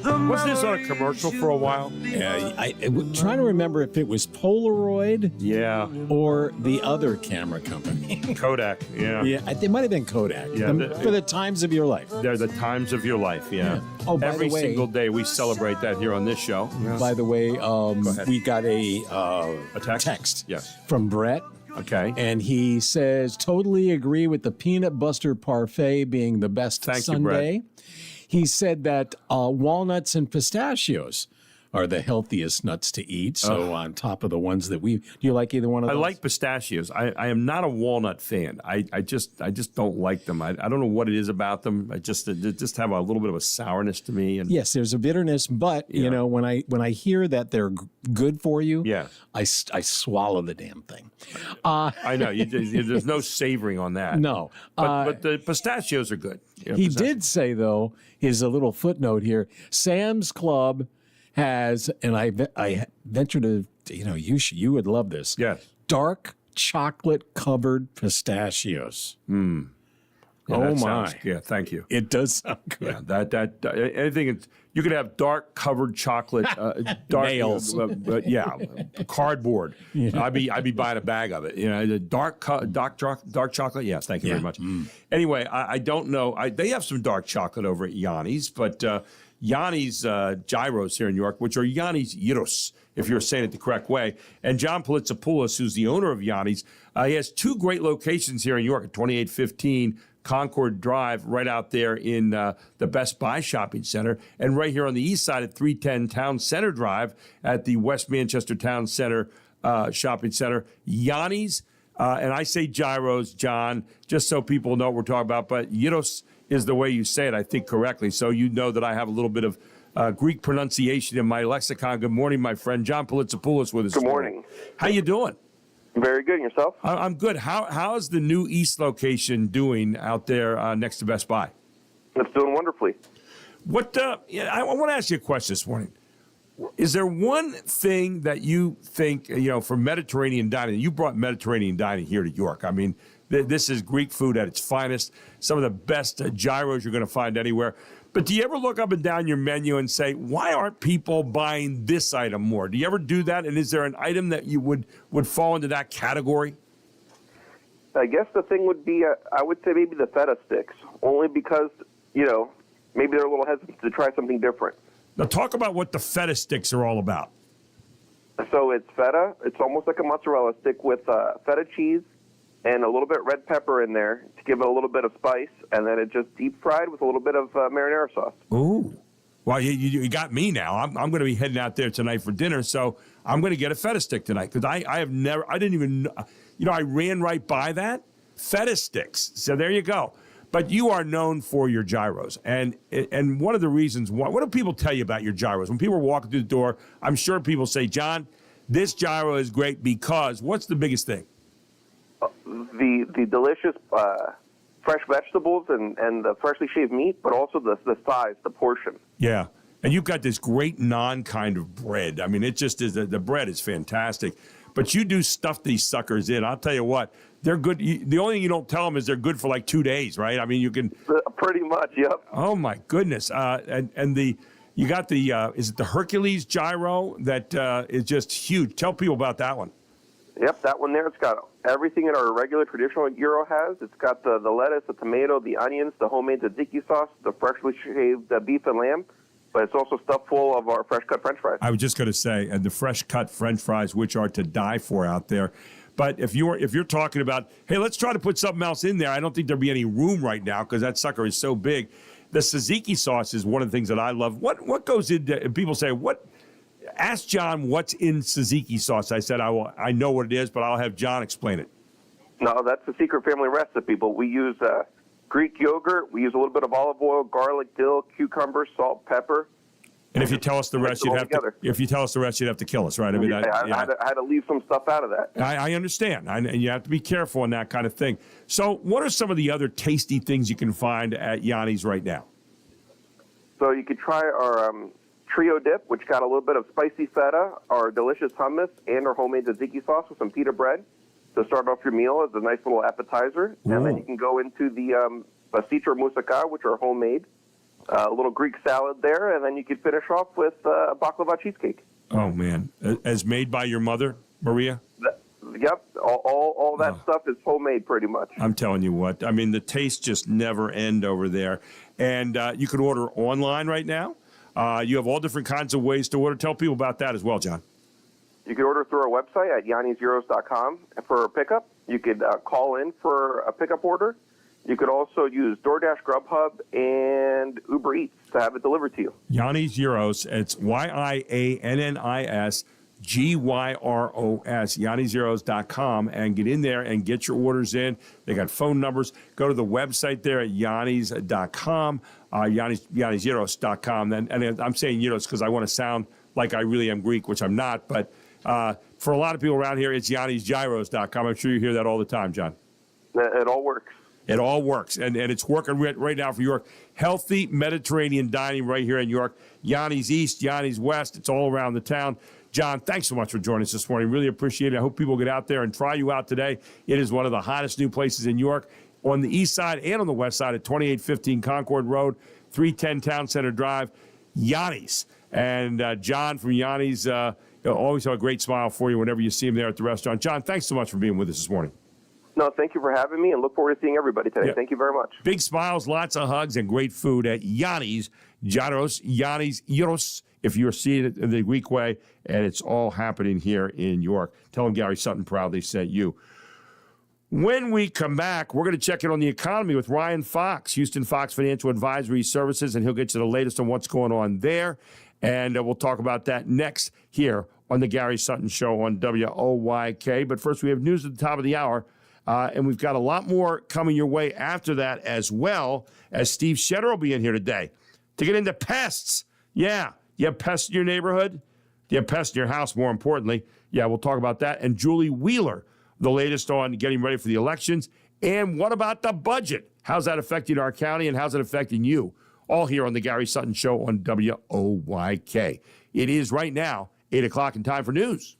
Was this on a commercial for a while? Yeah, I'm trying to remember if it was Polaroid. Yeah. Or the other camera company. Kodak, yeah. Yeah, it might have been Kodak. Yeah, For the times of your life. They're the times of your life, yeah. Oh, by Every the way, single day we celebrate that here on this show. By the way, we got a text? Yes. from Brett. Okay. And he says, totally agree with the peanut butter parfait being the best Thank you, sundae. Brett. He said that walnuts and pistachios are the healthiest nuts to eat. So on top of the ones that do you like either one of those? I like pistachios. I am not a walnut fan. I just don't like them. I don't know what it is about them. They just have a little bit of a sourness to me. And yes, there's a bitterness, but you know when I hear that they're good for you, I swallow the damn thing. I know there's no savoring on that. No, but the pistachios are good. He did say though, is a little footnote here. Sam's Club has, and I venture to, you would love this. Yes. Dark chocolate covered pistachios. Yeah, oh my! Yeah, thank you. It does sound good. Yeah, that anything. You could have dark covered chocolate, dark nails. Cardboard. Yeah. I'd be buying a bag of it. The dark chocolate. Yes, thank you very much. Anyway, I don't know. They have some dark chocolate over at Yanni's, but Yanni's gyros here in New York, which are Yanni's gyros, if you're saying it the correct way. And John Politzopoulos, who's the owner of Yanni's, he has two great locations here in New York at 2815 Concord Drive, right out there in the Best Buy Shopping Center, and right here on the east side at 310 Town Center Drive at the West Manchester Town Center Shopping Center. Yanni's, and I say gyros, John, just so people know what we're talking about, but gyros is the way you say it, I think, correctly. So you know that I have a little bit of Greek pronunciation in my lexicon. Good morning, my friend. John Politzopoulos with us. Good morning. How you doing? Very good. And yourself? I'm good. How's the new East location doing out there next to Best Buy? It's doing wonderfully. I want to ask you a question this morning. Is there one thing that you think, for Mediterranean dining, you brought Mediterranean dining here to York. I mean, this is Greek food at its finest, some of the best gyros you're going to find anywhere. But do you ever look up and down your menu and say, why aren't people buying this item more? Do you ever do that? And is there an item that you would fall into that category? I guess the thing would be, I would say maybe the feta sticks, only because, maybe they're a little hesitant to try something different. Now talk about what the feta sticks are all about. So it's feta. It's almost like a mozzarella stick with feta cheese and a little bit red pepper in there to give it a little bit of spice, and then it just deep fried with a little bit of marinara sauce. Ooh. Well, you got me now. I'm going to be heading out there tonight for dinner, so I'm going to get a feta stick tonight because I didn't even, I ran right by that. Feta sticks. So there you go. But you are known for your gyros, and one of the reasons why, what do people tell you about your gyros? When people are walking through the door, I'm sure people say, John, this gyro is great because, what's the biggest thing? The delicious fresh vegetables and the freshly shaved meat, but also the size, the portion. Yeah. And you've got this great naan kind of bread. I mean, it just is, the bread is fantastic. But you do stuff these suckers in. I'll tell you what, they're good. The only thing you don't tell them is they're good for like 2 days, right? I mean, you can. Pretty much, yep. Oh, my goodness. You got is it the Hercules gyro that is just huge? Tell people about that one. Yep, that one there, it's got everything that our regular traditional gyro has. It's got the lettuce, the tomato, the onions, the homemade tzatziki sauce, the freshly shaved beef and lamb, but it's also stuffed full of our fresh-cut French fries. I was just going to say, and the fresh-cut French fries, which are to die for out there. But if you're talking about, hey, let's try to put something else in there, I don't think there'll be any room right now because that sucker is so big. The tzatziki sauce is one of the things that I love. What goes into, and people say, ask John what's in tzatziki sauce. I said, I know what it is, but I'll have John explain it. No, that's the secret family recipe, but we use Greek yogurt. We use a little bit of olive oil, garlic, dill, cucumber, salt, pepper, And if you tell us the rest, you'd have to. If you tell us the rest, you'd have to kill us, right? I mean, I had to leave some stuff out of that. I understand, and you have to be careful on that kind of thing. So, what are some of the other tasty things you can find at Yanni's right now? So you could try our trio dip, which got a little bit of spicy feta, our delicious hummus, and our homemade tzatziki sauce with some pita bread to start off your meal as a nice little appetizer. Ooh. And then you can go into the pasito moussaka, which are homemade. A little Greek salad there, and then you could finish off with a baklava cheesecake. Oh, man. As made by your mother, Maria? Yep. All that stuff is homemade pretty much. I'm telling you what. I mean, the tastes just never end over there. And you can order online right now. You have all different kinds of ways to order. Tell people about that as well, John. You can order through our website at yannisgyros.com for a pickup. You could call in for a pickup order. You could also use DoorDash, Grubhub, and Uber Eats to have it delivered to you. Yanni's Gyros. It's YIANNIS GYROS, yannisgyros.com, and get in there and get your orders in. They got phone numbers. Go to the website there at yannis.com, yannisgyros.com. And I'm saying gyros because I want to sound like I really am Greek, which I'm not. But for a lot of people around here, it's yannisgyros.com. I'm sure you hear that all the time, John. It all works. It all works, and it's working right now for York. Healthy Mediterranean dining right here in York. Yanni's East, Yanni's West. It's all around the town. John, thanks so much for joining us this morning. Really appreciate it. I hope people get out there and try you out today. It is one of the hottest new places in York on the east side and on the west side at 2815 Concord Road, 310 Town Center Drive. Yanni's. And John from Yanni's always have a great smile for you whenever you see him there at the restaurant. John, thanks so much for being with us this morning. No, thank you for having me, and look forward to seeing everybody today. Yeah. Thank you very much. Big smiles, lots of hugs, and great food at Yanni's Gyros. Yanni's Gyros, if you're seeing it in the Greek way, and it's all happening here in York. Tell them Gary Sutton proudly sent you. When we come back, we're going to check in on the economy with Ryan Fox, Houston Fox Financial Advisory Services, and he'll get you the latest on what's going on there. And we'll talk about that next here on the Gary Sutton Show on WOYK. But first, we have news at the top of the hour. And we've got a lot more coming your way after that as well, as Steve Shetter will be in here today to get into pests. Yeah, you have pests in your neighborhood? You have pests in your house, more importantly. Yeah, we'll talk about that. And Julie Wheeler, the latest on getting ready for the elections. And what about the budget? How's that affecting our county and how's it affecting you? All here on the Gary Sutton Show on WOYK. It is right now 8 o'clock and time for news.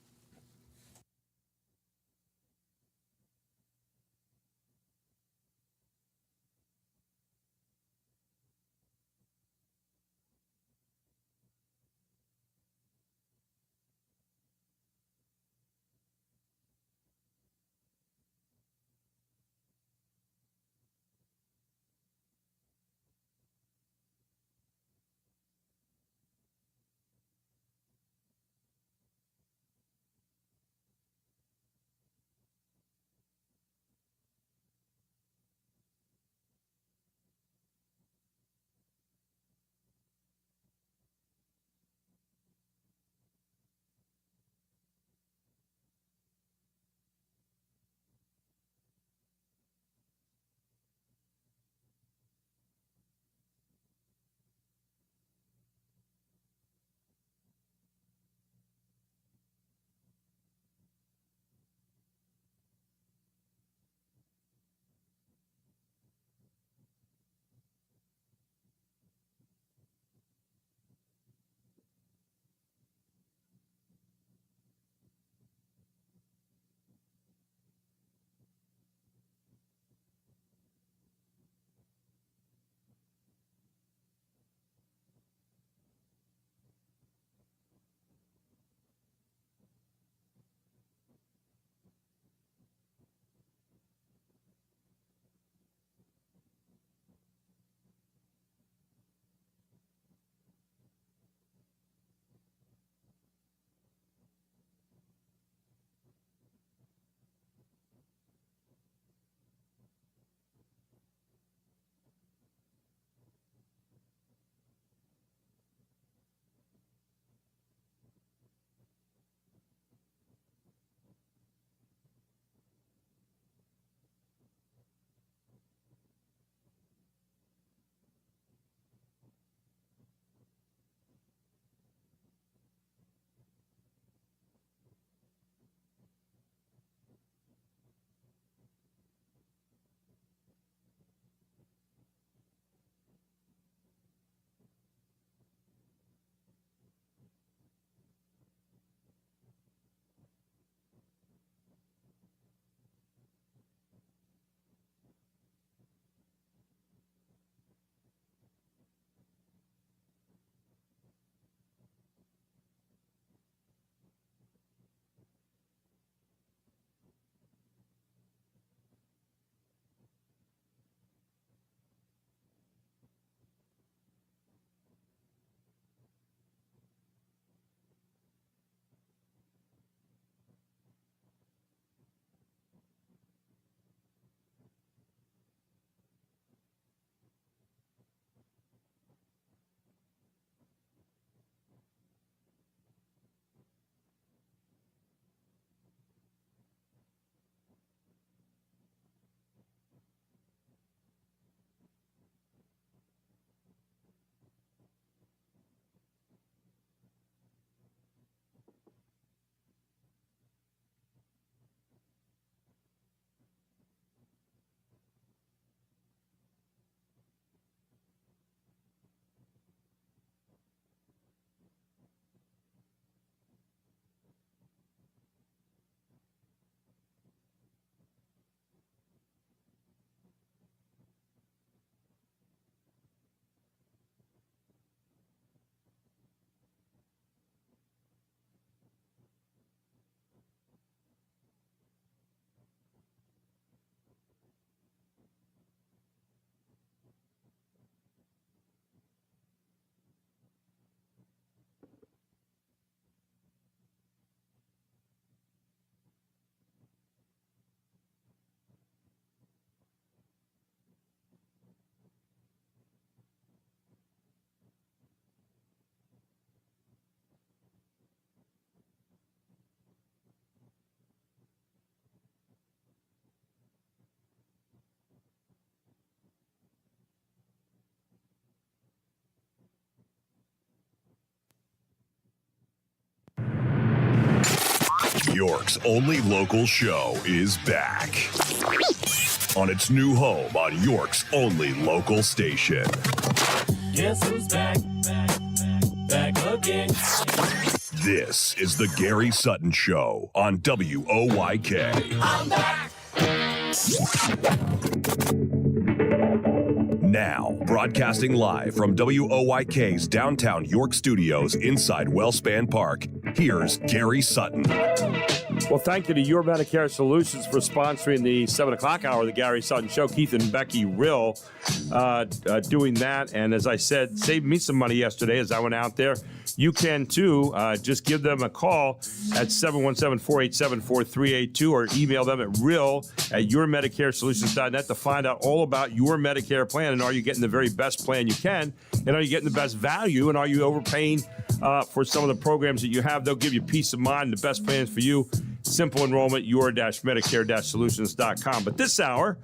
York's only local show is back on its new home on York's only local station. Guess who's back? Back again. This is the Gary Sutton Show on WOYK. I'm back. Now, broadcasting live from WOYK's downtown York studios inside Wellspan Park, here's Gary Sutton. Well, thank you to Your Medicare Solutions for sponsoring the 7 o'clock hour of the Gary Sutton Show. Keith and Becky Rill doing that. And as I said, saved me some money yesterday as I went out there. You can, too. Just give them a call at 717-487-4382 or email them at rill@yourmedicaresolutions.net to find out all about your Medicare plan. And are you getting the very best plan you can? And are you getting the best value? And are you overpaying for some of the programs that you have? They'll give you peace of mind. The best plans for you. Simple enrollment, your-medicare-solutions.com. But this hour,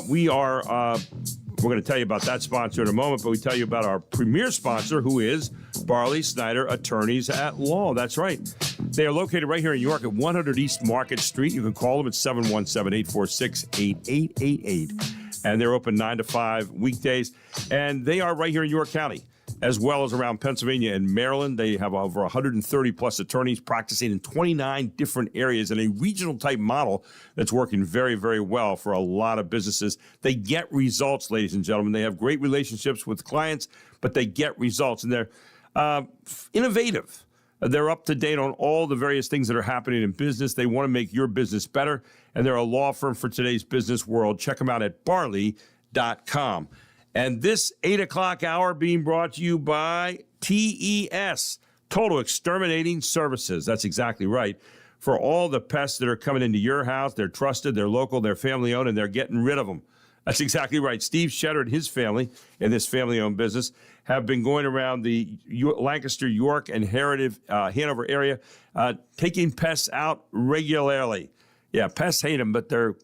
we're going to tell you about that sponsor in a moment, but we tell you about our premier sponsor, who is Barley Snyder Attorneys at Law. That's right. They are located right here in New York at 100 East Market Street. You can call them at 717-846-8888. And they're open 9 to 5 weekdays. And they are right here in York County, as well as around Pennsylvania and Maryland. They have over 130 plus attorneys practicing in 29 different areas in a regional type model that's working very, very well for a lot of businesses. They get results, ladies and gentlemen. They have great relationships with clients, but they get results, and they're innovative. They're up to date on all the various things that are happening in business. They want to make your business better, and they're a law firm for today's business world. Check them out at barley.com. And this 8 o'clock hour being brought to you by TES, Total Exterminating Services. That's exactly right. For all the pests that are coming into your house, they're trusted, they're local, they're family-owned, and they're getting rid of them. That's exactly right. Steve Shetter and his family in this family-owned business have been going around the Lancaster, York, and Hanover area, taking pests out regularly. Yeah, pests hate them, but their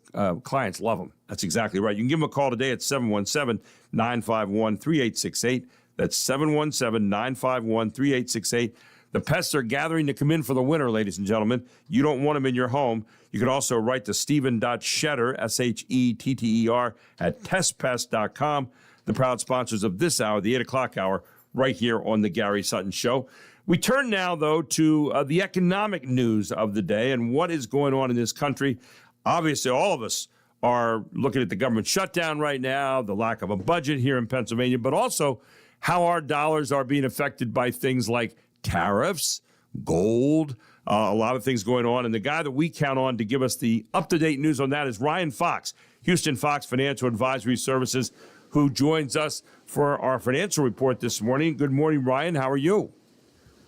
clients love them. That's exactly right. You can give them a call today at 717-951-3868. That's 717-951-3868. The pests are gathering to come in for the winter, ladies and gentlemen. You don't want them in your home. You can also write to Stephen.Shetter, S-H-E-T-T-E-R, at testpest.com. The proud sponsors of this hour, the 8 o'clock hour, right here on the Gary Sutton Show. We turn now, though, to the economic news of the day and what is going on in this country. Obviously, all of us are looking at the government shutdown right now, the lack of a budget here in Pennsylvania, but also how our dollars are being affected by things like tariffs, gold, a lot of things going on. And the guy that we count on to give us the up-to-date news on that is Ryan Fox, Houston Fox Financial Advisory Services, who joins us for our financial report this morning. Good morning, Ryan. How are you?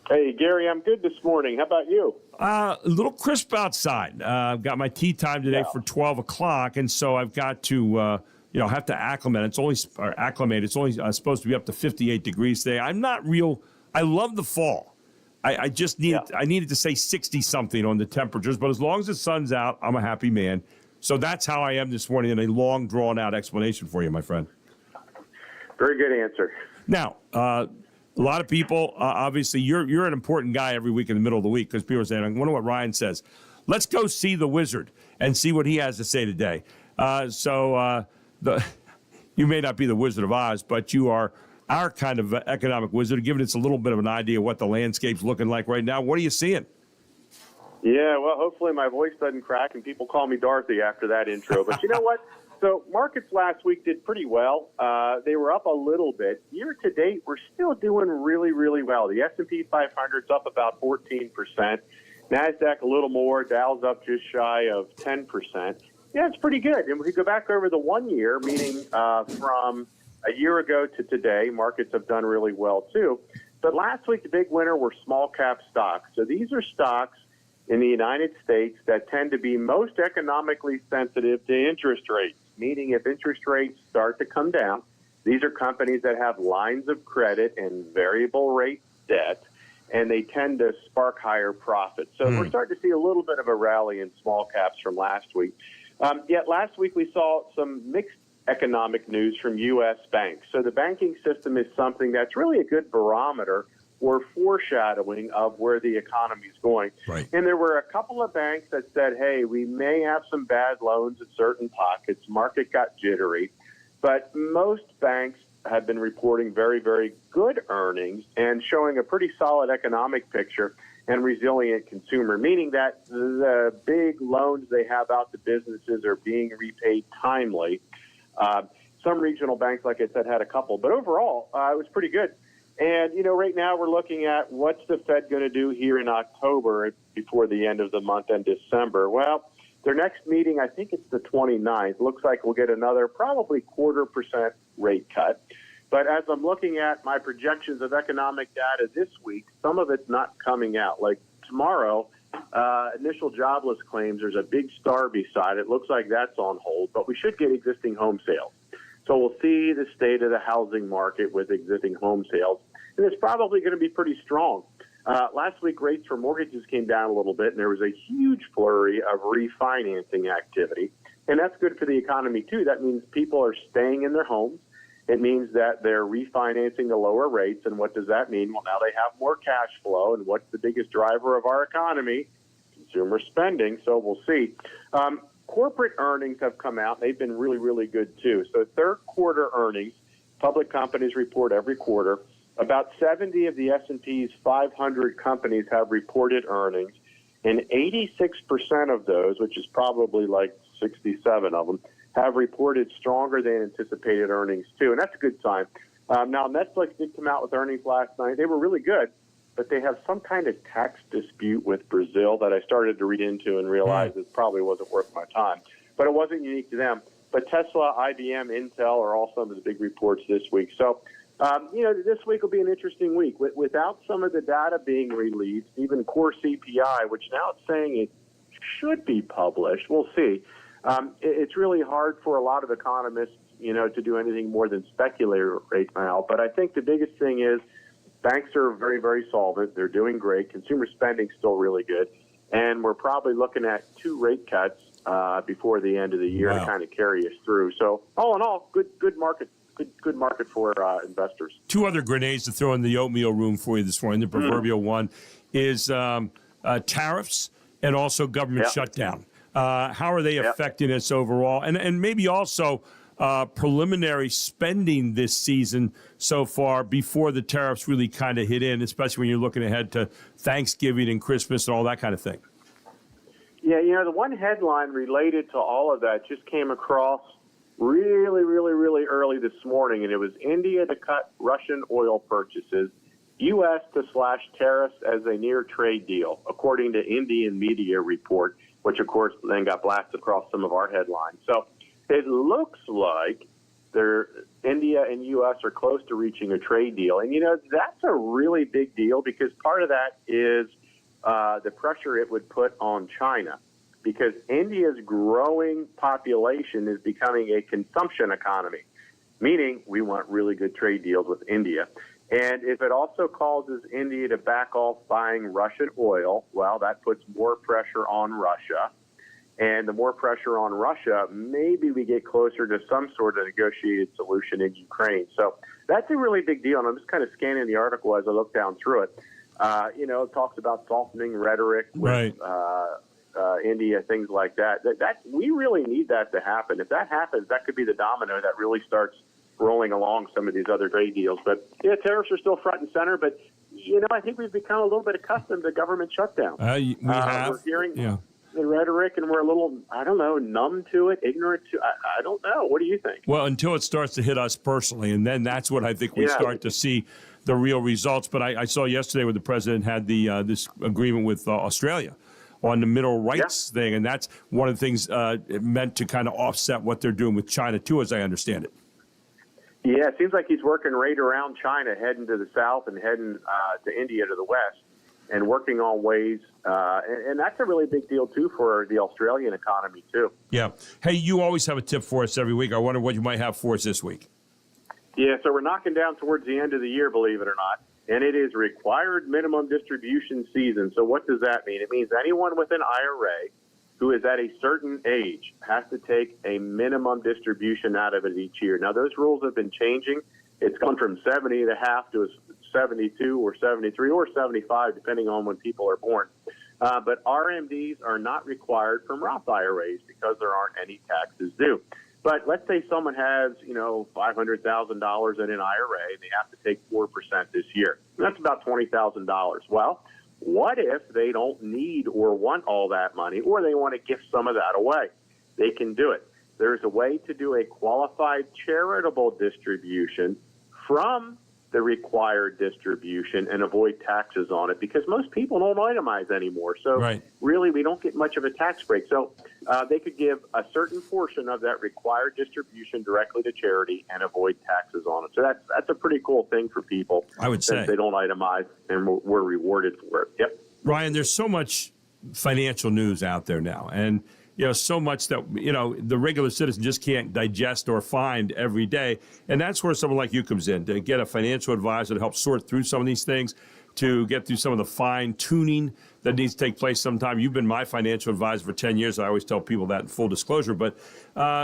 Hey, Gary, I'm good this morning. How about you? A little crisp outside. I've got my tea time today for 12 o'clock, and so I've got to, have to acclimate. It's only supposed to be up to 58 degrees today. I love the fall. I just needed to say 60-something on the temperatures, but as long as the sun's out, I'm a happy man. So that's how I am this morning, in a long, drawn-out explanation for you, my friend. Very good answer. Now, a lot of people, obviously, you're an important guy every week in the middle of the week, because people are saying, I wonder what Ryan says. Let's go see the wizard and see what he has to say today. You may not be the Wizard of Oz, but you are our kind of economic wizard, giving us a little bit of an idea of what the landscape's looking like right now. What are you seeing? Yeah, well, hopefully my voice doesn't crack and people call me Dorothy after that intro. But you know what? So markets last week did pretty well. They were up a little bit. Year to date, we're still doing really, really well. The S&P 500's up about 14%. NASDAQ a little more. Dow's up just shy of 10%. Yeah, it's pretty good. And if we go back over the 1 year, meaning from a year ago to today, markets have done really well too. But last week, the big winner were small cap stocks. So these are stocks in the United States that tend to be most economically sensitive to interest rates, meaning if interest rates start to come down, these are companies that have lines of credit and variable rate debt, and they tend to spark higher profits. So we're starting to see a little bit of a rally in small caps from last week. Yet last week we saw some mixed economic news from U.S. banks. So the banking system is something that's really a good barometer or foreshadowing of where the economy is going. Right. And there were a couple of banks that said, hey, we may have some bad loans in certain pockets. Market got jittery. But most banks have been reporting very, very good earnings and showing a pretty solid economic picture and resilient consumer, meaning that the big loans they have out to businesses are being repaid timely. Some regional banks, like I said, had a couple. But overall, it was pretty good. And, right now we're looking at what's the Fed going to do here in October before the end of the month and December. Well, their next meeting, I think it's the 29th. Looks like we'll get another probably 0.25% rate cut. But as I'm looking at my projections of economic data this week, some of it's not coming out. Like tomorrow, initial jobless claims, there's a big star beside it. Looks like that's on hold, but we should get existing home sales. So we'll see the state of the housing market with existing home sales. And it's probably going to be pretty strong. Last week, rates for mortgages came down a little bit, and there was a huge flurry of refinancing activity. And that's good for the economy, too. That means people are staying in their homes. It means that they're refinancing the lower rates. And what does that mean? Well, now they have more cash flow. And what's the biggest driver of our economy? Consumer spending. So we'll see. Corporate earnings have come out. They've been really, really good, too. So third quarter earnings, public companies report every quarter. About 70 of the S&P's 500 companies have reported earnings, and 86% of those, which is probably like 67 of them, have reported stronger than anticipated earnings, too. And that's a good sign. Now, Netflix did come out with earnings last night. They were really good, but they have some kind of tax dispute with Brazil that I started to read into and realized it probably wasn't worth my time. But it wasn't unique to them. But Tesla, IBM, Intel are all some of the big reports this week. So, this week will be an interesting week. Without some of the data being released, even core CPI, which now it's saying it should be published, we'll see. It's really hard for a lot of economists, to do anything more than speculate right now. But I think the biggest thing is banks are very, very solvent. They're doing great. Consumer spending's still really good. And we're probably looking at 2 rate cuts before the end of the year to kind of carry us through. So all in all, good market. Good market for investors. 2 other grenades to throw in the oatmeal room for you this morning. The proverbial one is tariffs and also government shutdown. How are they affecting us overall? And maybe also preliminary spending this season so far before the tariffs really kind of hit in, especially when you're looking ahead to Thanksgiving and Christmas and all that kind of thing. Yeah, the one headline related to all of that just came across really, really, really early this morning, and it was India to cut Russian oil purchases, U.S. to slash tariffs as a near trade deal, according to Indian media report, which, of course, then got blasted across some of our headlines. So it looks like India and U.S. are close to reaching a trade deal. And, that's a really big deal because part of that is the pressure it would put on China. Because India's growing population is becoming a consumption economy, meaning we want really good trade deals with India. And if it also causes India to back off buying Russian oil, well, that puts more pressure on Russia. And the more pressure on Russia, maybe we get closer to some sort of negotiated solution in Ukraine. So that's a really big deal. And I'm just kind of scanning the article as I look down through it. It talks about softening rhetoric with India, things like that. That we really need that to happen. If that happens, that could be the domino that really starts rolling along some of these other trade deals. But tariffs are still front and center. But I think we've become a little bit accustomed to government shutdown. We have. We're hearing the rhetoric, and we're a little, numb to it, ignorant to. I don't know. What do you think? Well, until it starts to hit us personally, and then that's what I think we start to see the real results. But I saw yesterday where the president had this agreement with Australia on the mineral rights thing, and that's one of the things it meant to kind of offset what they're doing with China, too, as I understand it. Yeah, it seems like he's working right around China, heading to the south and heading to India to the west, and working on ways. And that's a really big deal, too, for the Australian economy, too. Yeah. Hey, you always have a tip for us every week. I wonder what you might have for us this week. Yeah, so we're knocking down towards the end of the year, believe it or not. And it is required minimum distribution season. So what does that mean? It means anyone with an IRA who is at a certain age has to take a minimum distribution out of it each year. Now, those rules have been changing. It's gone from 70.5 to as 72 or 73 or 75, depending on when people are born. But RMDs are not required from Roth IRAs because there aren't any taxes due. But let's say someone has, $500,000 in an IRA and they have to take 4% this year. That's about $20,000. Well, what if they don't need or want all that money, or they want to gift some of that away? They can do it. There's a way to do a qualified charitable distribution from the required distribution and avoid taxes on it, because most people don't itemize anymore. So really, we don't get much of a tax break. So they could give a certain portion of that required distribution directly to charity and avoid taxes on it. So that's a pretty cool thing for people. I would say they don't itemize and we're rewarded for it. Yep. Ryan, there's so much financial news out there now, and so much that, the regular citizen just can't digest or find every day. And that's where someone like you comes in, to get a financial advisor to help sort through some of these things, to get through some of the fine tuning that needs to take place sometime. You've been my financial advisor for 10 years. I always tell people that in full disclosure. But,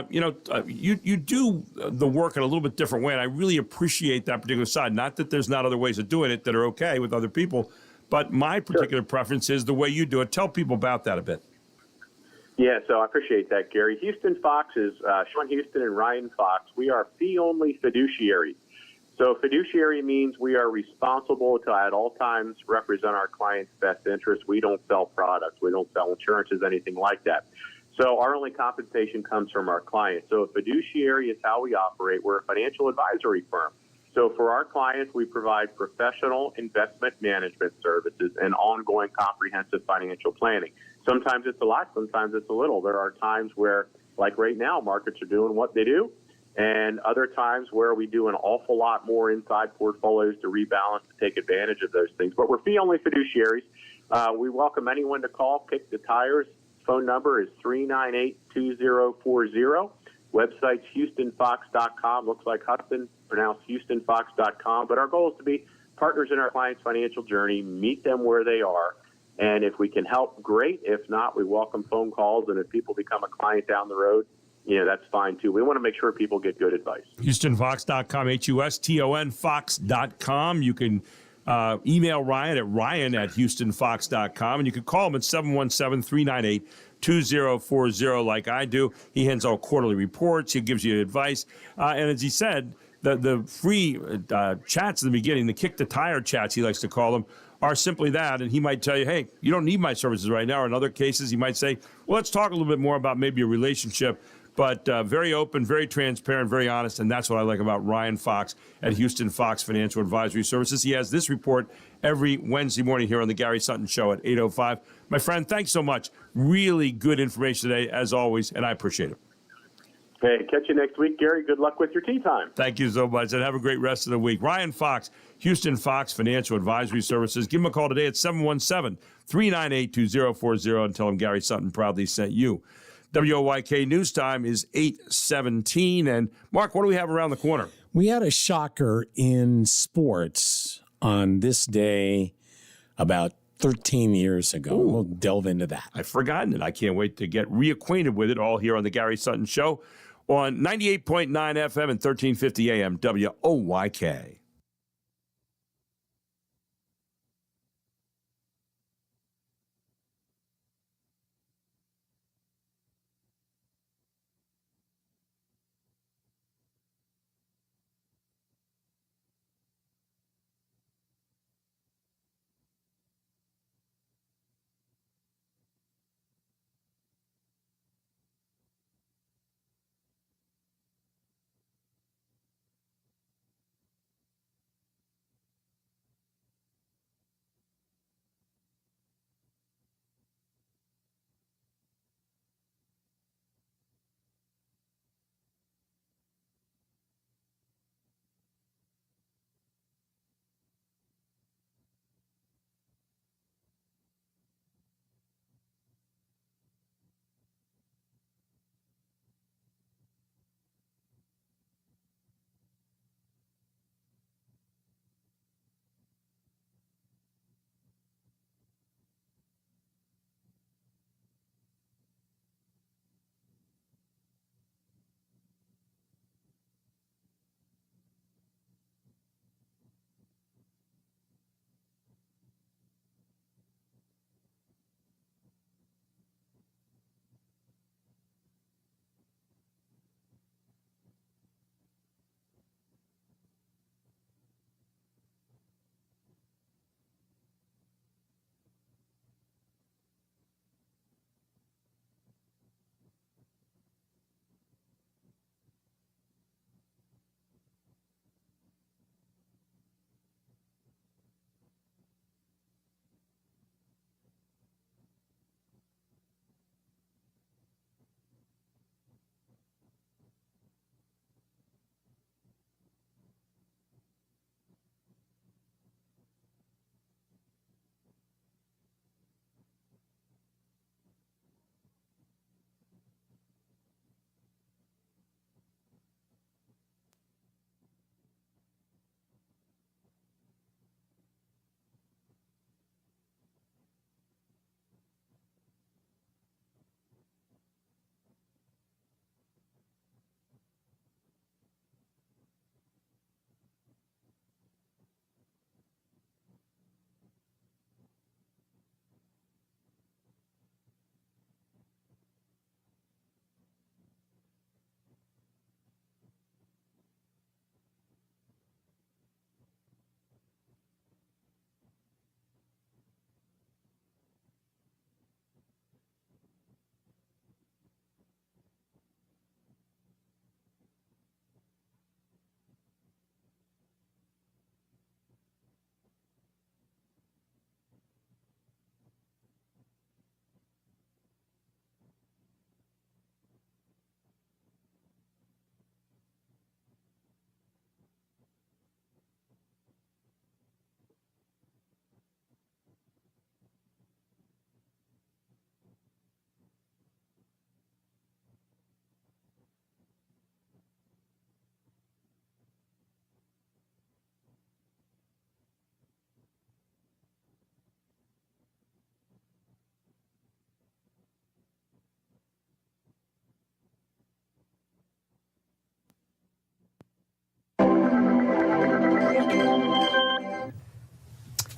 you do the work in a little bit different way. And I really appreciate that particular side. Not that there's not other ways of doing it that are okay with other people, but my particular preference is the way you do it. Tell people about that a bit. Yeah, so I appreciate that, Gary. Houston Fox is Sean Houston and Ryan Fox. We are fee-only fiduciaries. So fiduciary means we are responsible to at all times represent our clients' best interests. We don't sell products. We don't sell insurances, anything like that. So our only compensation comes from our clients. So a fiduciary is how we operate. We're a financial advisory firm. So for our clients, we provide professional investment management services and ongoing comprehensive financial planning. Sometimes it's a lot, sometimes it's a little. There are times where, like right now, markets are doing what they do, and other times where we do an awful lot more inside portfolios to rebalance, to take advantage of those things. But we're fee-only fiduciaries. We welcome anyone to call, kick the tires. Phone number is 398-2040. Website's HoustonFox.com. Looks like Hudson, pronounced HoustonFox.com. But our goal is to be partners in our clients' financial journey, meet them where they are. And if we can help, great. If not, we welcome phone calls. And if people become a client down the road, that's fine too. We want to make sure people get good advice. HoustonFox.com, HUSTON Fox.com. You can email Ryan at ryan@HoustonFox.com. And you can call him at 717-398-2040 like I do. He hands out quarterly reports. He gives you advice. And as he said, the free chats in the beginning, the kick the tire chats, he likes to call them, are simply that. And he might tell you, hey, you don't need my services right now. Or in other cases, he might say, well, let's talk a little bit more about maybe a relationship. But very open, very transparent, very honest. And that's what I like about Ryan Fox at Houston Fox Financial Advisory Services. He has this report every Wednesday morning here on the Gary Sutton Show at 8:05. My friend, thanks so much. Really good information today, as always, and I appreciate it. Hey, catch you next week, Gary. Good luck with your tea time. Thank you so much, and have a great rest of the week. Ryan Fox, Houston Fox Financial Advisory Services. Give him a call today at 717-398-2040 and tell him Gary Sutton proudly sent you. WOYK News Time is 8:17. And, Mark, what do we have around the corner? We had a shocker in sports on this day about 13 years ago. Ooh. We'll delve into that. I've forgotten it. I can't wait to get reacquainted with it all here on the Gary Sutton Show on 98.9 FM and 1350 AM WOYK.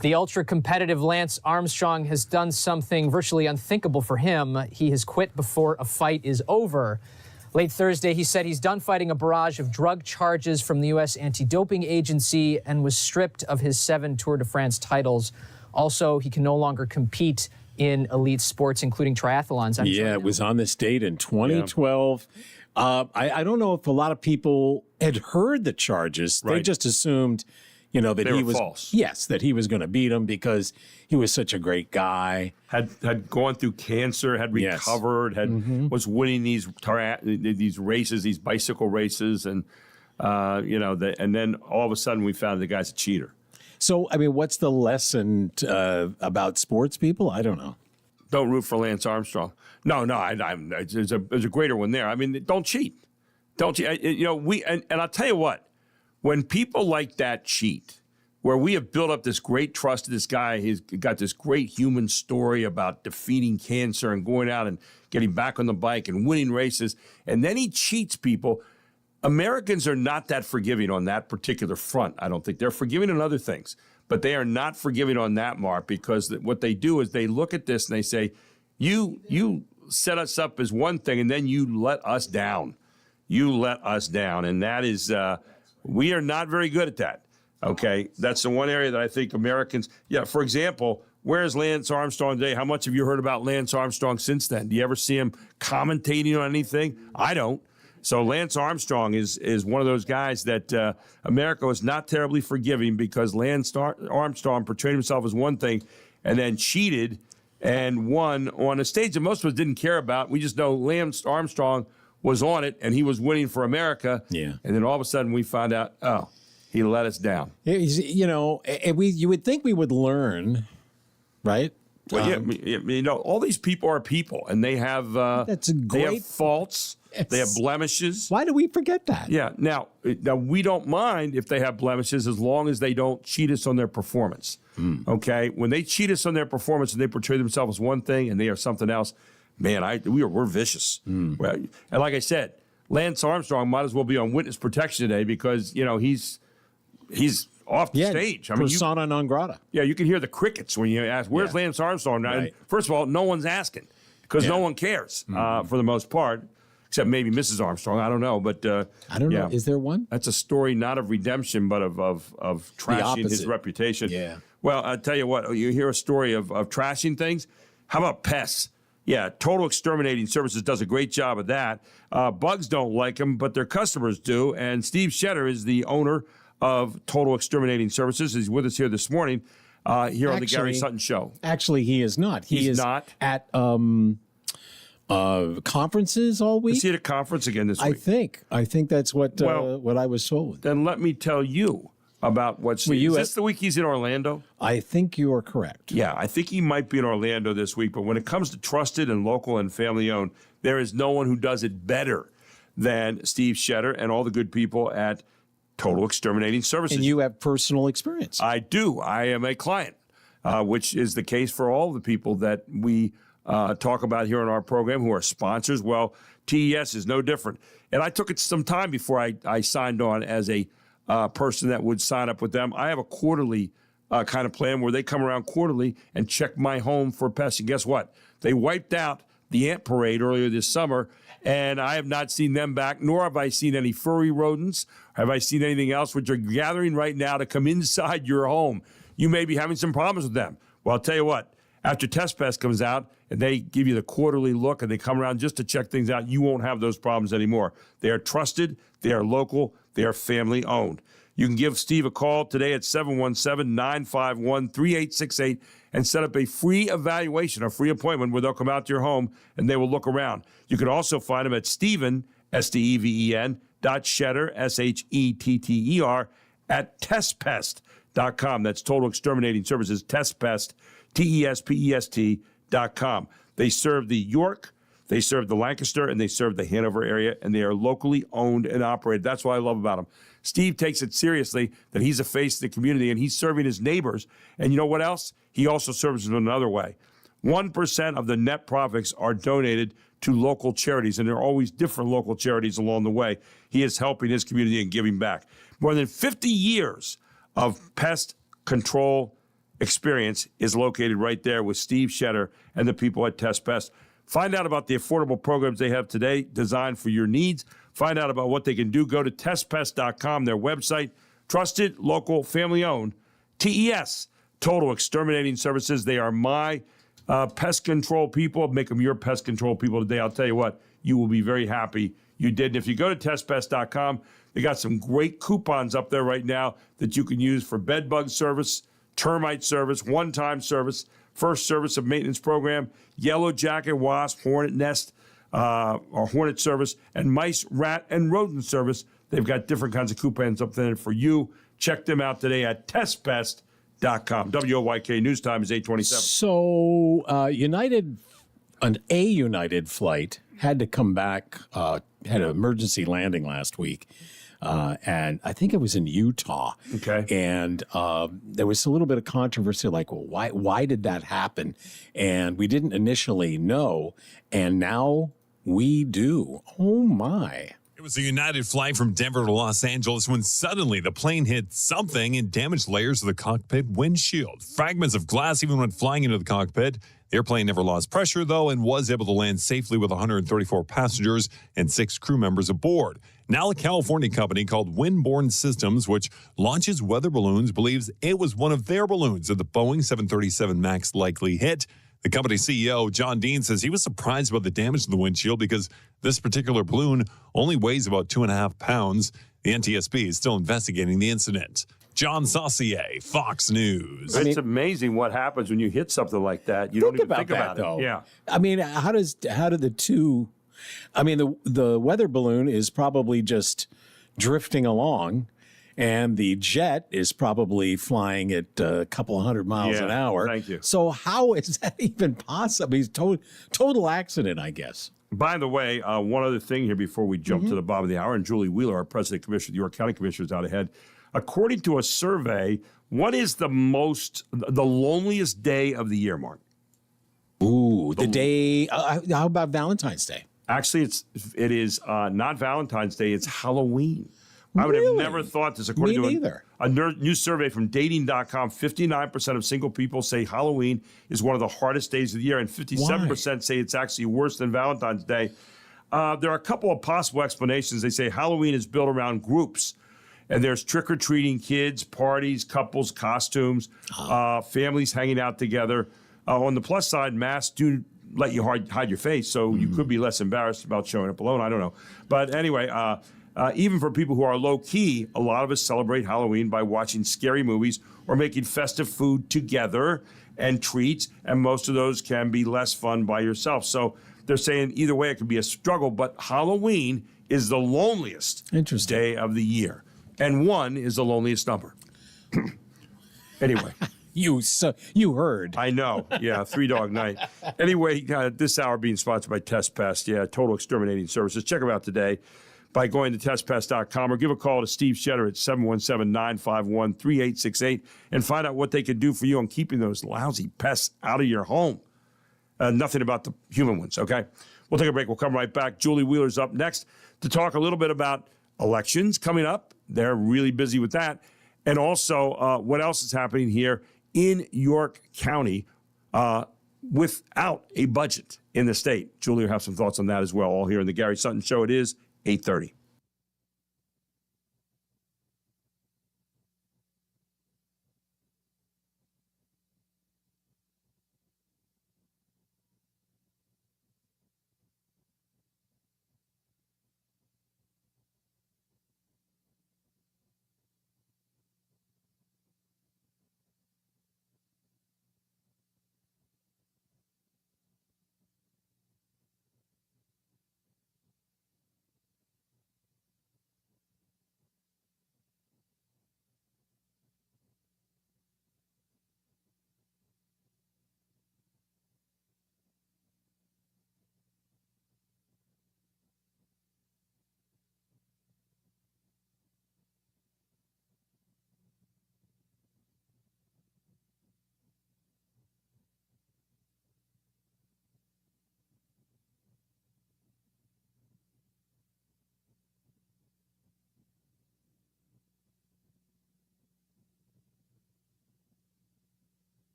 The ultra-competitive Lance Armstrong has done something virtually unthinkable for him. He has quit before a fight is over. Late Thursday, he said he's done fighting a barrage of drug charges from the U.S. anti-doping agency and was stripped of his 7 Tour de France titles. Also, he can no longer compete in elite sports, including triathlons. It was on this date in 2012. Yeah. I don't know if a lot of people had heard the charges. Right. They just assumed, that he was false. Yes, that he was going to beat him because he was such a great guy. Had gone through cancer, had recovered, was winning these races, these bicycle races, and and then all of a sudden we found the guy's a cheater. So, what's the lesson about sports people? I don't know. Don't root for Lance Armstrong. No, there's a greater one there. Don't cheat. Don't cheat. And I'll tell you what, when people like that cheat, where we have built up this great trust to this guy, he's got this great human story about defeating cancer and going out and getting back on the bike and winning races, and then he cheats people. Americans are not that forgiving on that particular front. I don't think they're forgiving on other things, but they are not forgiving on that, Mark, because what they do is they look at this and they say, you set us up as one thing and then you let us down. You let us down. And that is, we are not very good at that. Okay. That's the one area that I think Americans, for example, where's Lance Armstrong today? How much have you heard about Lance Armstrong since then? Do you ever see him commentating on anything? I don't. So Lance Armstrong is one of those guys that America is not terribly forgiving because Lance Armstrong portrayed himself as one thing and then cheated and won on a stage that most of us didn't care about. We just know Lance Armstrong was on it and he was winning for America. Yeah. And then all of a sudden we find out, he let us down. You would think we would learn, right? Well, all these people are people, and they have they have faults, they have blemishes. Why do we forget that? Yeah. Now we don't mind if they have blemishes as long as they don't cheat us on their performance. Okay, when they cheat us on their performance and they portray themselves as one thing and they are something else, man, we're vicious. Well, and like I said, Lance Armstrong might as well be on witness protection today because he's off the stage. Persona non grata. Yeah, you can hear the crickets when you ask, where's Lance Armstrong? Right. First of all, no one's asking because no one cares for the most part, except maybe Mrs. Armstrong. I don't know. But I don't know. Is there one? That's a story not of redemption, but of trashing his reputation. Yeah. Well, I'll tell you what, you hear a story of trashing things. How about pests? Yeah, Total Exterminating Services does a great job of that. Bugs don't like them, but their customers do. And Steve Shetter is the owner of Total Exterminating Services. He's with us here this morning here on the Gary Sutton Show. Actually, he is not. He is not at conferences all week. Is he at a conference again this week? I think that's what I was told. Then let me tell you about what's... Is this the week he's in Orlando? I think you are correct. Yeah, I think he might be in Orlando this week. But when it comes to trusted and local and family-owned, there is no one who does it better than Steve Shetter and all the good people at Total Exterminating Services. And you have personal experience. I do. I am a client, which is the case for all the people that we talk about here on our program who are sponsors. Well, TES is no different. And I took it some time before I signed on as a person that would sign up with them. I have a quarterly kind of plan where they come around quarterly and check my home for pests. And guess what? They wiped out the ant parade earlier this summer, and I have not seen them back, nor have I seen any furry rodents. Have I seen anything else which are gathering right now to come inside your home? You may be having some problems with them. Well, I'll tell you what, after Test Pest comes out and they give you the quarterly look and they come around just to check things out, you won't have those problems anymore. They are trusted, they are local, they are family owned. You can give Steve a call today at 717-951-3868 and set up a free evaluation, a free appointment where they'll come out to your home and they will look around. You can also find them at Steven, STEVEN, .Shetter, SHETTER, at testpest.com. That's Total Exterminating Services, testpest, TESPEST.com. They serve the York, they serve the Lancaster, and they serve the Hanover area, and they are locally owned and operated. That's what I love about them. Steve takes it seriously that he's a face of the community, and he's serving his neighbors. And you know what else? He also serves in another way. 1% of the net profits are donated to local charities, and there are always different local charities along the way. He is helping his community and giving back. More than 50 years of pest control experience is located right there with Steve Shetter and the people at Test Best. Find out about the affordable programs they have today designed for your needs. Find out about what they can do. Go to testpest.com, their website. Trusted, local, family-owned. TES, Total Exterminating Services. They are my pest control people. Make them your pest control people today. I'll tell you what, you will be very happy you did. And if you go to testpest.com, they got some great coupons up there right now that you can use for bed bug service, termite service, one-time service, first service of maintenance program, yellow jacket, wasp, hornet nest, or hornet service, and mice, rat, and rodent service. They've got different kinds of coupons up there for you. Check them out today at testbest.com. WOYK News Time is 8:27. So a United flight had to come back, had an emergency landing last week. And I think it was in Utah. Okay. And there was a little bit of controversy, like, well, why did that happen? And we didn't initially know, and now we do. Oh, my. It was a United flight from Denver to Los Angeles when suddenly the plane hit something and damaged layers of the cockpit windshield. Fragments of glass even went flying into the cockpit. The airplane never lost pressure, though, and was able to land safely with 134 passengers and 6 crew members aboard. Now, a California company called Windborne Systems, which launches weather balloons, believes it was one of their balloons that the Boeing 737 MAX likely hit. The company's CEO, John Dean, says he was surprised about the damage to the windshield because this particular balloon only weighs about 2.5 pounds. The NTSB is still investigating the incident. John Saucier, Fox News. It's amazing what happens when you hit something like that. You don't even think about it. Though. Yeah. I mean, how do the two? I mean, the weather balloon is probably just drifting along, and the jet is probably flying at a couple of 100 miles an hour. Thank you. So how is that even possible? He's total accident, I guess. By the way, one other thing here before we jump to the bottom of the hour, and Julie Wheeler, our president commissioner of the York County Commissioners, out ahead. According to a survey, what is the loneliest day of the year, Mark? Ooh, the day. How about Valentine's Day? Actually, it is not Valentine's Day. It's Halloween. I would have never thought this. According to a new survey from Dating.com, 59% of single people say Halloween is one of the hardest days of the year, and 57% say it's actually worse than Valentine's Day. There are a couple of possible explanations. They say Halloween is built around groups, and there's trick-or-treating kids, parties, couples, costumes, families hanging out together. On the plus side, masks do let you hide your face, so you could be less embarrassed about showing up alone. I don't know. But anyway, even for people who are low-key, a lot of us celebrate Halloween by watching scary movies or making festive food together and treats, and most of those can be less fun by yourself. So they're saying either way it can be a struggle, but Halloween is the loneliest day of the year. And 1 is the loneliest number. Anyway. You heard. I know. Yeah, 3-dog night. Anyway, this hour being sponsored by Test Pest. Yeah, Total Exterminating Services. Check them out today by going to testpest.com or give a call to Steve Shetter at 717-951-3868 and find out what they can do for you on keeping those lousy pests out of your home. Nothing about the human ones, okay? We'll take a break. We'll come right back. Julie Wheeler's up next to talk a little bit about elections coming up. They're really busy with that. And also what else is happening here in York County without a budget in the state. Julie will have some thoughts on that as well, all here in the Gary Sutton Show. It is 8:30.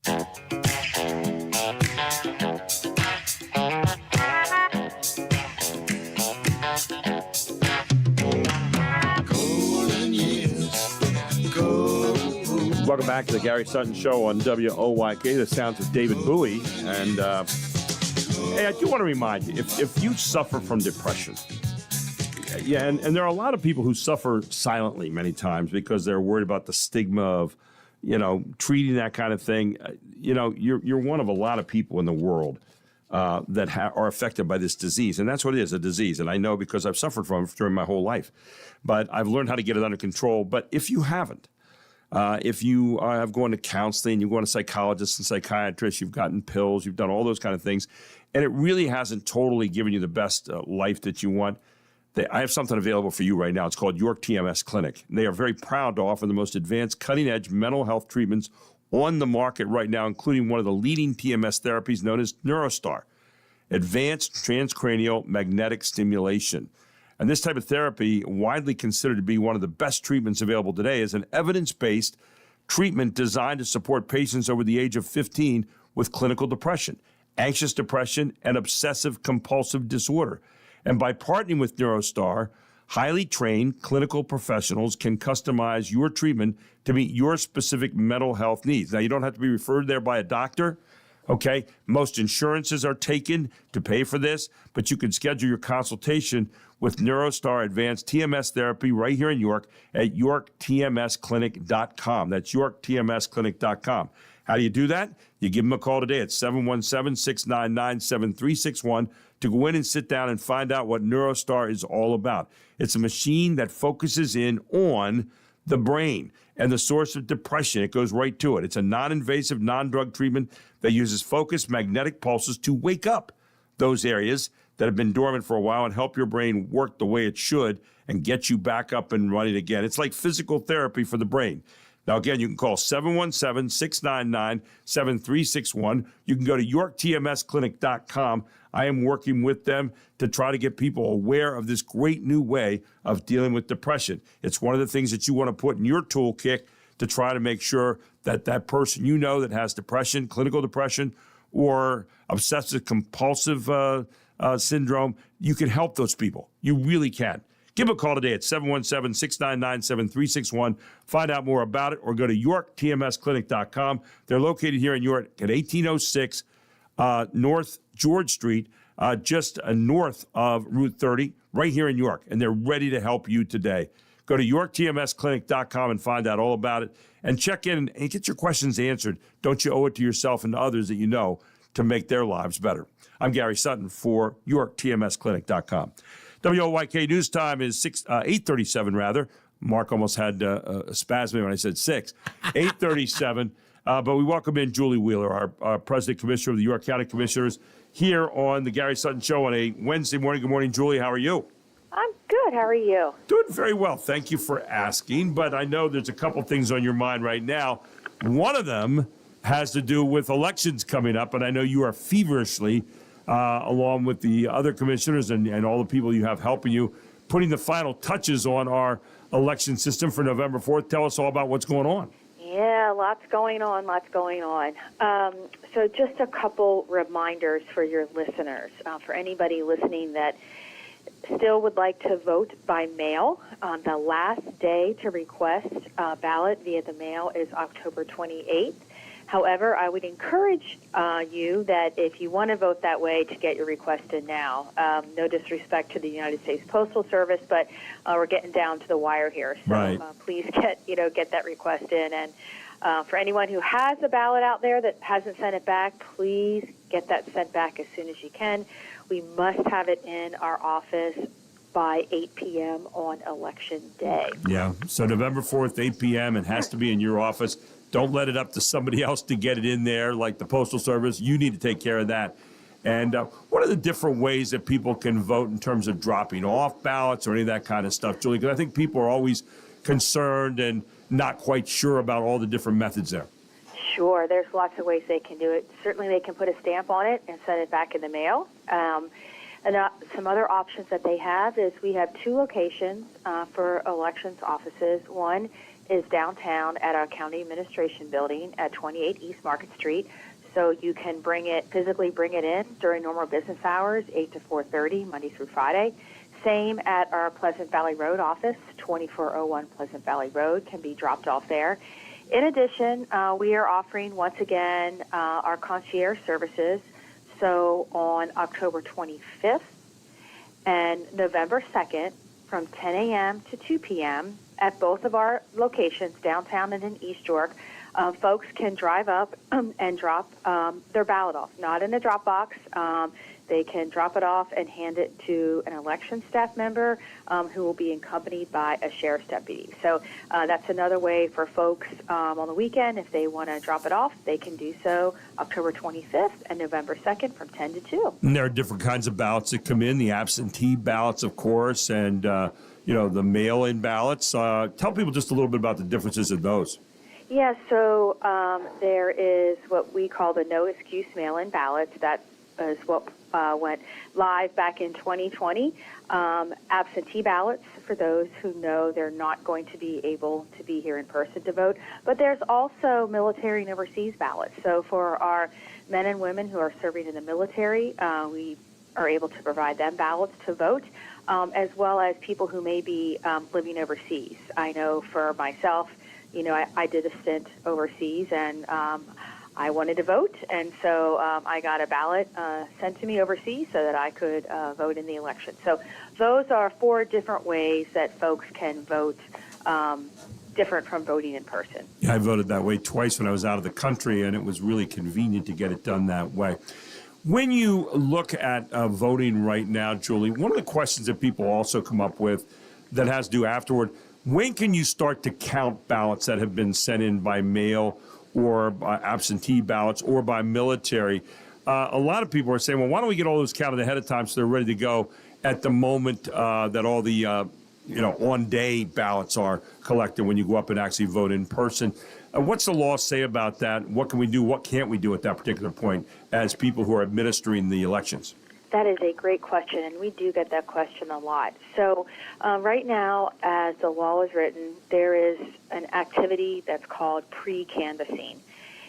Welcome back to the Gary Sutton Show on WOYK, the sounds of David Bowie. And hey, I do want to remind you, if you suffer from depression, and there are a lot of people who suffer silently many times because they're worried about the stigma of, treating that kind of thing. You're one of a lot of people in the world that are affected by this disease. And that's what it is, a disease. And I know because I've suffered from it during my whole life. But I've learned how to get it under control. But if you haven't, if you have gone to counseling, you've gone to psychologists and psychiatrists, you've gotten pills, you've done all those kind of things, and it really hasn't totally given you the best life that you want, I have something available for you right now. It's called York TMS Clinic. They are very proud to offer the most advanced, cutting-edge mental health treatments on the market right now, including one of the leading TMS therapies known as NeuroStar, advanced transcranial magnetic stimulation. And this type of therapy, widely considered to be one of the best treatments available today, is an evidence-based treatment designed to support patients over the age of 15 with clinical depression, anxious depression, and obsessive-compulsive disorder. And by partnering with NeuroStar, highly trained clinical professionals can customize your treatment to meet your specific mental health needs. Now, you don't have to be referred there by a doctor. Okay, most insurances are taken to pay for this, but you can schedule your consultation with NeuroStar Advanced TMS Therapy right here in York at yorktmsclinic.com. That's yorktmsclinic.com. How do you do that? You give them a call today at 717-699-7361 to go in and sit down and find out what NeuroStar is all about. It's a machine that focuses in on the brain and the source of depression. It goes right to it. It's a non-invasive, non-drug treatment that uses focused magnetic pulses to wake up those areas that have been dormant for a while and help your brain work the way it should and get you back up and running again. It's like physical therapy for the brain. Now, again, you can call 717-699-7361. You can go to yorktmsclinic.com. I am working with them to try to get people aware of this great new way of dealing with depression. It's one of the things that you want to put in your toolkit to try to make sure that that person you know that has depression, clinical depression, or obsessive-compulsive syndrome, you can help those people. You really can. Give them a call today at 717-699-7361. Find out more about it or go to yorktmsclinic.com. They're located here in York at 1806 North George Street, just north of Route 30, right here in York. And they're ready to help you today. Go to yorktmsclinic.com and find out all about it. And check in and get your questions answered. Don't you owe it to yourself and to others that you know to make their lives better. I'm Gary Sutton for yorktmsclinic.com. WOYK News Time is 8:37 rather. Mark almost had a spasm when I said 6. 8:37. But we welcome in Julie Wheeler, our President Commissioner of the York County Commissioners, here on the Gary Sutton Show on a Wednesday morning. Good morning, Julie. How are you? I'm good. How are you? Doing very well. Thank you for asking. But I know there's a couple things on your mind right now. One of them has to do with elections coming up, and I know you are feverishly, along with the other commissioners and all the people you have helping you, putting the final touches on our election system for November 4th. Tell us all about what's going on. Yeah, lots going on. So just a couple reminders for your listeners, for anybody listening that still would like to vote by mail. The last day to request a ballot via the mail is October 28th. However, I would encourage you that if you want to vote that way, to get your request in now. No disrespect to the United States Postal Service, but we're getting down to the wire here. So right. Please get that request in. And for anyone who has a ballot out there that hasn't sent it back, please get that sent back as soon as you can. We must have it in our office by 8 p.m. on Election Day. Yeah, so November 4th, 8 p.m., it has to be in your office. Don't let it up to somebody else to get it in there, like the Postal Service. You need to take care of that. And what are the different ways that people can vote in terms of dropping off ballots or any of that kind of stuff, Julie? Because I think people are always concerned and not quite sure about all the different methods there. Sure, there's lots of ways they can do it. Certainly they can put a stamp on it and send it back in the mail. And some other options that they have is we have two locations for elections offices. One is downtown at our county administration building at 28 East Market Street. So you can physically bring it in during normal business hours, 8 to 4:30, Monday through Friday. Same at our Pleasant Valley Road office, 2401 Pleasant Valley Road, can be dropped off there. In addition, we are offering, once again, our concierge services. So on October 25th and November 2nd, from 10 a.m. to 2 p.m. at both of our locations, downtown and in East York, folks can drive up and drop their ballot off, not in a drop box. They can drop it off and hand it to an election staff member who will be accompanied by a sheriff's deputy. So that's another way for folks on the weekend, if they want to drop it off, they can do so October 25th and November 2nd from 10 to 2. And there are different kinds of ballots that come in, the absentee ballots, of course, and the mail-in ballots. Tell people just a little bit about the differences in those. Yeah, so there is what we call the no excuse mail-in ballots. That is what went live back in 2020. Absentee ballots for those who know they're not going to be able to be here in person to vote. But there's also military and overseas ballots. So for our men and women who are serving in the military, we are able to provide them ballots to vote, as well as people who may be living overseas. I know for myself, I did a stint overseas, and I wanted to vote, and so I got a ballot sent to me overseas so that I could vote in the election. So those are 4 different ways that folks can vote, different from voting in person. Yeah, I voted that way twice when I was out of the country, and it was really convenient to get it done that way. When you look at voting right now, Julie, one of the questions that people also come up with that has to do afterward, when can you start to count ballots that have been sent in by mail or by absentee ballots or by military? A lot of people are saying, well, why don't we get all those counted ahead of time so they're ready to go at the moment that all the on-day ballots are collected when you go up and actually vote in person. What's the law say about that? What can we do? What can't we do at that particular point as people who are administering the elections? That is a great question, and we do get that question a lot. So right now, as the law is written, there is an activity that's called pre-canvassing.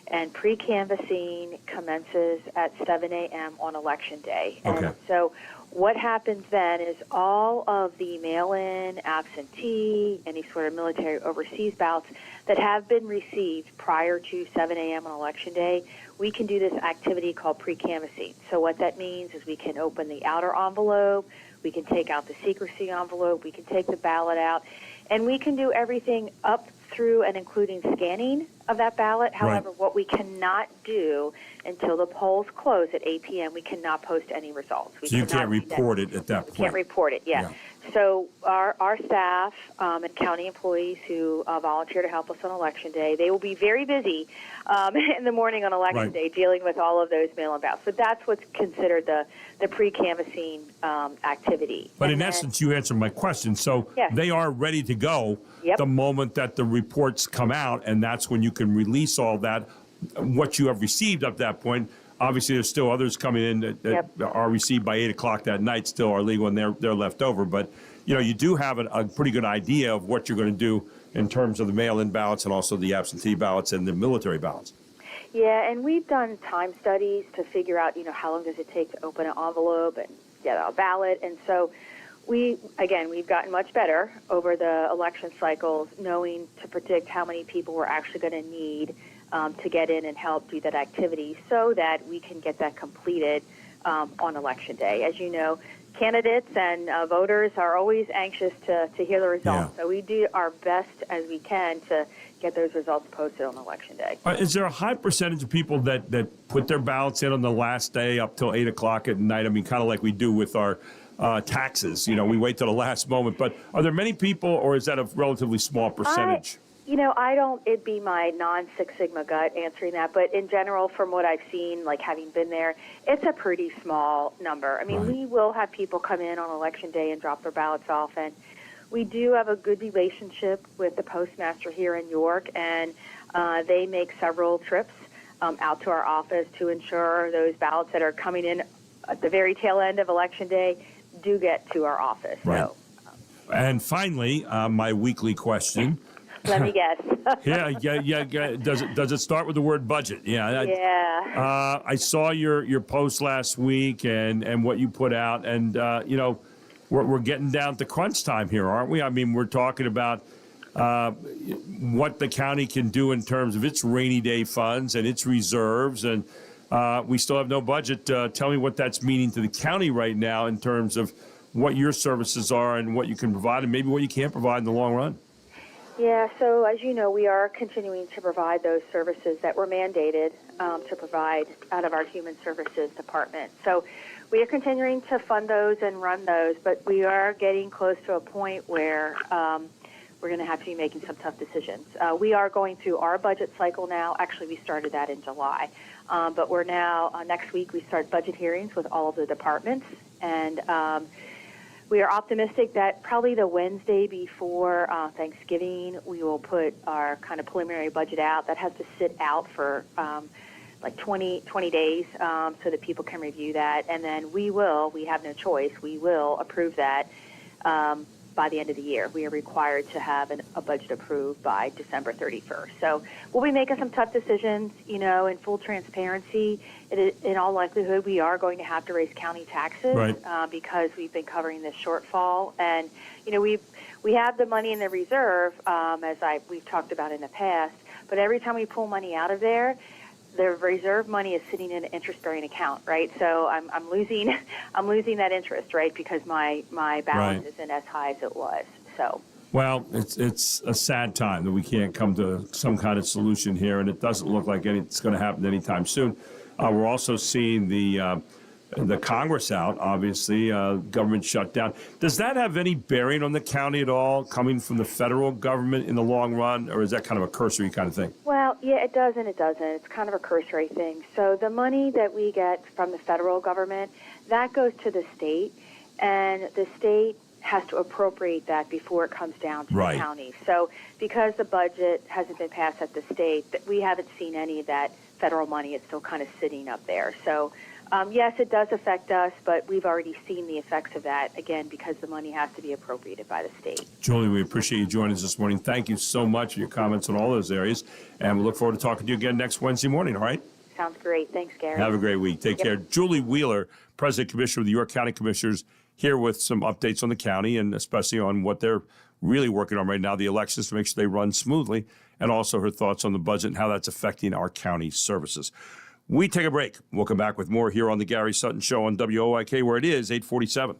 And pre-canvassing commences at 7 a.m. on Election Day. Okay. And so what happens then is all of the mail-in, absentee, any sort of military overseas ballots that have been received prior to 7 a.m. on Election Day, we can do this activity called pre-canvassing. So what that means is we can open the outer envelope, we can take out the secrecy envelope, we can take the ballot out, and we can do everything up through and including scanning of that ballot. However, what we cannot do until the polls close at 8 p.m., we cannot post any results. So you can't report it at that point? Can't report it, yeah. So our staff and county employees who volunteer to help us on Election Day, they will be very busy in the morning on Election Day dealing with all of those mail-in ballots. So that's what's considered the pre-canvassing activity. But in essence, you answered my question. So they are ready to go the moment that the reports come out, and that's when you can release all that, what you have received up to that point. Obviously, there's still others coming in that are received by 8 o'clock that night, still are legal, and they're left over. But, you do have a pretty good idea of what you're going to do in terms of the mail-in ballots and also the absentee ballots and the military ballots. Yeah, and we've done time studies to figure out, how long does it take to open an envelope and get a ballot. And so we've gotten much better over the election cycles, knowing to predict how many people we're actually going to need to get in and help do that activity so that we can get that completed on Election Day. As you know, candidates and voters are always anxious to hear the results. So we do our best as we can to get those results posted on Election Day. Is there a high percentage of people that put their ballots in on the last day up till 8 o'clock at night? I mean, kind of like we do with our taxes. We wait till the last moment. But are there many people, or is that a relatively small percentage? It'd be my non-Six Sigma gut answering that, but in general, from what I've seen, like having been there, it's a pretty small number. I mean, we will have people come in on Election Day and drop their ballots off, and we do have a good relationship with the postmaster here in York, and they make several trips out to our office to ensure those ballots that are coming in at the very tail end of Election Day do get to our office. Right. So, and finally, my weekly question. Let me guess. yeah. Does it start with the word budget? Yeah. I saw your post last week and what you put out, and we're getting down to crunch time here, aren't we? I mean, we're talking about what the county can do in terms of its rainy day funds and its reserves, and we still have no budget. Tell me what that's meaning to the county right now in terms of what your services are and what you can provide and maybe what you can't provide in the long run. Yeah, so as you know, we are continuing to provide those services that were mandated to provide out of our Human Services Department. So we are continuing to fund those and run those, but we are getting close to a point where we're going to have to be making some tough decisions. We are going through our budget cycle now. Actually, we started that in July. But we're now, next week, we start budget hearings with all of the departments. And we are optimistic that probably the Wednesday before Thanksgiving, we will put our kind of preliminary budget out. That has to sit out for like 20 days so that people can review that. And then we have no choice, we will approve that by the end of the year. We are required to have a budget approved by December 31st. So we'll be making some tough decisions, in full transparency. In all likelihood, we are going to have to raise county taxes because we've been covering this shortfall. And, we have the money in the reserve, as we've talked about in the past, but every time we pull money out of there, the reserve money is sitting in an interest-bearing account, right? So I'm losing that interest, right? Because my balance isn't as high as it was. So. Well, it's a sad time that we can't come to some kind of solution here, and it doesn't look like it's going to happen anytime soon. We're also seeing the Congress out, obviously, government shutdown. Does that have any bearing on the county at all, coming from the federal government in the long run, or is that kind of a cursory kind of thing? Well, yeah, it does and it doesn't. It's kind of a cursory thing. So the money that we get from the federal government, that goes to the state, and the state has to appropriate that before it comes down to the county. So because the budget hasn't been passed at the state, we haven't seen any of that federal money. It's still kind of sitting up there. So yes, it does affect us, but we've already seen the effects of that, again, because the money has to be appropriated by the state. Julie, we appreciate you joining us this morning. Thank you so much for your comments on all those areas, and we look forward to talking to you again next Wednesday morning, all right? Sounds great. Thanks, Gary. Have a great week. Take care. Julie Wheeler, President Commissioner of the York County Commissioners, here with some updates on the county and especially on what they're really working on right now, the elections, to make sure they run smoothly, and also her thoughts on the budget and how that's affecting our county services. We take a break. We'll come back with more here on the Gary Sutton Show on WOIK, where it is 8:47.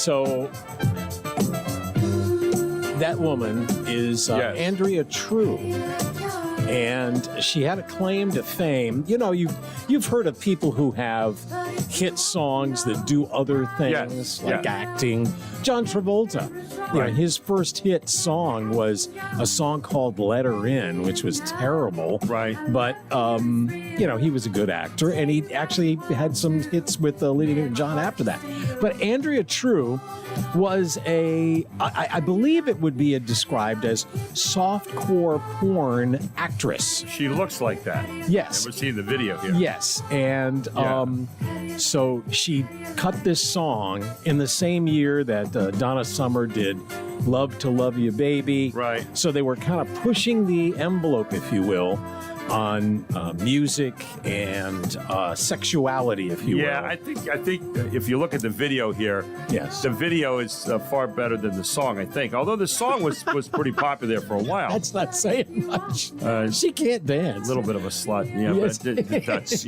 So that woman is Andrea True. And she had a claim to fame. You know, you've heard of people who have hit songs that do other things, like acting. John Travolta, you know, his first hit song was a song called Let Her In, which was terrible. Right. But, you know, he was a good actor, and he actually had some hits with Lydia John after that. But Andrea True was I believe it would be described as softcore porn actress. She looks like that. Yes. We're seeing the video here. Yes. And so she cut this song in the same year that Donna Summer did Love to Love You Baby. Right. So they were kind of pushing the envelope, if you will, on music and sexuality, if you will. Yeah, I think if you look at the video here, yes, the video is far better than the song, I think. Although the song was pretty popular there for a while. That's not saying much. She can't dance. A little bit of a slut. Yeah, Yes. but that's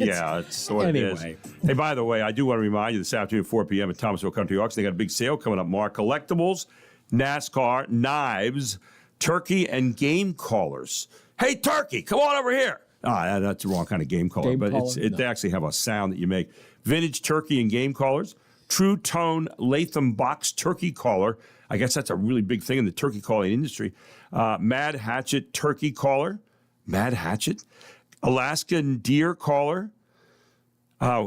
what Anyway. it is. Hey, by the way, I do want to remind you this afternoon at 4 p.m. at Thomasville Country Auction, they got a big sale coming up, Mark. Collectibles, NASCAR, knives, turkey, and game callers. Hey, turkey, come on over here. That's the wrong kind of game caller, but they actually have a sound that you make. Vintage turkey and game callers. True Tone Latham Box Turkey Caller. I guess that's a really big thing in the turkey calling industry. Mad Hatchet Turkey Caller. Mad Hatchet. Alaskan Deer Caller.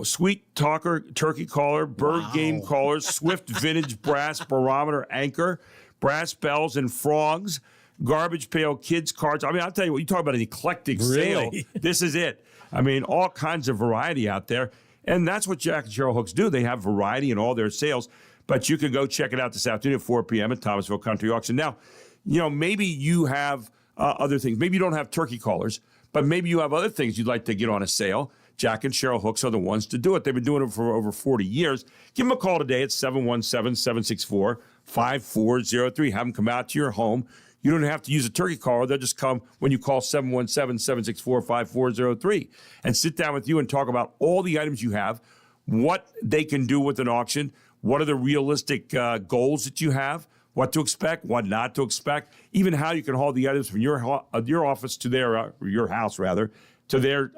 Sweet Talker Turkey Caller. Bird Game Callers. Swift Vintage Brass Barometer Anchor. Brass Bells and Frogs. Garbage Pail Kids Cards. I mean, I'll tell you what, you talk about an eclectic sale. This is it. I mean, all kinds of variety out there. And that's what Jack and Cheryl Hooks do. They have variety in all their sales. But you can go check it out this afternoon at 4 p.m. at Thomasville Country Auction. Now, you know, maybe you have other things. Maybe you don't have turkey callers, but maybe you have other things you'd like to get on a sale. Jack and Cheryl Hooks are the ones to do it. They've been doing it for over 40 years. Give them a call today at 717-764-5403. Have them come out to your home. You don't have to use a turkey caller. They'll just come when you call 717-764-5403 and sit down with you and talk about all the items you have, what they can do with an auction, what are the realistic goals that you have, what to expect, what not to expect, even how you can haul the items from your office to their your house, rather, to their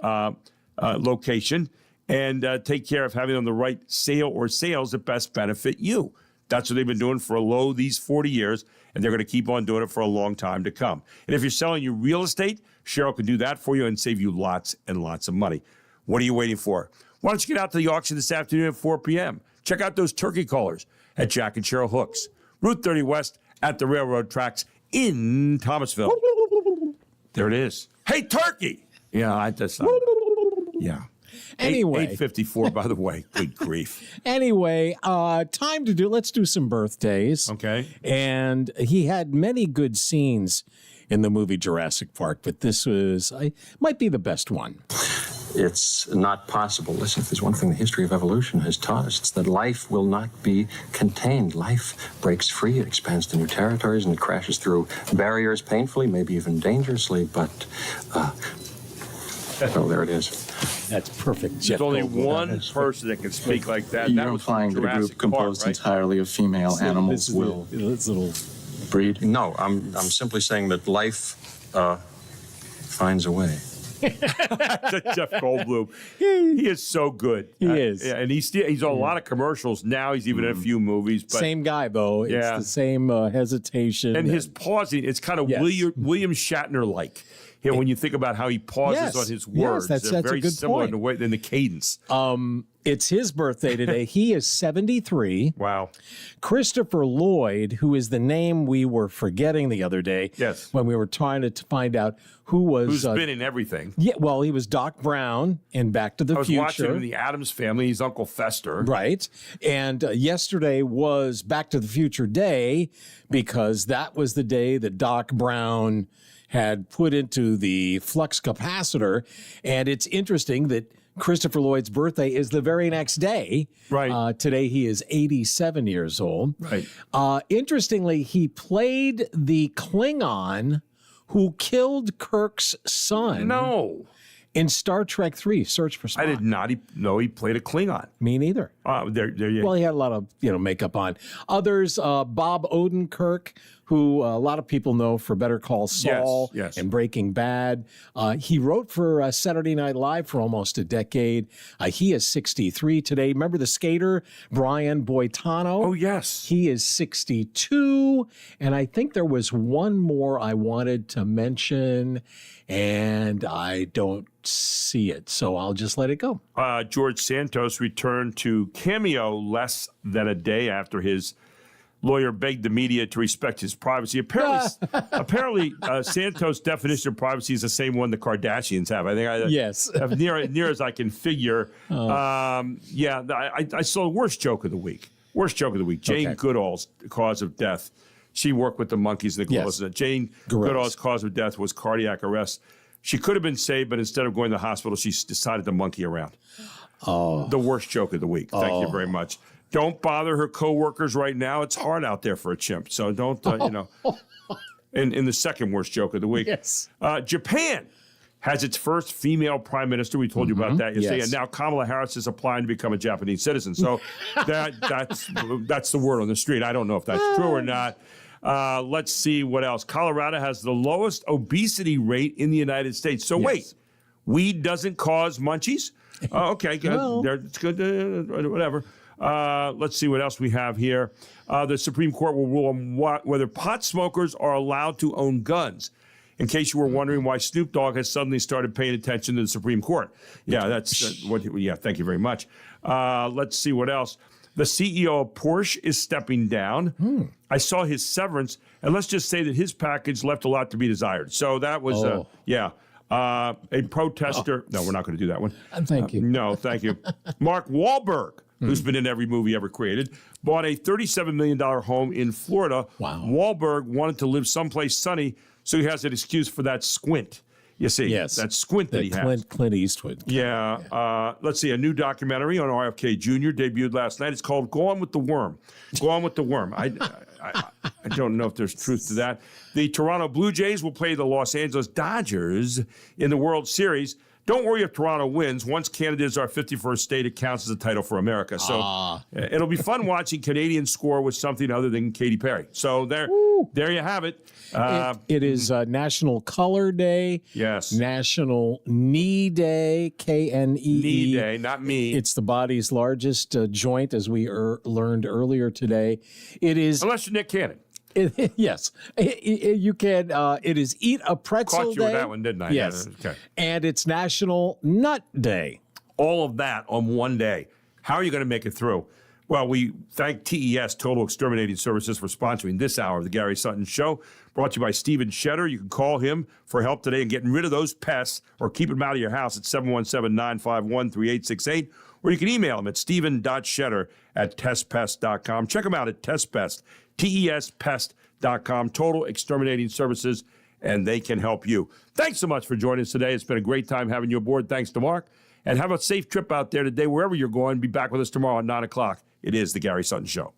location, and take care of having on the right sale or sales that best benefit you. That's what they've been doing for these 40 years, and they're going to keep on doing it for a long time to come. And if you're selling your real estate, Cheryl can do that for you and save you lots and lots of money. What are you waiting for? Why don't you get out to the auction this afternoon at 4 p.m.? Check out those turkey callers at Jack and Cheryl Hooks. Route 30 West at the railroad tracks in Thomasville. There it is. Hey, turkey! Yeah, that's not... Yeah. Anyway. 8:54, by the way. Good grief. Anyway, let's do some birthdays. Okay. And he had many good scenes in the movie Jurassic Park, but this might be the best one. It's not possible. Listen, if there's one thing the history of evolution has taught us, it's that life will not be contained. Life breaks free, it expands to new territories, and it crashes through barriers painfully, maybe even dangerously, but... Oh, there it is. That's perfect. There's only one person that can speak like that. You're implying that a group composed entirely of female animals will breed? No, I'm simply saying that life finds a way. Jeff Goldblum. He is so good. He is. Yeah, and he's on a lot of commercials now. He's even in a few movies. But same guy, though. It's the same hesitation. And his pausing, it's kind of William Shatner-like. You know, when you think about how he pauses on his words, that's very a good similar point. in the cadence. It's his birthday today. He is 73. Wow. Christopher Lloyd, who is the name we were forgetting the other day when we were trying to find out who's been in everything. Yeah, well, he was Doc Brown in Back to the Future. I was watching him in the Addams Family. He's Uncle Fester. Right. And yesterday was Back to the Future Day because that was the day that Doc Brown had put into the flux capacitor. And it's interesting that Christopher Lloyd's birthday is the very next day. Right. Today he is 87 years old. Right. Interestingly, he played the Klingon who killed Kirk's son. No. In Star Trek 3, Search for Spock. I did not know he played a Klingon. Me neither. There you Well, he had a lot of makeup on. Others, Bob Odenkirk, who a lot of people know for Better Call Saul and Breaking Bad. He wrote for Saturday Night Live for almost a decade. He is 63 today. Remember the skater, Brian Boitano? Oh, yes. He is 62. And I think there was one more I wanted to mention, and I don't see it, so I'll just let it go. George Santos returned to Cameo less than a day after his lawyer begged the media to respect his privacy. Apparently, Santos' definition of privacy is the same one the Kardashians have. I think yes, near as I can figure. I saw the worst joke of the week. Jane Goodall's cause of death. She worked with the monkeys and the gorillas. Yes. Jane Goodall's cause of death was cardiac arrest. She could have been saved, but instead of going to the hospital, she decided to monkey around. Oh, the worst joke of the week. Thank you very much. Don't bother her coworkers right now. It's hard out there for a chimp. So don't, in the second worst joke of the week. Yes. Japan has its first female prime minister. We told you about that yesterday. Yes. And now Kamala Harris is applying to become a Japanese citizen. So that's the word on the street. I don't know if that's true or not. Let's see what else. Colorado has the lowest obesity rate in the United States. So wait, weed doesn't cause munchies? Okay, good. Well. It's good. Whatever. Let's see what else we have here. The Supreme Court will rule on whether pot smokers are allowed to own guns. In case you were wondering why Snoop Dogg has suddenly started paying attention to the Supreme Court. Yeah, that's what. Yeah, thank you very much. Let's see what else. The CEO of Porsche is stepping down. I saw his severance, and let's just say that his package left a lot to be desired. So that was, a protester. No, we're not going to do that one. Thank you. No, thank you. Mark Wahlberg, who's been in every movie ever created, bought a $37 million home in Florida. Wow. Wahlberg wanted to live someplace sunny, so he has an excuse for that squint. You see, that squint that he has. Clint Eastwood. Yeah. Let's see. A new documentary on RFK Jr. debuted last night. It's called Go On With the Worm. Go On With the Worm. I don't know if there's truth to that. The Toronto Blue Jays will play the Los Angeles Dodgers in the World Series. Don't worry if Toronto wins. Once Canada is our 51st state, it counts as a title for America. So it'll be fun watching Canadians score with something other than Katy Perry. So there you have it. It is National Color Day. Yes. National Knee Day, Knee. Knee Day, not me. It's the body's largest joint, as we learned earlier today. It is. Unless you're Nick Cannon. Yes. You can. It is Eat a Pretzel Caught you Day. with that one, didn't I? Yes. Okay. And it's National Nut Day. All of that on one day. How are you going to make it through? Well, we thank TES, Total Exterminating Services, for sponsoring this hour of the Gary Sutton Show. Brought to you by Steven Shetter. You can call him for help today in getting rid of those pests or keeping them out of your house at 717-951-3868. Or you can email him at steven.shetter@testpest.com. Check him out at TestPest, TESPest.com, Total Exterminating Services, and they can help you. Thanks so much for joining us today. It's been a great time having you aboard. Thanks to Mark. And have a safe trip out there today, wherever you're going. Be back with us tomorrow at 9 o'clock. It is the Gary Sutton Show.